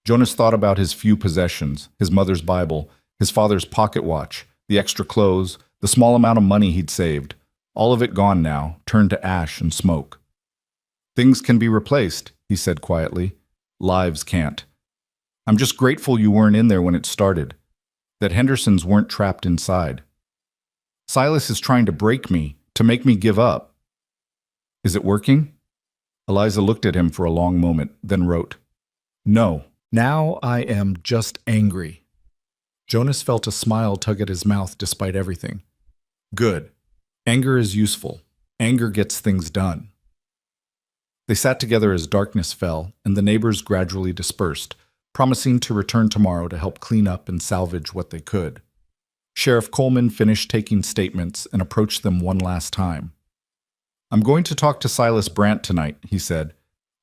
Speaker 1: Jonas thought about his few possessions, his mother's Bible, his father's pocket watch, the extra clothes, the small amount of money he'd saved. All of it gone now, turned to ash and smoke. Things can be replaced, he said quietly. Lives can't. I'm just grateful you weren't in there when it started, that Hendersons weren't trapped inside. Silas is trying to break me, to make me give up. Is it working? Eliza looked at him for a long moment, then wrote, No. Now I am just angry. Jonas felt a smile tug at his mouth despite everything. Good. Anger is useful. Anger gets things done. They sat together as darkness fell, and the neighbors gradually dispersed, promising to return tomorrow to help clean up and salvage what they could. Sheriff Coleman finished taking statements and approached them one last time. I'm going to talk to Silas Brandt tonight, he said.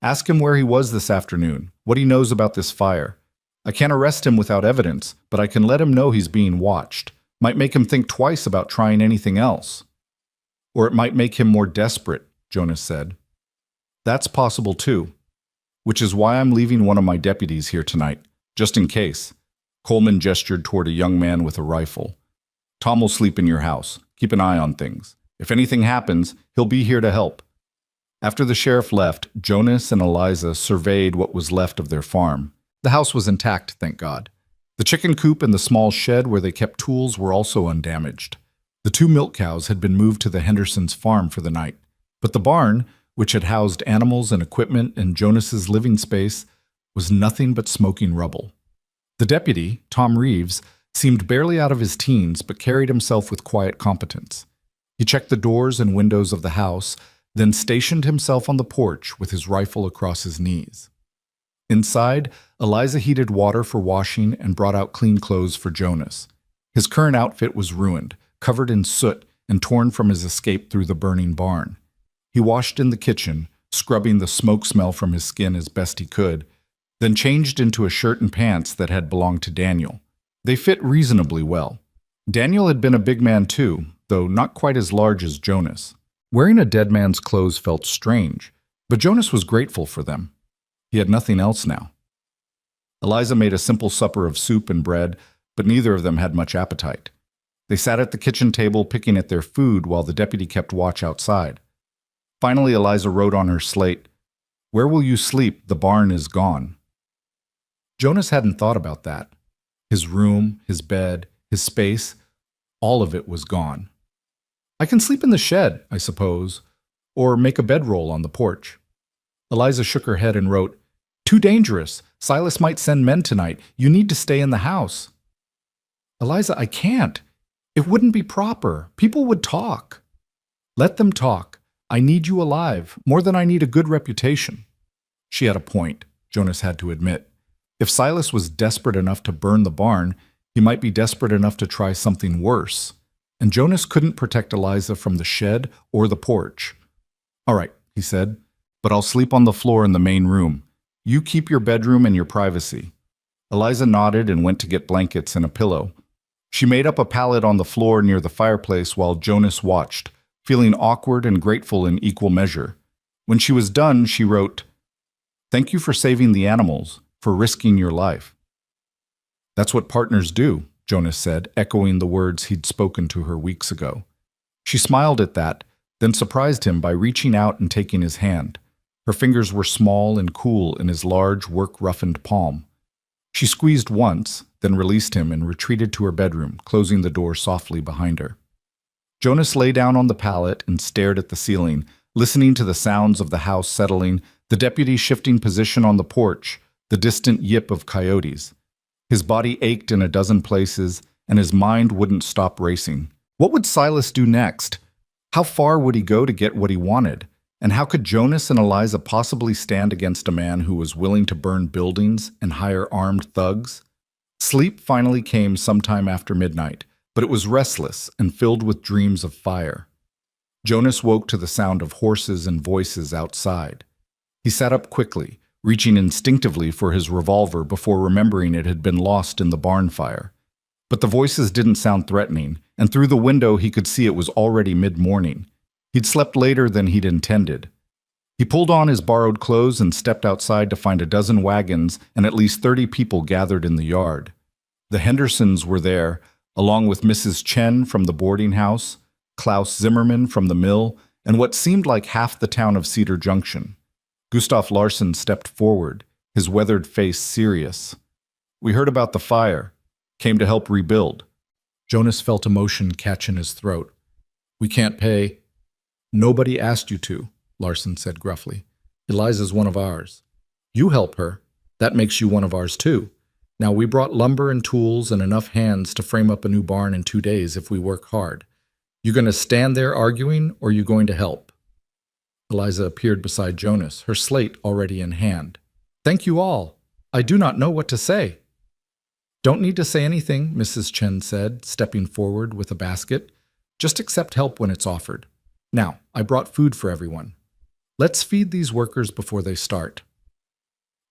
Speaker 1: Ask him where he was this afternoon, what he knows about this fire. I can't arrest him without evidence, but I can let him know he's being watched. Might make him think twice about trying anything else. Or it might make him more desperate, Jonas said. That's possible too, which is why I'm leaving one of my deputies here tonight, just in case. Coleman gestured toward a young man with a rifle. Tom will sleep in your house. Keep an eye on things. If anything happens, he'll be here to help. After the sheriff left, Jonas and Eliza surveyed what was left of their farm. The house was intact, thank God. The chicken coop and the small shed where they kept tools were also undamaged. The 2 milk cows had been moved to the Hendersons' farm for the night, but the barn, which had housed animals and equipment and Jonas's living space, was nothing but smoking rubble. The deputy, Tom Reeves, seemed barely out of his teens but carried himself with quiet competence. He checked the doors and windows of the house, then stationed himself on the porch with his rifle across his knees. Inside, Eliza heated water for washing and brought out clean clothes for Jonas. His current outfit was ruined, covered in soot and torn from his escape through the burning barn. He washed in the kitchen, scrubbing the smoke smell from his skin as best he could, then changed into a shirt and pants that had belonged to Daniel. They fit reasonably well. Daniel had been a big man too, though not quite as large as Jonas. Wearing a dead man's clothes felt strange, but Jonas was grateful for them. He had nothing else now. Eliza made a simple supper of soup and bread, but neither of them had much appetite. They sat at the kitchen table picking at their food while the deputy kept watch outside. Finally, Eliza wrote on her slate, "Where will you sleep? The barn is gone." Jonas hadn't thought about that. His room, his bed, his space, all of it was gone. "I can sleep in the shed, I suppose, or make a bedroll on the porch." Eliza shook her head and wrote, "Too dangerous. Silas might send men tonight. You need to stay in the house." "Eliza, I can't. It wouldn't be proper. People would talk." "Let them talk. I need you alive, more than I need a good reputation." She had a point, Jonas had to admit. If Silas was desperate enough to burn the barn, he might be desperate enough to try something worse. And Jonas couldn't protect Eliza from the shed or the porch. "All right," he said, "but I'll sleep on the floor in the main room. You keep your bedroom and your privacy." Eliza nodded and went to get blankets and a pillow. She made up a pallet on the floor near the fireplace while Jonas watched, feeling awkward and grateful in equal measure. When she was done, she wrote, "Thank you for saving the animals, for risking your life." "That's what partners do," Jonas said, echoing the words he'd spoken to her weeks ago. She smiled at that, then surprised him by reaching out and taking his hand. Her fingers were small and cool in his large, work-roughened palm. She squeezed once, then released him and retreated to her bedroom, closing the door softly behind her. Jonas lay down on the pallet and stared at the ceiling, listening to the sounds of the house settling, the deputy shifting position on the porch, the distant yip of coyotes. His body ached in a dozen places, and his mind wouldn't stop racing. What would Silas do next? How far would he go to get what he wanted? And how could Jonas and Eliza possibly stand against a man who was willing to burn buildings and hire armed thugs? Sleep finally came sometime after midnight, but it was restless and filled with dreams of fire. Jonas woke to the sound of horses and voices outside. He sat up quickly, reaching instinctively for his revolver before remembering it had been lost in the barn fire. But the voices didn't sound threatening, and through the window he could see it was already mid-morning. He'd slept later than he'd intended. He pulled on his borrowed clothes and stepped outside to find a dozen wagons and at least 30 people gathered in the yard. The Hendersons were there, along with Mrs. Chen from the boarding house, Klaus Zimmerman from the mill, and what seemed like half the town of Cedar Junction. Gustav Larsen stepped forward, his weathered face serious. "We heard about the fire. Came to help rebuild." Jonas felt emotion catch in his throat. "We can't pay." "Nobody asked you to," Larsen said gruffly. "Eliza's one of ours. You help her. That makes you one of ours too. Now, we brought lumber and tools and enough hands to frame up a new barn in 2 days if we work hard. You going to stand there arguing, or you going to help?" Eliza appeared beside Jonas, her slate already in hand. "Thank you all. I do not know what to say." "Don't need to say anything," Mrs. Chen said, stepping forward with a basket. "Just accept help when it's offered. Now, I brought food for everyone. Let's feed these workers before they start."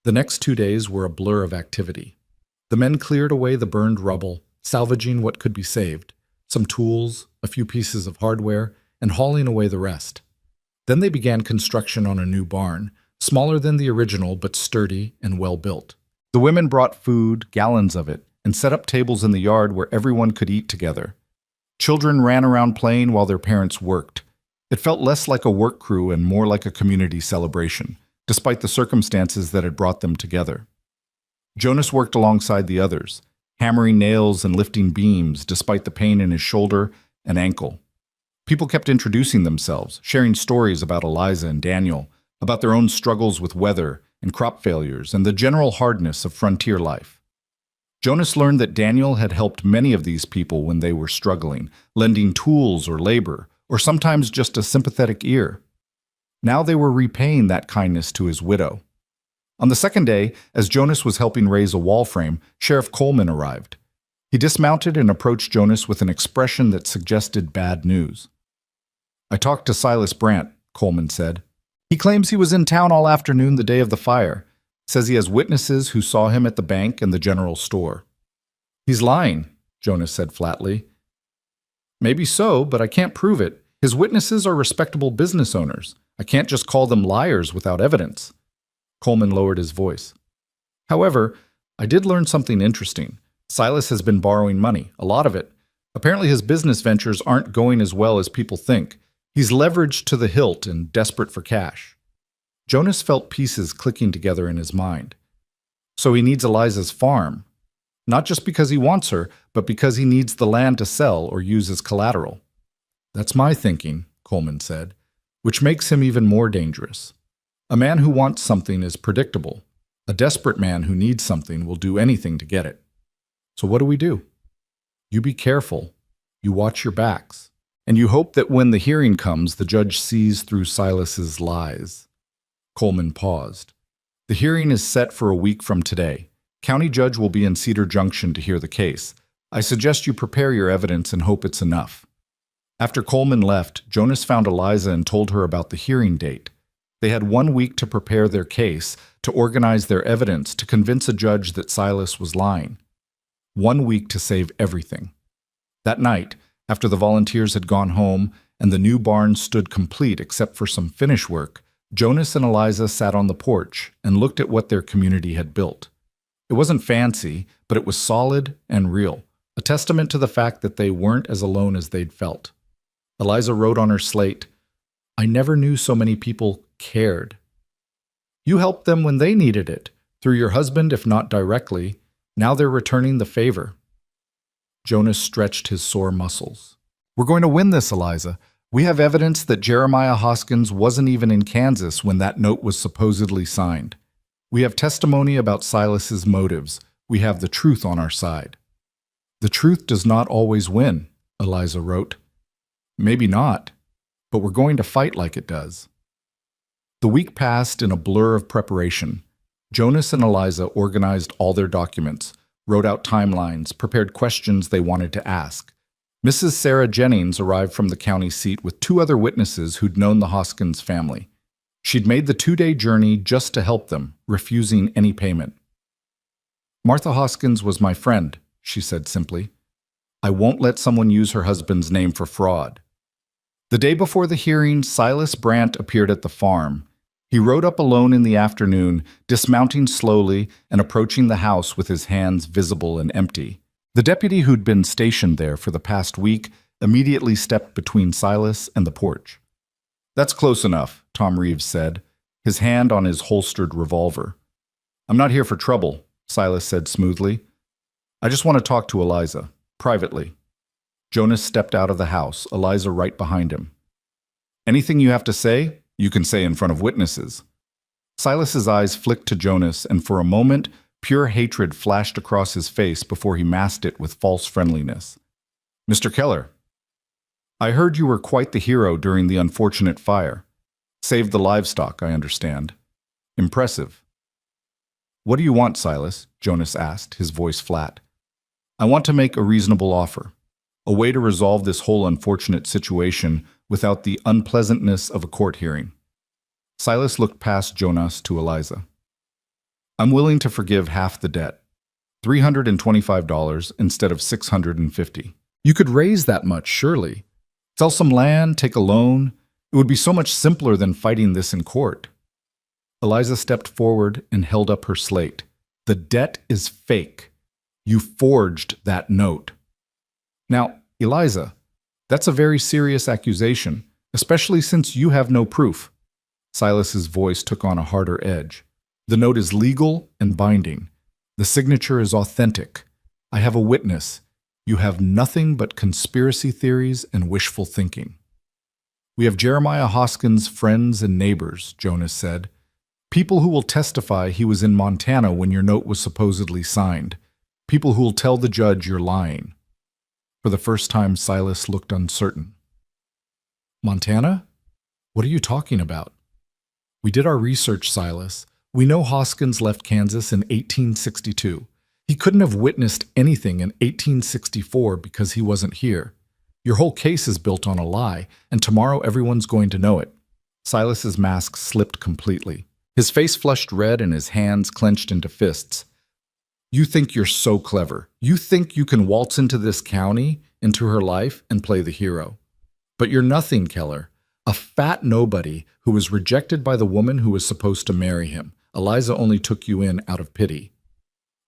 Speaker 1: The next 2 days were a blur of activity. The men cleared away the burned rubble, salvaging what could be saved, some tools, a few pieces of hardware, and hauling away the rest. Then they began construction on a new barn, smaller than the original but sturdy and well-built. The women brought food, gallons of it, and set up tables in the yard where everyone could eat together. Children ran around playing while their parents worked. It felt less like a work crew and more like a community celebration, despite the circumstances that had brought them together. Jonas worked alongside the others, hammering nails and lifting beams despite the pain in his shoulder and ankle. People kept introducing themselves, sharing stories about Eliza and Daniel, about their own struggles with weather and crop failures and the general hardness of frontier life. Jonas learned that Daniel had helped many of these people when they were struggling, lending tools or labor, or sometimes just a sympathetic ear. Now they were repaying that kindness to his widow. On the second day, as Jonas was helping raise a wall frame, Sheriff Coleman arrived. He dismounted and approached Jonas with an expression that suggested bad news. "I talked to Silas Brandt," Coleman said. "He claims he was in town all afternoon the day of the fire. Says he has witnesses who saw him at the bank and the general store." "He's lying," Jonas said flatly. "Maybe so, but I can't prove it. His witnesses are respectable business owners. I can't just call them liars without evidence." Coleman lowered his voice. "However, I did learn something interesting. Silas has been borrowing money, a lot of it. Apparently his business ventures aren't going as well as people think. He's leveraged to the hilt and desperate for cash." Jonas felt pieces clicking together in his mind. So he needs Eliza's farm. Not just because he wants her, but because he needs the land to sell or use as collateral. "That's my thinking," Coleman said, "which makes him even more dangerous. A man who wants something is predictable. A desperate man who needs something will do anything to get it. So what do we do? You be careful. You watch your backs. And you hope that when the hearing comes, the judge sees through Silas's lies." Coleman paused. "The hearing is set for a week from today. County judge will be in Cedar Junction to hear the case. I suggest you prepare your evidence and hope it's enough." After Coleman left, Jonas found Eliza and told her about the hearing date. They had 1 week to prepare their case, to organize their evidence, to convince a judge that Silas was lying. 1 week to save everything. That night, after the volunteers had gone home and the new barn stood complete except for some finish work, Jonas and Eliza sat on the porch and looked at what their community had built. It wasn't fancy, but it was solid and real, a testament to the fact that they weren't as alone as they'd felt. Eliza wrote on her slate, "I never knew so many people cared." You helped them when they needed it, through your husband if not directly. Now they're returning the favor. Jonas stretched his sore muscles. We're going to win this, Eliza. We have evidence that Jeremiah Hoskins wasn't even in Kansas when that note was supposedly signed. We have testimony about Silas's motives. We have the truth on our side. The truth does not always win, Eliza wrote. Maybe not, but we're going to fight like it does. The week passed in a blur of preparation. Jonas and Eliza organized all their documents, wrote out timelines, prepared questions they wanted to ask. Mrs. Sarah Jennings arrived from the county seat with 2 other witnesses who'd known the Hoskins family. She'd made the 2-day journey just to help them, refusing any payment. Martha Hoskins was my friend, she said simply. I won't let someone use her husband's name for fraud. The day before the hearing, Silas Brandt appeared at the farm. He rode up alone in the afternoon, dismounting slowly and approaching the house with his hands visible and empty. The deputy who'd been stationed there for the past week immediately stepped between Silas and the porch. That's close enough, Tom Reeves said, his hand on his holstered revolver. I'm not here for trouble, Silas said smoothly. I just want to talk to Eliza, privately. Jonas stepped out of the house, Eliza right behind him. Anything you have to say, you can say in front of witnesses. Silas's eyes flicked to Jonas, and for a moment, pure hatred flashed across his face before he masked it with false friendliness. Mr. Keller, I heard you were quite the hero during the unfortunate fire. Saved the livestock, I understand. Impressive. What do you want, Silas? Jonas asked, his voice flat. I want to make a reasonable offer. A way to resolve this whole unfortunate situation without the unpleasantness of a court hearing. Silas looked past Jonas to Eliza. I'm willing to forgive half the debt, $325 instead of $650. You could raise that much, surely. Sell some land, take a loan. It would be so much simpler than fighting this in court. Eliza stepped forward and held up her slate. The debt is fake. You forged that note. Now, Eliza, that's a very serious accusation, especially since you have no proof. Silas's voice took on a harder edge. The note is legal and binding. The signature is authentic. I have a witness. You have nothing but conspiracy theories and wishful thinking. We have Jeremiah Hoskins' friends and neighbors, Jonas said. People who will testify he was in Montana when your note was supposedly signed. People who will tell the judge you're lying. For the first time, Silas looked uncertain. Montana? What are you talking about? We did our research, Silas. We know Hoskins left Kansas in 1862. He couldn't have witnessed anything in 1864 because he wasn't here. Your whole case is built on a lie, and tomorrow everyone's going to know it. Silas's mask slipped completely. His face flushed red and his hands clenched into fists. You think you're so clever. You think you can waltz into this county, into her life, and play the hero. But you're nothing, Keller. A fat nobody who was rejected by the woman who was supposed to marry him. Eliza only took you in out of pity.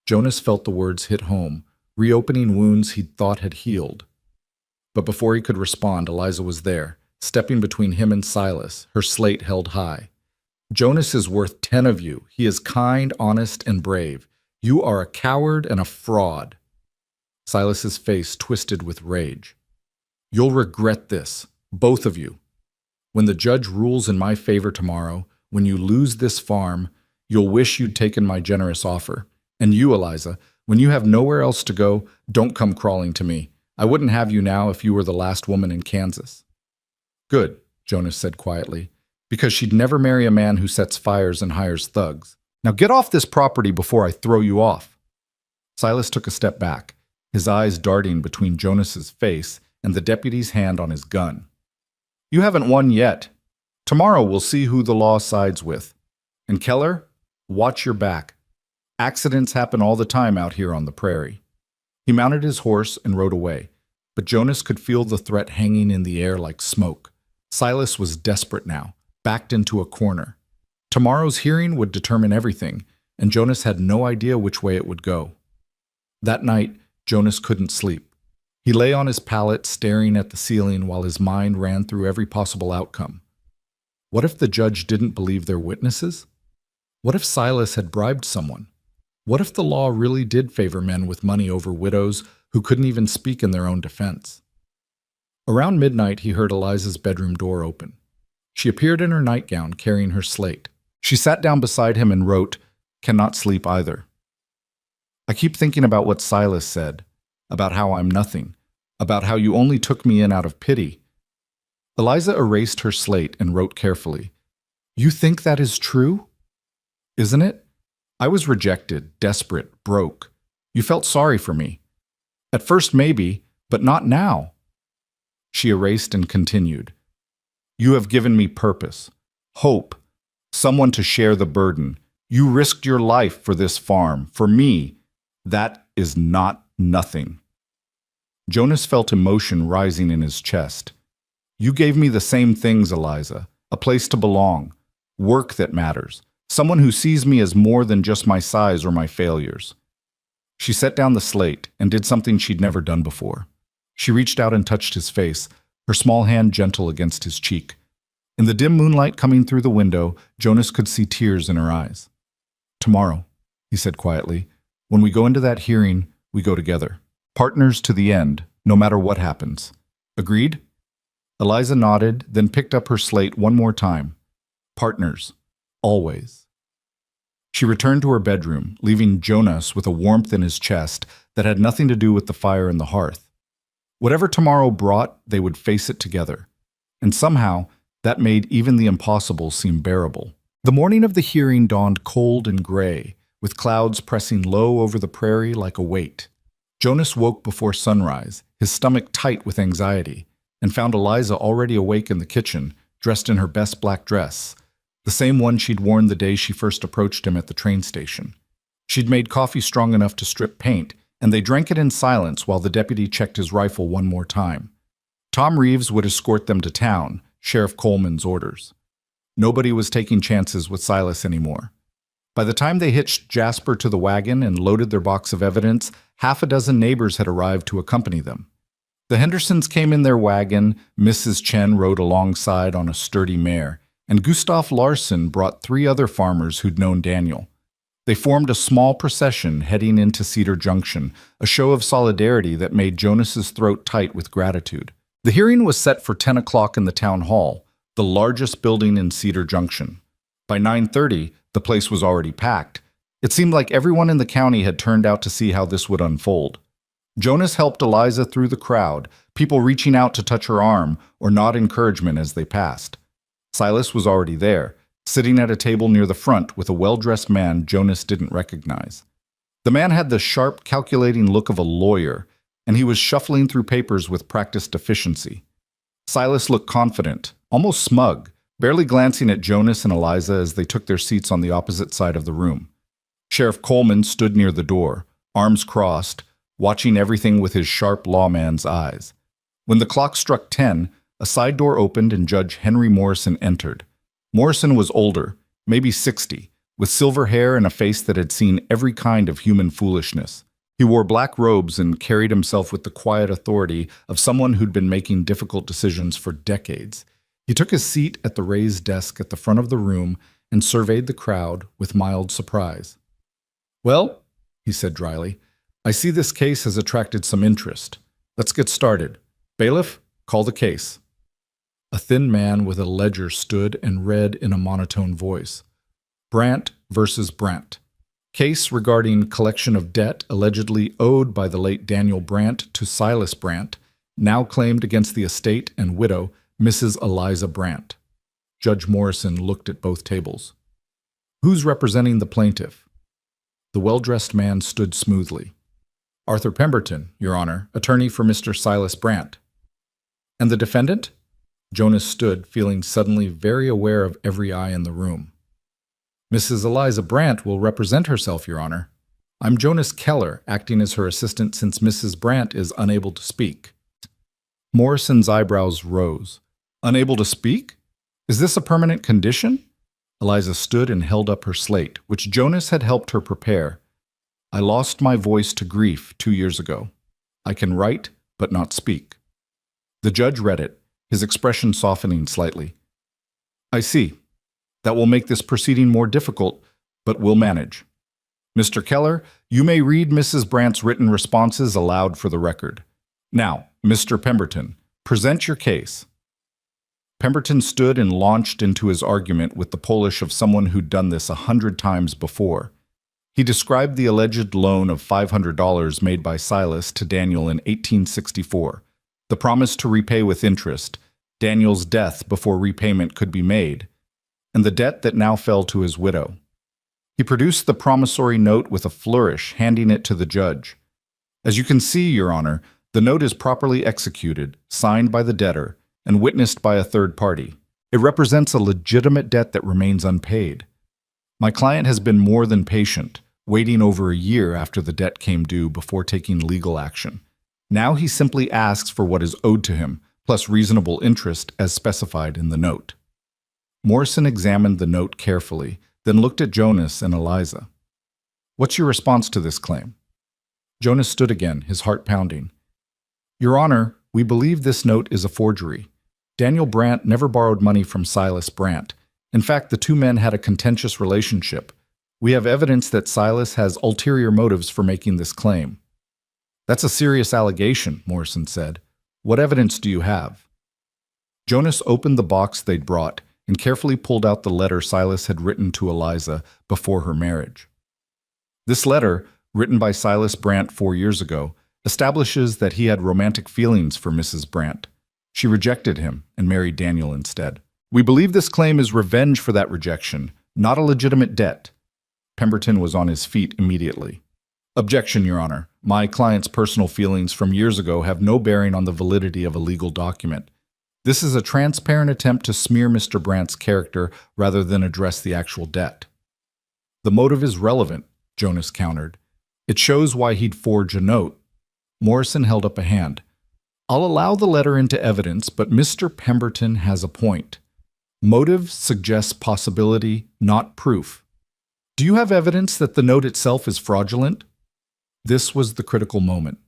Speaker 1: Jonas felt the words hit home, reopening wounds he'd thought had healed. But before he could respond, Eliza was there, stepping between him and Silas, her slate held high. Jonas is worth 10 of you. He is kind, honest, and brave. You are a coward and a fraud. Silas's face twisted with rage. You'll regret this, both of you. When the judge rules in my favor tomorrow, when you lose this farm, you'll wish you'd taken my generous offer. And you, Eliza, when you have nowhere else to go, don't come crawling to me. I wouldn't have you now if you were the last woman in Kansas. Good, Jonas said quietly, because she'd never marry a man who sets fires and hires thugs. Now get off this property before I throw you off. Silas took a step back, his eyes darting between Jonas's face and the deputy's hand on his gun. You haven't won yet. Tomorrow we'll see who the law sides with. And Keller, watch your back. Accidents happen all the time out here on the prairie. He mounted his horse and rode away, but Jonas could feel the threat hanging in the air like smoke. Silas was desperate now, backed into a corner. Tomorrow's hearing would determine everything, and Jonas had no idea which way it would go. That night, Jonas couldn't sleep. He lay on his pallet staring at the ceiling while his mind ran through every possible outcome. What if the judge didn't believe their witnesses? What if Silas had bribed someone? What if the law really did favor men with money over widows who couldn't even speak in their own defense? Around midnight, he heard Eliza's bedroom door open. She appeared in her nightgown, carrying her slate. She sat down beside him and wrote, "Cannot sleep either. I keep thinking about what Silas said, about how I'm nothing, about how you only took me in out of pity." Eliza erased her slate and wrote carefully, "You think that is true? Isn't it? I was rejected, desperate, broke. You felt sorry for me. At first maybe, but not now." She erased and continued, "You have given me purpose, hope, someone to share the burden. You risked your life for this farm, for me. That is not nothing." Jonas felt emotion rising in his chest. "You gave me the same things, Eliza, a place to belong, work that matters, someone who sees me as more than just my size or my failures." She set down the slate and did something she'd never done before. She reached out and touched his face, her small hand gentle against his cheek. In the dim moonlight coming through the window, Jonas could see tears in her eyes. "Tomorrow," he said quietly, "when we go into that hearing, we go together. Partners to the end, no matter what happens. Agreed?" Eliza nodded, then picked up her slate one more time. "Partners. Always." She returned to her bedroom, leaving Jonas with a warmth in his chest that had nothing to do with the fire in the hearth. Whatever tomorrow brought, they would face it together. And somehow, that made even the impossible seem bearable. The morning of the hearing dawned cold and gray, with clouds pressing low over the prairie like a weight. Jonas woke before sunrise, his stomach tight with anxiety, and found Eliza already awake in the kitchen, dressed in her best black dress, the same one she'd worn the day she first approached him at the train station. She'd made coffee strong enough to strip paint, and they drank it in silence while the deputy checked his rifle one more time. Tom Reeves would escort them to town, Sheriff Coleman's orders. Nobody was taking chances with Silas anymore. By the time they hitched Jasper to the wagon and loaded their box of evidence, half a dozen neighbors had arrived to accompany them. The Hendersons came in their wagon, Mrs. Chen rode alongside on a sturdy mare, and Gustav Larson brought 3 other farmers who'd known Daniel. They formed a small procession heading into Cedar Junction, a show of solidarity that made Jonas's throat tight with gratitude. The hearing was set for 10 o'clock in the town hall, the largest building in Cedar Junction. By 9:30, the place was already packed. It seemed like everyone in the county had turned out to see how this would unfold. Jonas helped Eliza through the crowd, people reaching out to touch her arm or nod encouragement as they passed. Silas was already there, sitting at a table near the front with a well-dressed man Jonas didn't recognize. The man had the sharp, calculating look of a lawyer, and he was shuffling through papers with practiced efficiency. Silas looked confident, almost smug, barely glancing at Jonas and Eliza as they took their seats on the opposite side of the room. Sheriff Coleman stood near the door, arms crossed, watching everything with his sharp lawman's eyes. When the clock struck 10, a side door opened and Judge Henry Morrison entered. Morrison was older, maybe 60, with silver hair and a face that had seen every kind of human foolishness. He wore black robes and carried himself with the quiet authority of someone who'd been making difficult decisions for decades. He took his seat at the raised desk at the front of the room and surveyed the crowd with mild surprise. "Well," he said dryly, "I see this case has attracted some interest. Let's get started. Bailiff, call the case." A thin man with a ledger stood and read in a monotone voice. "Brandt versus Brandt. Case regarding collection of debt allegedly owed by the late Daniel Brandt to Silas Brandt, now claimed against the estate and widow, Mrs. Eliza Brandt." Judge Morrison looked at both tables. "Who's representing the plaintiff?" The well-dressed man stood smoothly. "Arthur Pemberton, Your Honor, attorney for Mr. Silas Brandt." "And the defendant?" Jonas stood, feeling suddenly very aware of every eye in the room. "Mrs. Eliza Brandt will represent herself, Your Honor. I'm Jonas Keller, acting as her assistant since Mrs. Brandt is unable to speak." Morrison's eyebrows rose. "Unable to speak? Is this a permanent condition?" Eliza stood and held up her slate, which Jonas had helped her prepare. "I lost my voice to grief 2 years ago. I can write, but not speak." The judge read it, his expression softening slightly. "I see. That will make this proceeding more difficult, but we'll manage. Mr. Keller, you may read Mrs. Brandt's written responses aloud for the record. Now, Mr. Pemberton, present your case. Pemberton stood and launched into his argument with the Polish of someone who'd done this 100 times before. He described the alleged loan of $500 made by Silas to Daniel in 1864, the promise to repay with interest, Daniel's death before repayment could be made, and the debt that now fell to his widow. He produced the promissory note with a flourish, handing it to the judge. As you can see, Your Honor, the note is properly executed, signed by the debtor, and witnessed by a third party. It represents a legitimate debt that remains unpaid. My client has been more than patient, waiting over a year after the debt came due before taking legal action. Now he simply asks for what is owed to him, plus reasonable interest as specified in the note. Morrison examined the note carefully, then looked at Jonas and Eliza. What's your response to this claim? Jonas stood again, his heart pounding. Your Honor, we believe this note is a forgery. Daniel Brandt never borrowed money from Silas Brandt. In fact, the two men had a contentious relationship. We have evidence that Silas has ulterior motives for making this claim. That's a serious allegation, Morrison said. What evidence do you have? Jonas opened the box they'd brought and carefully pulled out the letter Silas had written to Eliza before her marriage. This letter, written by Silas Brandt 4 years ago, establishes that he had romantic feelings for Mrs. Brandt. She rejected him and married Daniel instead. We believe this claim is revenge for that rejection, not a legitimate debt. Pemberton was on his feet immediately. Objection, Your Honor. My client's personal feelings from years ago have no bearing on the validity of a legal document. This is a transparent attempt to smear Mr. Brandt's character rather than address the actual debt. The motive is relevant, Jonas countered. It shows why he'd forge a note. Morrison held up a hand. I'll allow the letter into evidence, but Mr. Pemberton has a point. Motive suggests possibility, not proof. Do you have evidence that the note itself is fraudulent? This was the critical moment.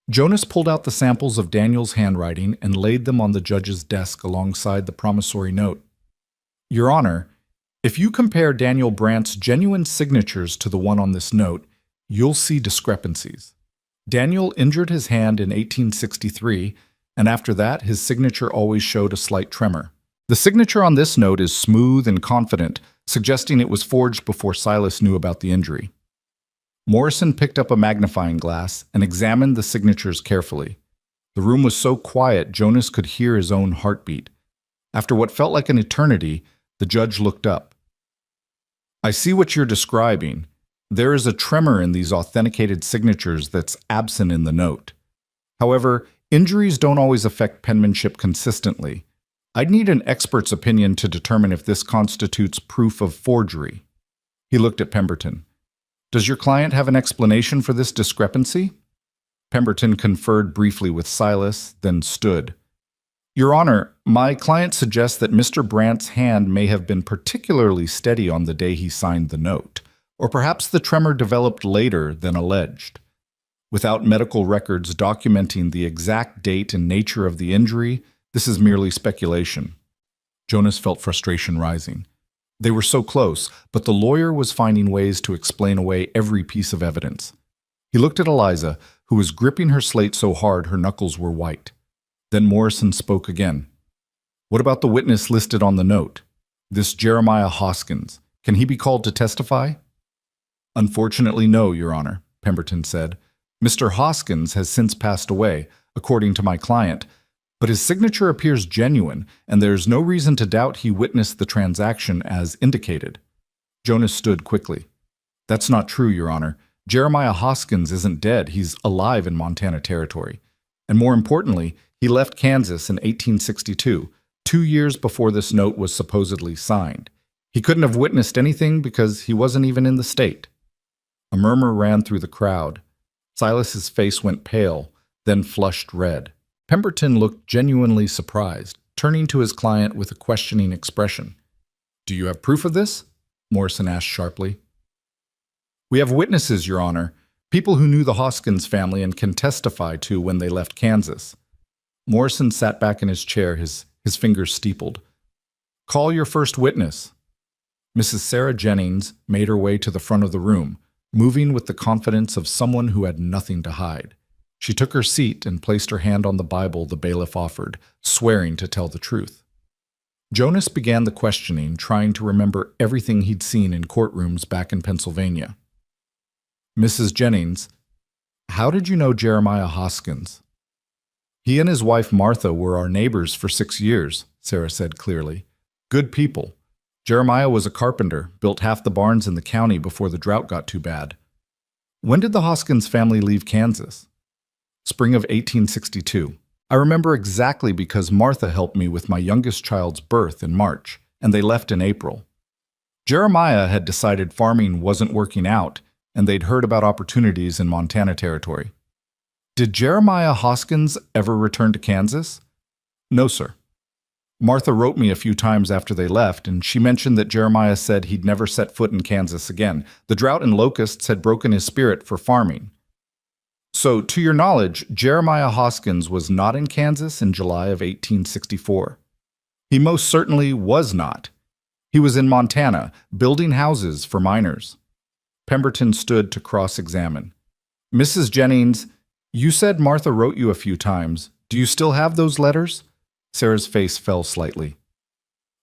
Speaker 1: Jonas pulled out the samples of Daniel's handwriting and laid them on the judge's desk alongside the promissory note. Your Honor, if you compare Daniel Brandt's genuine signatures to the one on this note, you'll see discrepancies. Daniel injured his hand in 1863, and after that, his signature always showed a slight tremor. The signature on this note is smooth and confident, suggesting it was forged before Silas knew about the injury. Morrison picked up a magnifying glass and examined the signatures carefully. The room was so quiet Jonas could hear his own heartbeat. After what felt like an eternity, the judge looked up. I see what you're describing. There is a tremor in these authenticated signatures that's absent in the note. However, injuries don't always affect penmanship consistently. I'd need an expert's opinion to determine if this constitutes proof of forgery. He looked at Pemberton. Does your client have an explanation for this discrepancy? Pemberton conferred briefly with Silas, then stood. Your Honor, my client suggests that Mr. Brandt's hand may have been particularly steady on the day he signed the note, or perhaps the tremor developed later than alleged. Without medical records documenting the exact date and nature of the injury, this is merely speculation. Jonas felt frustration rising. They were so close, but the lawyer was finding ways to explain away every piece of evidence. He looked at Eliza, who was gripping her slate so hard her knuckles were white. Then Morrison spoke again. What about the witness listed on the note? This Jeremiah Hoskins. Can he be called to testify? Unfortunately, no, Your Honor, Pemberton said. Mr. Hoskins has since passed away, according to my client, but his signature appears genuine, and there's no reason to doubt he witnessed the transaction as indicated. Jonas stood quickly. That's not true, Your Honor. Jeremiah Hoskins isn't dead. He's alive in Montana Territory. And more importantly, he left Kansas in 1862, 2 years before this note was supposedly signed. He couldn't have witnessed anything because he wasn't even in the state. A murmur ran through the crowd. Silas's face went pale, then flushed red. Pemberton looked genuinely surprised, turning to his client with a questioning expression. Do you have proof of this? Morrison asked sharply. We have witnesses, Your Honor, people who knew the Hoskins family and can testify to when they left Kansas. Morrison sat back in his chair, his fingers steepled. Call your first witness. Mrs. Sarah Jennings made her way to the front of the room, moving with the confidence of someone who had nothing to hide. She took her seat and placed her hand on the Bible the bailiff offered, swearing to tell the truth. Jonas began the questioning, trying to remember everything he'd seen in courtrooms back in Pennsylvania. Mrs. Jennings, how did you know Jeremiah Hoskins? He and his wife Martha were our neighbors for 6 years, Sarah said clearly. Good people. Jeremiah was a carpenter, built half the barns in the county before the drought got too bad. When did the Hoskins family leave Kansas? Spring of 1862. I remember exactly because Martha helped me with my youngest child's birth in March, and they left in April. Jeremiah had decided farming wasn't working out, and they'd heard about opportunities in Montana Territory. Did Jeremiah Hoskins ever return to Kansas? No, sir. Martha wrote me a few times after they left, and she mentioned that Jeremiah said he'd never set foot in Kansas again. The drought and locusts had broken his spirit for farming. So, to your knowledge, Jeremiah Hoskins was not in Kansas in July of 1864. He most certainly was not. He was in Montana, building houses for miners. Pemberton stood to cross-examine. Mrs. Jennings, you said Martha wrote you a few times. Do you still have those letters? Sarah's face fell slightly.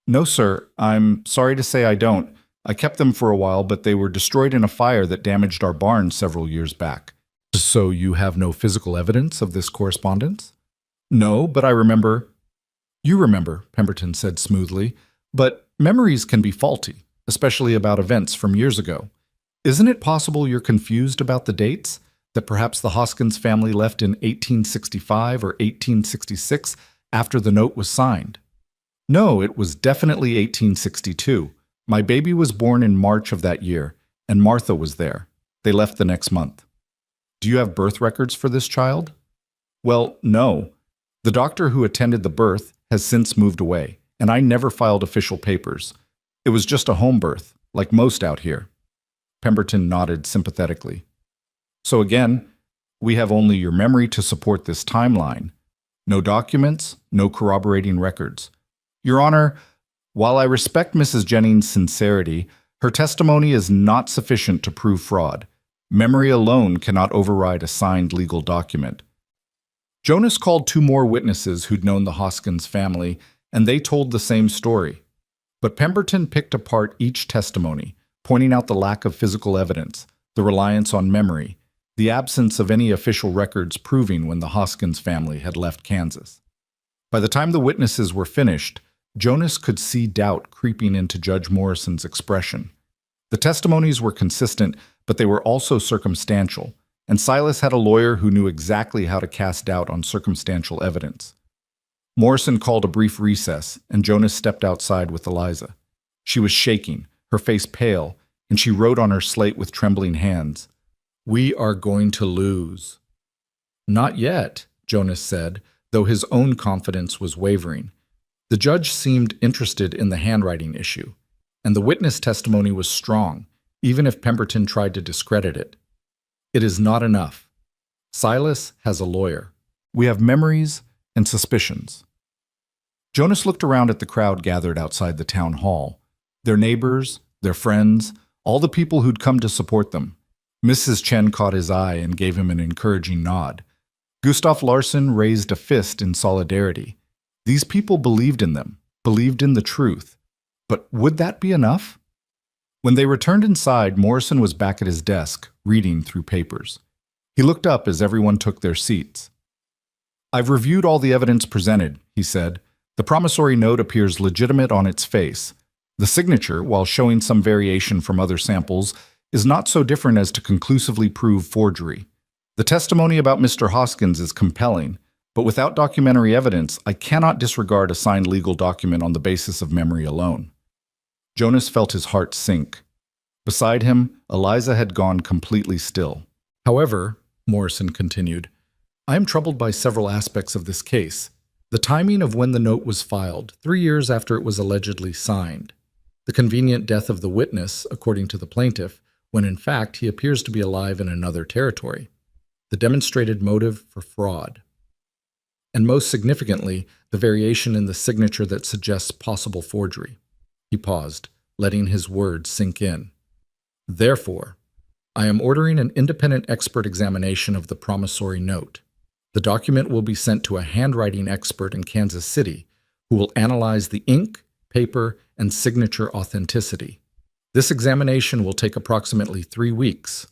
Speaker 1: No, sir. I'm sorry to say I don't. I kept them for a while, but they were destroyed in a fire that damaged our barn several years back. So you have no physical evidence of this correspondence? No, but I remember. You remember, Pemberton said smoothly, but memories can be faulty, especially about events from years ago. Isn't it possible you're confused about the dates? That perhaps the Hoskins family left in 1865 or 1866 after the note was signed? No, it was definitely 1862. My baby was born in March of that year, and Martha was there. They left the next month. Do you have birth records for this child? Well, no. The doctor who attended the birth has since moved away, and I never filed official papers. It was just a home birth, like most out here. Pemberton nodded sympathetically. So again, we have only your memory to support this timeline. No documents, no corroborating records. Your Honor, while I respect Mrs. Jennings' sincerity, her testimony is not sufficient to prove fraud. Memory alone cannot override a signed legal document. Jonas called 2 more witnesses who'd known the Hoskins family, and they told the same story. But Pemberton picked apart each testimony, pointing out the lack of physical evidence, the reliance on memory, the absence of any official records proving when the Hoskins family had left Kansas. By the time the witnesses were finished, Jonas could see doubt creeping into Judge Morrison's expression. The testimonies were consistent, but they were also circumstantial, and Silas had a lawyer who knew exactly how to cast doubt on circumstantial evidence. Morrison called a brief recess, and Jonas stepped outside with Eliza. She was shaking, her face pale, and she wrote on her slate with trembling hands, "We are going to lose." Not yet, Jonas said, though his own confidence was wavering. The judge seemed interested in the handwriting issue, and the witness testimony was strong, even if Pemberton tried to discredit it. It is not enough. Silas has a lawyer. We have memories and suspicions. Jonas looked around at the crowd gathered outside the town hall. Their neighbors, their friends, all the people who'd come to support them. Mrs. Chen caught his eye and gave him an encouraging nod. Gustav Larsen raised a fist in solidarity. These people believed in them, believed in the truth. But would that be enough? When they returned inside, Morrison was back at his desk, reading through papers. He looked up as everyone took their seats. "I've reviewed all the evidence presented," he said. "The promissory note appears legitimate on its face. The signature, while showing some variation from other samples, is not so different as to conclusively prove forgery. The testimony about Mr. Hoskins is compelling, but without documentary evidence, I cannot disregard a signed legal document on the basis of memory alone." Jonas felt his heart sink. Beside him, Eliza had gone completely still. "However," Morrison continued, "I am troubled by several aspects of this case. The timing of when the note was filed, 3 years after it was allegedly signed. The convenient death of the witness, according to the plaintiff, when in fact he appears to be alive in another territory. The demonstrated motive for fraud. And most significantly, the variation in the signature that suggests possible forgery." He paused, letting his words sink in. Therefore, I am ordering an independent expert examination of the promissory note. The document will be sent to a handwriting expert in Kansas City who will analyze the ink, paper, and signature authenticity. This examination will take approximately 3 weeks.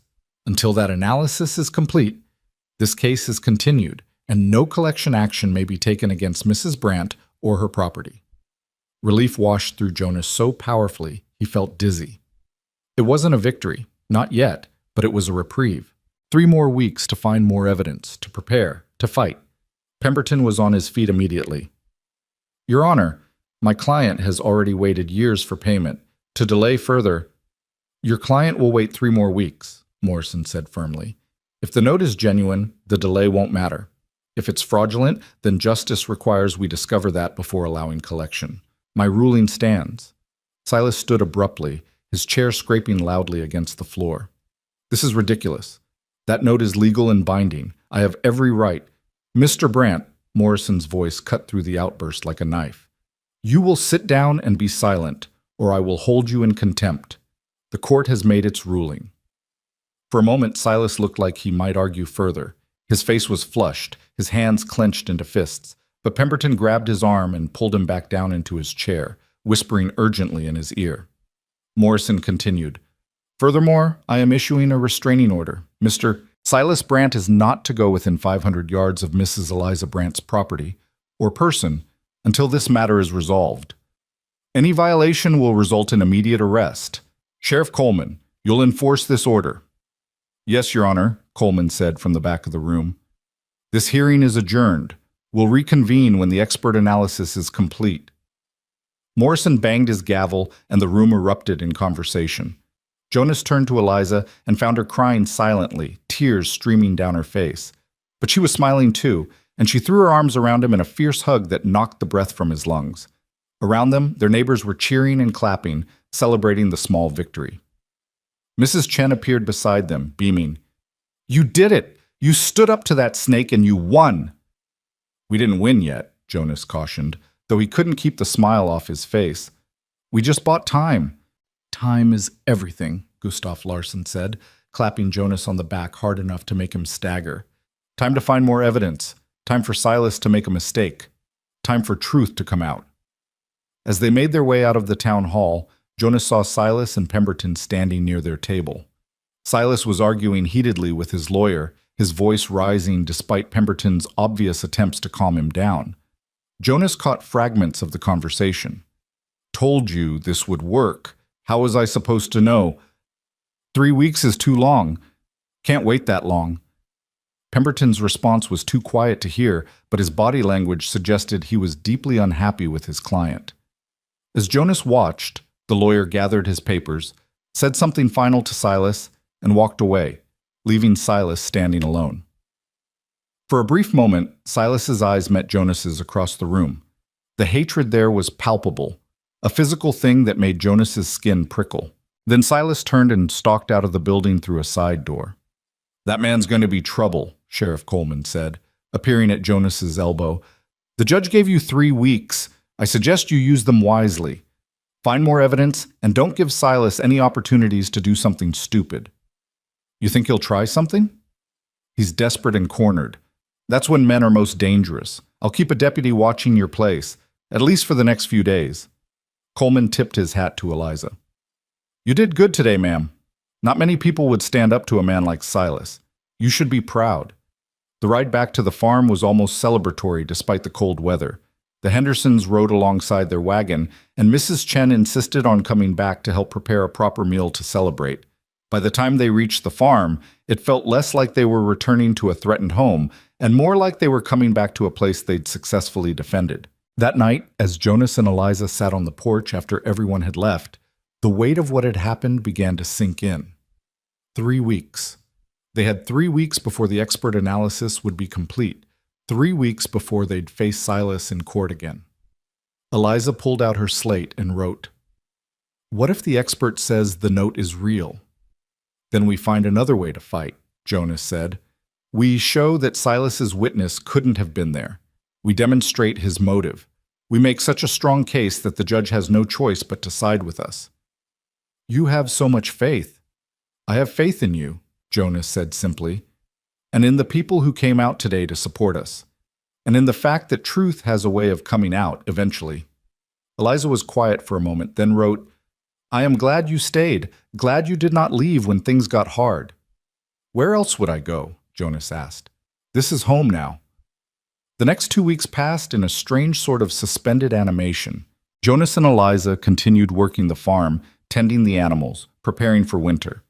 Speaker 1: Until that analysis is complete, this case is continued, and no collection action may be taken against Mrs. Brandt or her property. Relief washed through Jonas so powerfully he felt dizzy. It wasn't a victory, not yet, but it was a reprieve. 3 more weeks to find more evidence, to prepare, to fight. Pemberton was on his feet immediately. Your Honor, my client has already waited years for payment. To delay further, your client will wait 3 more weeks, Morrison said firmly. If the note is genuine, the delay won't matter. If it's fraudulent, then justice requires we discover that before allowing collection. My ruling stands. Silas stood abruptly, his chair scraping loudly against the floor. This is ridiculous. That note is legal and binding. I have every right. Mr. Brandt, Morrison's voice cut through the outburst like a knife. You will sit down and be silent, or I will hold you in contempt. The court has made its ruling. For a moment, Silas looked like he might argue further. His face was flushed, his hands clenched into fists, but Pemberton grabbed his arm and pulled him back down into his chair, whispering urgently in his ear. Morrison continued, Furthermore, I am issuing a restraining order. Mr. Silas Brandt is not to go within 500 yards of Mrs. Eliza Brandt's property or person until this matter is resolved. Any violation will result in immediate arrest. Sheriff Coleman, you'll enforce this order. Yes, Your Honor, Coleman said from the back of the room. This hearing is adjourned. We'll reconvene when the expert analysis is complete. Morrison banged his gavel and the room erupted in conversation. Jonas turned to Eliza and found her crying silently, tears streaming down her face. But she was smiling too, and she threw her arms around him in a fierce hug that knocked the breath from his lungs. Around them, their neighbors were cheering and clapping, celebrating the small victory. Mrs. Chen appeared beside them, beaming. You did it! You stood up to that snake and you won! We didn't win yet, Jonas cautioned, though he couldn't keep the smile off his face. We just bought time. Time is everything, Gustav Larsen said, clapping Jonas on the back hard enough to make him stagger. Time to find more evidence. Time for Silas to make a mistake. Time for truth to come out. As they made their way out of the town hall, Jonas saw Silas and Pemberton standing near their table. Silas was arguing heatedly with his lawyer, his voice rising despite Pemberton's obvious attempts to calm him down. Jonas caught fragments of the conversation. Told you this would work. How was I supposed to know? 3 weeks is too long. Can't wait that long. Pemberton's response was too quiet to hear, but his body language suggested he was deeply unhappy with his client. As Jonas watched, the lawyer gathered his papers, said something final to Silas, and walked away, leaving Silas standing alone. For a brief moment, Silas's eyes met Jonas's across the room. The hatred there was palpable, a physical thing that made Jonas's skin prickle. Then Silas turned and stalked out of the building through a side door. That man's going to be trouble, Sheriff Coleman said, appearing at Jonas's elbow. The judge gave you 3 weeks. I suggest you use them wisely. Find more evidence, and don't give Silas any opportunities to do something stupid. You think he'll try something? He's desperate and cornered. That's when men are most dangerous. I'll keep a deputy watching your place, at least for the next few days. Coleman tipped his hat to Eliza. You did good today, ma'am. Not many people would stand up to a man like Silas. You should be proud. The ride back to the farm was almost celebratory despite the cold weather. The Hendersons rode alongside their wagon, and Mrs. Chen insisted on coming back to help prepare a proper meal to celebrate. By the time they reached the farm, it felt less like they were returning to a threatened home and more like they were coming back to a place they'd successfully defended. That night, as Jonas and Eliza sat on the porch after everyone had left, the weight of what had happened began to sink in. 3 weeks. They had 3 weeks before the expert analysis would be complete, 3 weeks before they'd face Silas in court again. Eliza pulled out her slate and wrote, "What if the expert says the note is real?" "Then we find another way to fight," Jonas said. "We show that Silas's witness couldn't have been there. We demonstrate his motive. We make such a strong case that the judge has no choice but to side with us. You have so much faith. I have faith in you, Jonas said simply, and in the people who came out today to support us, and in the fact that truth has a way of coming out eventually. Eliza was quiet for a moment, then wrote, I am glad you stayed, glad you did not leave when things got hard. Where else would I go? Jonas asked. This is home now. The next 2 weeks passed in a strange sort of suspended animation. Jonas and Eliza continued working the farm, tending the animals, preparing for winter.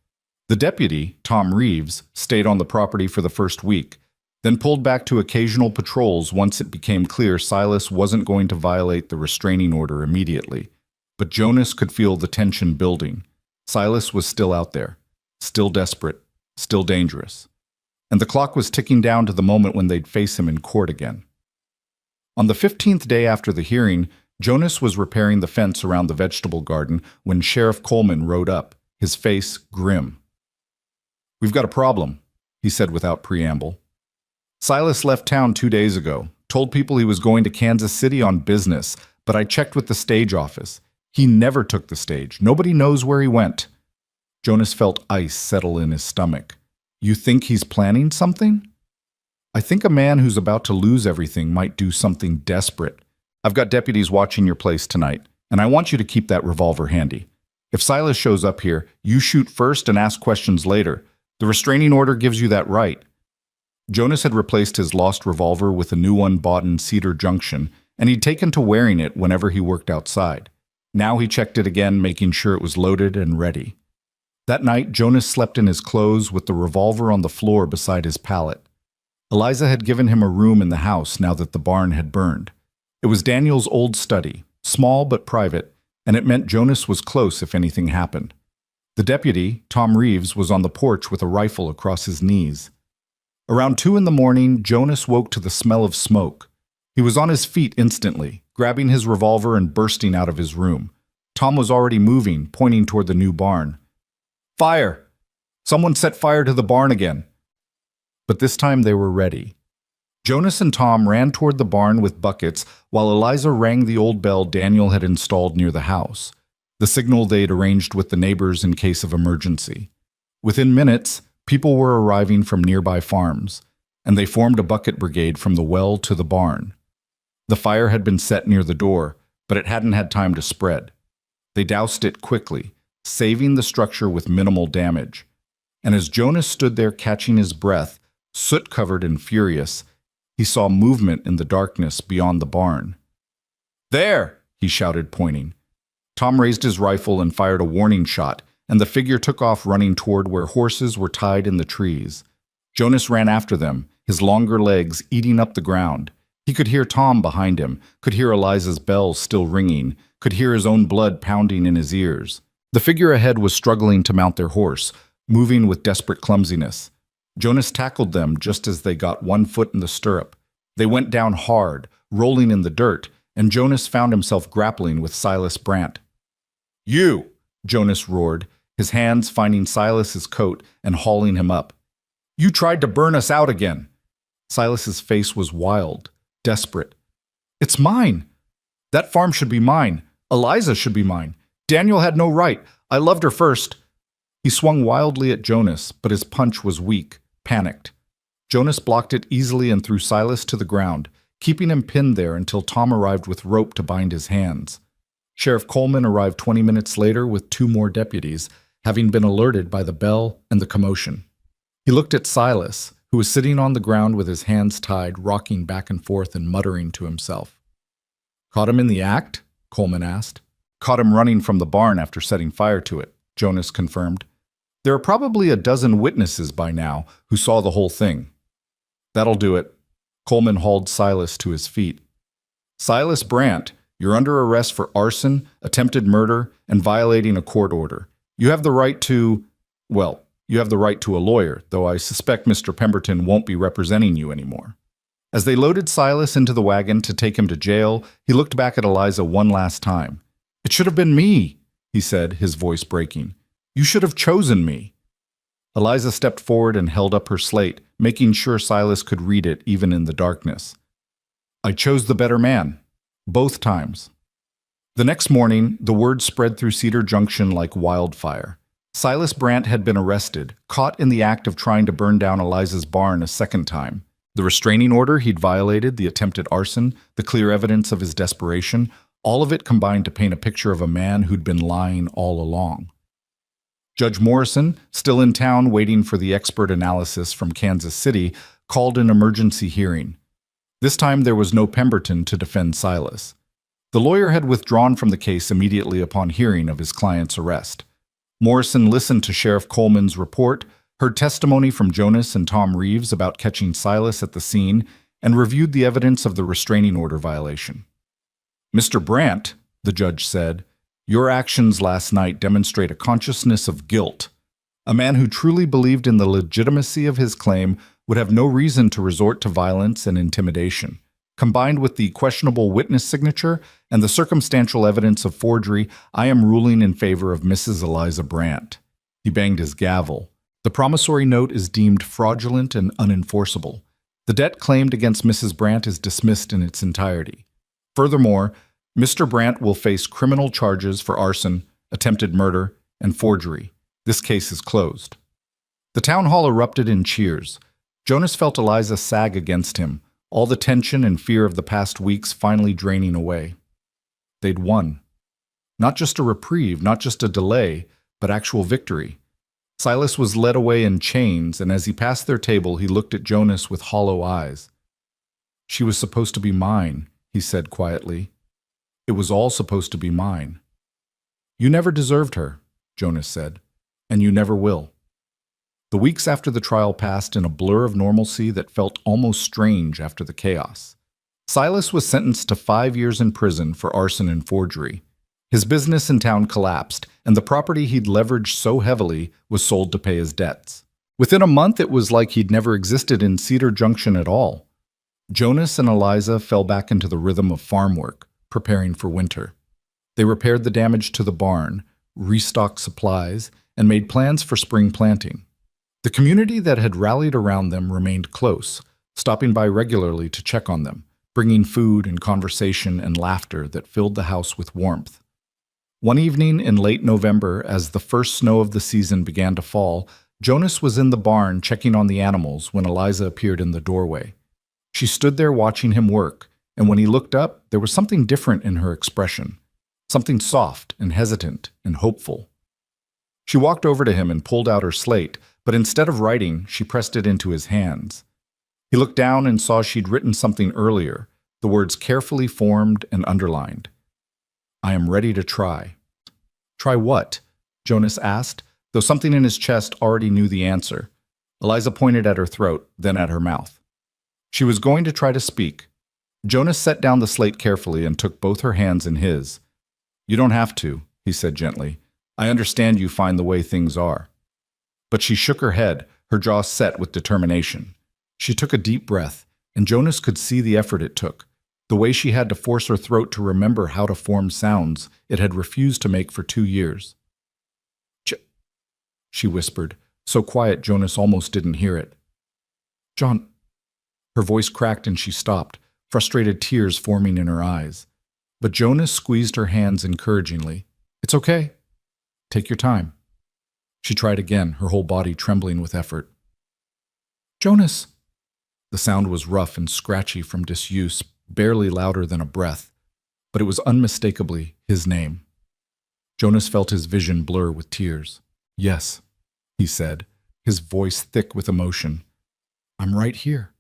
Speaker 1: The deputy, Tom Reeves, stayed on the property for the first week, then pulled back to occasional patrols once it became clear Silas wasn't going to violate the restraining order immediately. But Jonas could feel the tension building. Silas was still out there, still desperate, still dangerous. And the clock was ticking down to the moment when they'd face him in court again. On the 15th day after the hearing, Jonas was repairing the fence around the vegetable garden when Sheriff Coleman rode up, his face grim. We've got a problem, he said without preamble. Silas left town 2 days ago, told people he was going to Kansas City on business, but I checked with the stage office. He never took the stage. Nobody knows where he went. Jonas felt ice settle in his stomach. You think he's planning something? I think a man who's about to lose everything might do something desperate. I've got deputies watching your place tonight, and I want you to keep that revolver handy. If Silas shows up here, you shoot first and ask questions later. The restraining order gives you that right. Jonas had replaced his lost revolver with a new one bought in Cedar Junction, and he'd taken to wearing it whenever he worked outside. Now he checked it again, making sure it was loaded and ready. That night, Jonas slept in his clothes with the revolver on the floor beside his pallet. Eliza had given him a room in the house now that the barn had burned. It was Daniel's old study, small but private, and it meant Jonas was close if anything happened. The deputy, Tom Reeves, was on the porch with a rifle across his knees. Around 2 a.m, Jonas woke to the smell of smoke. He was on his feet instantly, grabbing his revolver and bursting out of his room. Tom was already moving, pointing toward the new barn. Fire! Someone set fire to the barn again. But this time they were ready. Jonas and Tom ran toward the barn with buckets while Eliza rang the old bell Daniel had installed near the house, the signal they'd arranged with the neighbors in case of emergency. Within minutes, people were arriving from nearby farms, and they formed a bucket brigade from the well to the barn. The fire had been set near the door, but it hadn't had time to spread. They doused it quickly, saving the structure with minimal damage. And as Jonas stood there catching his breath, soot-covered and furious, he saw movement in the darkness beyond the barn. There! He shouted, pointing. Tom raised his rifle and fired a warning shot, and the figure took off running toward where horses were tied in the trees. Jonas ran after them, his longer legs eating up the ground. He could hear Tom behind him, could hear Eliza's bells still ringing, could hear his own blood pounding in his ears. The figure ahead was struggling to mount their horse, moving with desperate clumsiness. Jonas tackled them just as they got one foot in the stirrup. They went down hard, rolling in the dirt, and Jonas found himself grappling with Silas Brandt. You! Jonas roared, his hands finding Silas's coat and hauling him up. You tried to burn us out again. Silas's face was wild, desperate. It's mine. That farm should be mine. Eliza should be mine. Daniel had no right. I loved her first. He swung wildly at Jonas, but his punch was weak, panicked. Jonas blocked it easily and threw Silas to the ground, keeping him pinned there until Tom arrived with rope to bind his hands. Sheriff Coleman arrived 20 minutes later with 2 more deputies, having been alerted by the bell and the commotion. He looked at Silas, who was sitting on the ground with his hands tied, rocking back and forth and muttering to himself. Caught him in the act? Coleman asked. Caught him running from the barn after setting fire to it, Jonas confirmed. There are probably a dozen witnesses by now who saw the whole thing. That'll do it. Coleman hauled Silas to his feet. Silas Brandt, you're under arrest for arson, attempted murder, and violating a court order. You have the right to, well, you have the right to a lawyer, though I suspect Mr. Pemberton won't be representing you anymore. As they loaded Silas into the wagon to take him to jail, he looked back at Eliza one last time. It should have been me, he said, his voice breaking. You should have chosen me. Eliza stepped forward and held up her slate, making sure Silas could read it even in the darkness. I chose the better man. Both times. The next morning, the word spread through Cedar Junction like wildfire. Silas Brandt had been arrested, caught in the act of trying to burn down Eliza's barn a second time. The restraining order he'd violated, the attempted arson, the clear evidence of his desperation, all of it combined to paint a picture of a man who'd been lying all along. Judge Morrison, still in town waiting for the expert analysis from Kansas City, called an emergency hearing. This time there was no Pemberton to defend Silas. The lawyer had withdrawn from the case immediately upon hearing of his client's arrest. Morrison listened to Sheriff Coleman's report, heard testimony from Jonas and Tom Reeves about catching Silas at the scene, and reviewed the evidence of the restraining order violation. "Mr. Brandt," the judge said, "your actions last night demonstrate a consciousness of guilt. A man who truly believed in the legitimacy of his claim would have no reason to resort to violence and intimidation. Combined with the questionable witness signature and the circumstantial evidence of forgery, I am ruling in favor of Mrs. Eliza Brandt." He banged his gavel. "The promissory note is deemed fraudulent and unenforceable. The debt claimed against Mrs. Brandt is dismissed in its entirety. Furthermore, Mr. Brandt will face criminal charges for arson, attempted murder, and forgery. This case is closed." The town hall erupted in cheers. Jonas felt Eliza sag against him, all the tension and fear of the past weeks finally draining away. They'd won. Not just a reprieve, not just a delay, but actual victory. Silas was led away in chains, and as he passed their table, he looked at Jonas with hollow eyes. "She was supposed to be mine," he said quietly. "It was all supposed to be mine." "You never deserved her," Jonas said, "and you never will." The weeks after the trial passed in a blur of normalcy that felt almost strange after the chaos. Silas was sentenced to 5 years in prison for arson and forgery. His business in town collapsed, and the property he'd leveraged so heavily was sold to pay his debts. Within a month, it was like he'd never existed in Cedar Junction at all. Jonas and Eliza fell back into the rhythm of farm work, preparing for winter. They repaired the damage to the barn, restocked supplies, and made plans for spring planting. The community that had rallied around them remained close, stopping by regularly to check on them, bringing food and conversation and laughter that filled the house with warmth. One evening in late November, as the first snow of the season began to fall, Jonas was in the barn checking on the animals when Eliza appeared in the doorway. She stood there watching him work, and when he looked up, there was something different in her expression, something soft and hesitant and hopeful. She walked over to him and pulled out her slate, but instead of writing, she pressed it into his hands. He looked down and saw she'd written something earlier, the words carefully formed and underlined. "I am ready to try." "Try what?" Jonas asked, though something in his chest already knew the answer. Eliza pointed at her throat, then at her mouth. She was going to try to speak. Jonas set down the slate carefully and took both her hands in his. "You don't have to," he said gently. "I understand you find the way things are." But she shook her head, her jaw set with determination. She took a deep breath, and Jonas could see the effort it took, the way she had to force her throat to remember how to form sounds it had refused to make for 2 years. She whispered, so quiet Jonas almost didn't hear it. "John." Her voice cracked and she stopped, frustrated tears forming in her eyes. But Jonas squeezed her hands encouragingly. "It's okay. Take your time." She tried again, her whole body trembling with effort. "Jonas." The sound was rough and scratchy from disuse, barely louder than a breath, but it was unmistakably his name. Jonas felt his vision blur with tears. "Yes," he said, his voice thick with emotion. "I'm right here."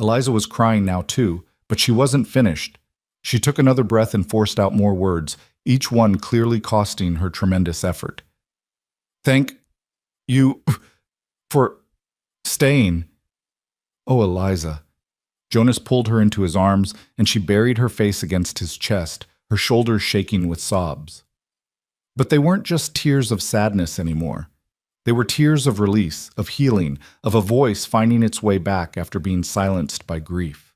Speaker 1: Eliza was crying now too, but she wasn't finished. She took another breath and forced out more words, each one clearly costing her tremendous effort. "Thank you for staying." "Oh, Eliza." Jonas pulled her into his arms, and she buried her face against his chest, her shoulders shaking with sobs. But they weren't just tears of sadness anymore. They were tears of release, of healing, of a voice finding its way back after being silenced by grief.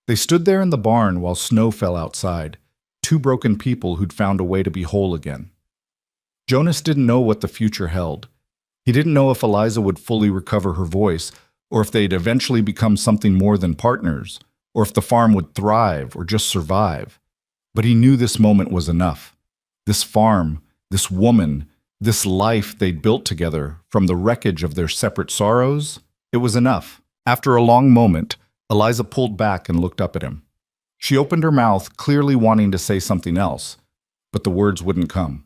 Speaker 1: They stood there in the barn while snow fell outside, two broken people who'd found a way to be whole again. Jonas didn't know what the future held. He didn't know if Eliza would fully recover her voice, or if they'd eventually become something more than partners, or if the farm would thrive or just survive. But he knew this moment was enough. This farm, this woman, this life they'd built together from the wreckage of their separate sorrows, it was enough. After a long moment, Eliza pulled back and looked up at him. She opened her mouth, clearly wanting to say something else, but the words wouldn't come.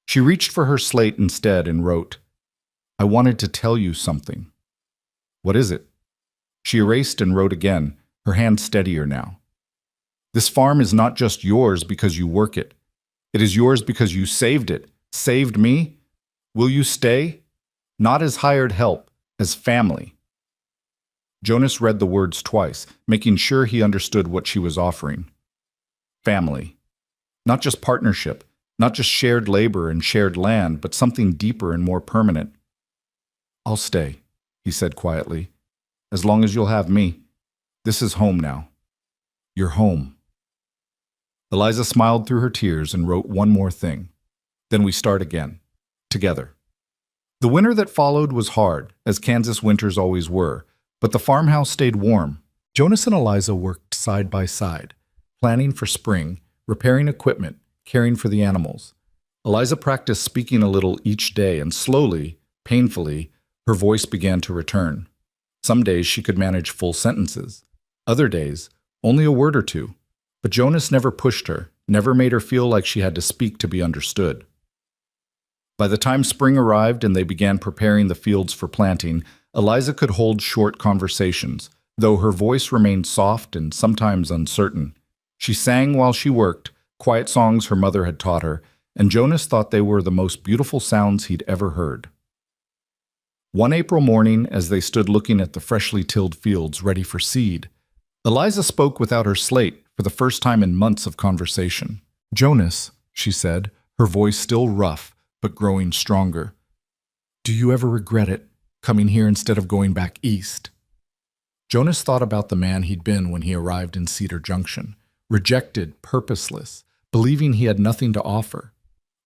Speaker 1: She reached for her slate instead and wrote, "I wanted to tell you something." "What is it?" She erased and wrote again, her hand steadier now. "This farm is not just yours because you work it. It is yours because you saved it, saved me. Will you stay? Not as hired help, as family." Jonas read the words twice, making sure he understood what she was offering. Family. Not just partnership, not just shared labor and shared land, but something deeper and more permanent. "I'll stay," he said quietly, "as long as you'll have me. This is home now. You're home." Eliza smiled through her tears and wrote one more thing. "Then we start again. Together." The winter that followed was hard, as Kansas winters always were, but the farmhouse stayed warm. Jonas and Eliza worked side by side, planning for spring, repairing equipment, caring for the animals. Eliza practiced speaking a little each day, and slowly, painfully, her voice began to return. Some days she could manage full sentences. Other days, only a word or two. But Jonas never pushed her, never made her feel like she had to speak to be understood. By the time spring arrived and they began preparing the fields for planting, Eliza could hold short conversations, though her voice remained soft and sometimes uncertain. She sang while she worked, quiet songs her mother had taught her, and Jonas thought they were the most beautiful sounds he'd ever heard. One April morning, as they stood looking at the freshly tilled fields ready for seed, Eliza spoke without her slate for the first time in months of conversation. "Jonas," she said, her voice still rough but growing stronger, "do you ever regret it, coming here instead of going back east?" Jonas thought about the man he'd been when he arrived in Cedar Junction, rejected, purposeless, believing he had nothing to offer.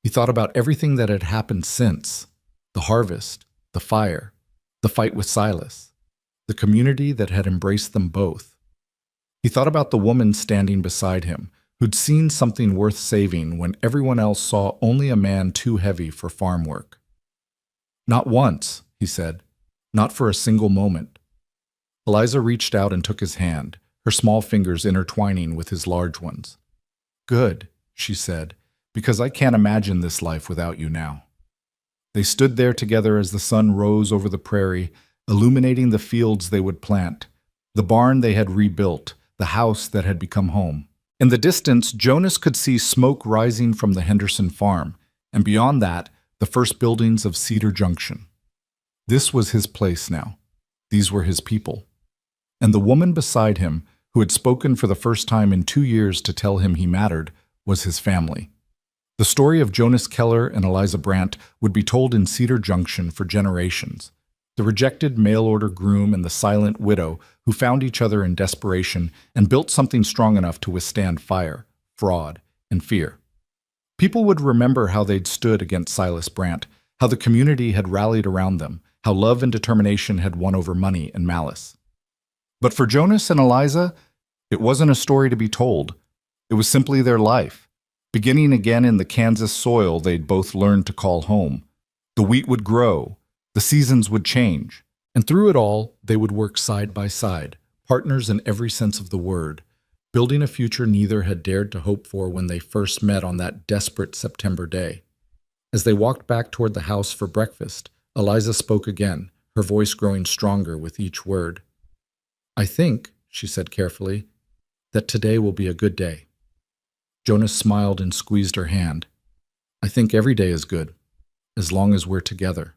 Speaker 1: He thought about everything that had happened since: the harvest, the fire, the fight with Silas, the community that had embraced them both. He thought about the woman standing beside him, who'd seen something worth saving when everyone else saw only a man too heavy for farm work. "Not once," he said, "not for a single moment." Eliza reached out and took his hand, her small fingers intertwining with his large ones. "Good," she said, "because I can't imagine this life without you now." They stood there together as the sun rose over the prairie, illuminating the fields they would plant, the barn they had rebuilt, the house that had become home. In the distance, Jonas could see smoke rising from the Henderson farm, and beyond that, the first buildings of Cedar Junction. This was his place now. These were his people. And the woman beside him, who had spoken for the first time in 2 years to tell him he mattered, was his family. The story of Jonas Keller and Eliza Brandt would be told in Cedar Junction for generations. The rejected mail-order groom and the silent widow who found each other in desperation and built something strong enough to withstand fire, fraud, and fear. People would remember how they'd stood against Silas Brandt, how the community had rallied around them, how love and determination had won over money and malice. But for Jonas and Eliza, it wasn't a story to be told. It was simply their life, beginning again in the Kansas soil they'd both learned to call home. The wheat would grow, the seasons would change, and through it all, they would work side by side, partners in every sense of the word, building a future neither had dared to hope for when they first met on that desperate September day. As they walked back toward the house for breakfast, Eliza spoke again, her voice growing stronger with each word. "I think," she said carefully, "that today will be a good day." Jonas smiled and squeezed her hand. "I think every day is good, as long as we're together."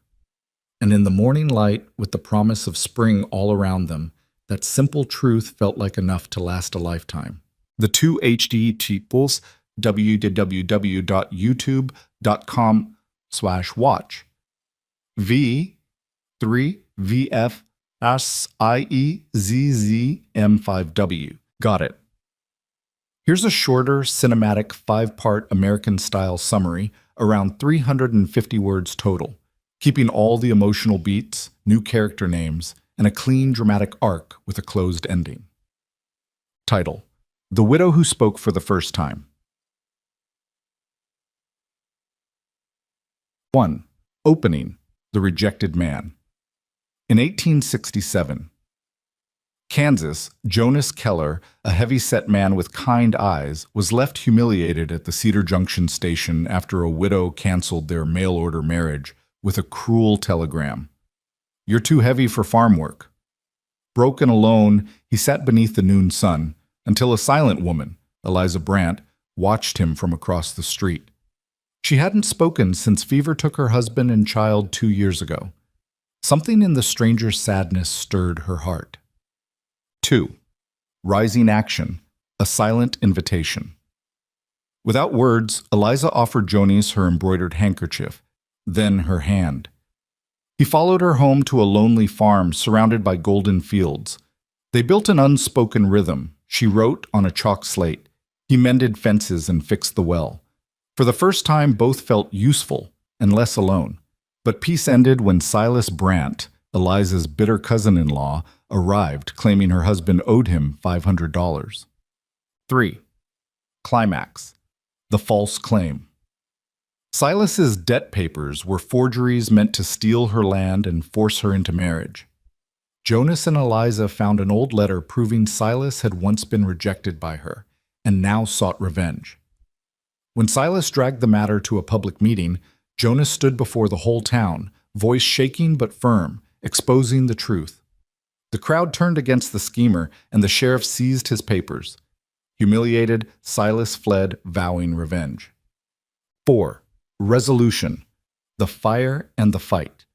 Speaker 1: And in the morning light, with the promise of spring all around them, that simple truth felt like enough to last a lifetime. The two HD peoples, www.youtube.com/watch. V3VFSIEZZM5W. Got it. Here's a shorter, cinematic 5-part American-style summary, around 350 words total, keeping all the emotional beats, new character names, and a clean, dramatic arc with a closed ending. Title: The Widow Who Spoke for the First Time. 1. Opening: The Rejected Man. In 1867, Kansas, Jonas Keller, a heavy-set man with kind eyes, was left humiliated at the Cedar Junction station after a widow canceled their mail-order marriage with a cruel telegram. "You're too heavy for farm work." Broken alone, he sat beneath the noon sun until a silent woman, Eliza Brandt, watched him from across the street. She hadn't spoken since fever took her husband and child 2 years ago. Something in the stranger's sadness stirred her heart. 2. Rising Action: A Silent Invitation. Without words, Eliza offered Jonas her embroidered handkerchief, then her hand. He followed her home to a lonely farm surrounded by golden fields. They built an unspoken rhythm. She wrote on a chalk slate. He mended fences and fixed the well. For the first time, both felt useful and less alone. But peace ended when Silas Brandt, Eliza's bitter cousin-in-law, arrived, claiming her husband owed him $500. 3. Climax: The False Claim. Silas's debt papers were forgeries meant to steal her land and force her into marriage. Jonas and Eliza found an old letter proving Silas had once been rejected by her and now sought revenge. When Silas dragged the matter to a public meeting, Jonas stood before the whole town, voice shaking but firm, exposing the truth. The crowd turned against the schemer, and the sheriff seized his papers. Humiliated, Silas fled, vowing revenge. 4. Resolution: The Fire and the Fight.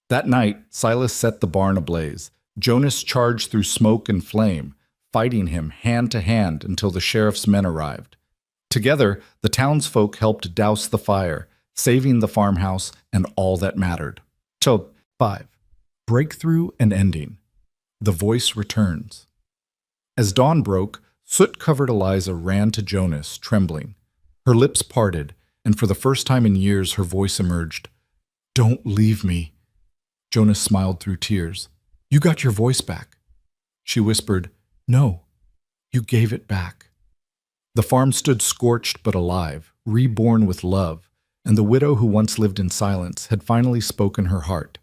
Speaker 1: That night, Silas set the barn ablaze. Jonas charged through smoke and flame, fighting him hand to hand until the sheriff's men arrived. Together, the townsfolk helped douse the fire, saving the farmhouse and all that mattered. 5. Breakthrough and Ending: The Voice Returns. As dawn broke, soot-covered Eliza ran to Jonas, trembling. Her lips parted, and for the first time in years her voice emerged. "Don't leave me." Jonas smiled through tears. "You got your voice back." She whispered, "No, you gave it back." The farm stood scorched but alive, reborn with love, and the widow who once lived in silence had finally spoken her heart.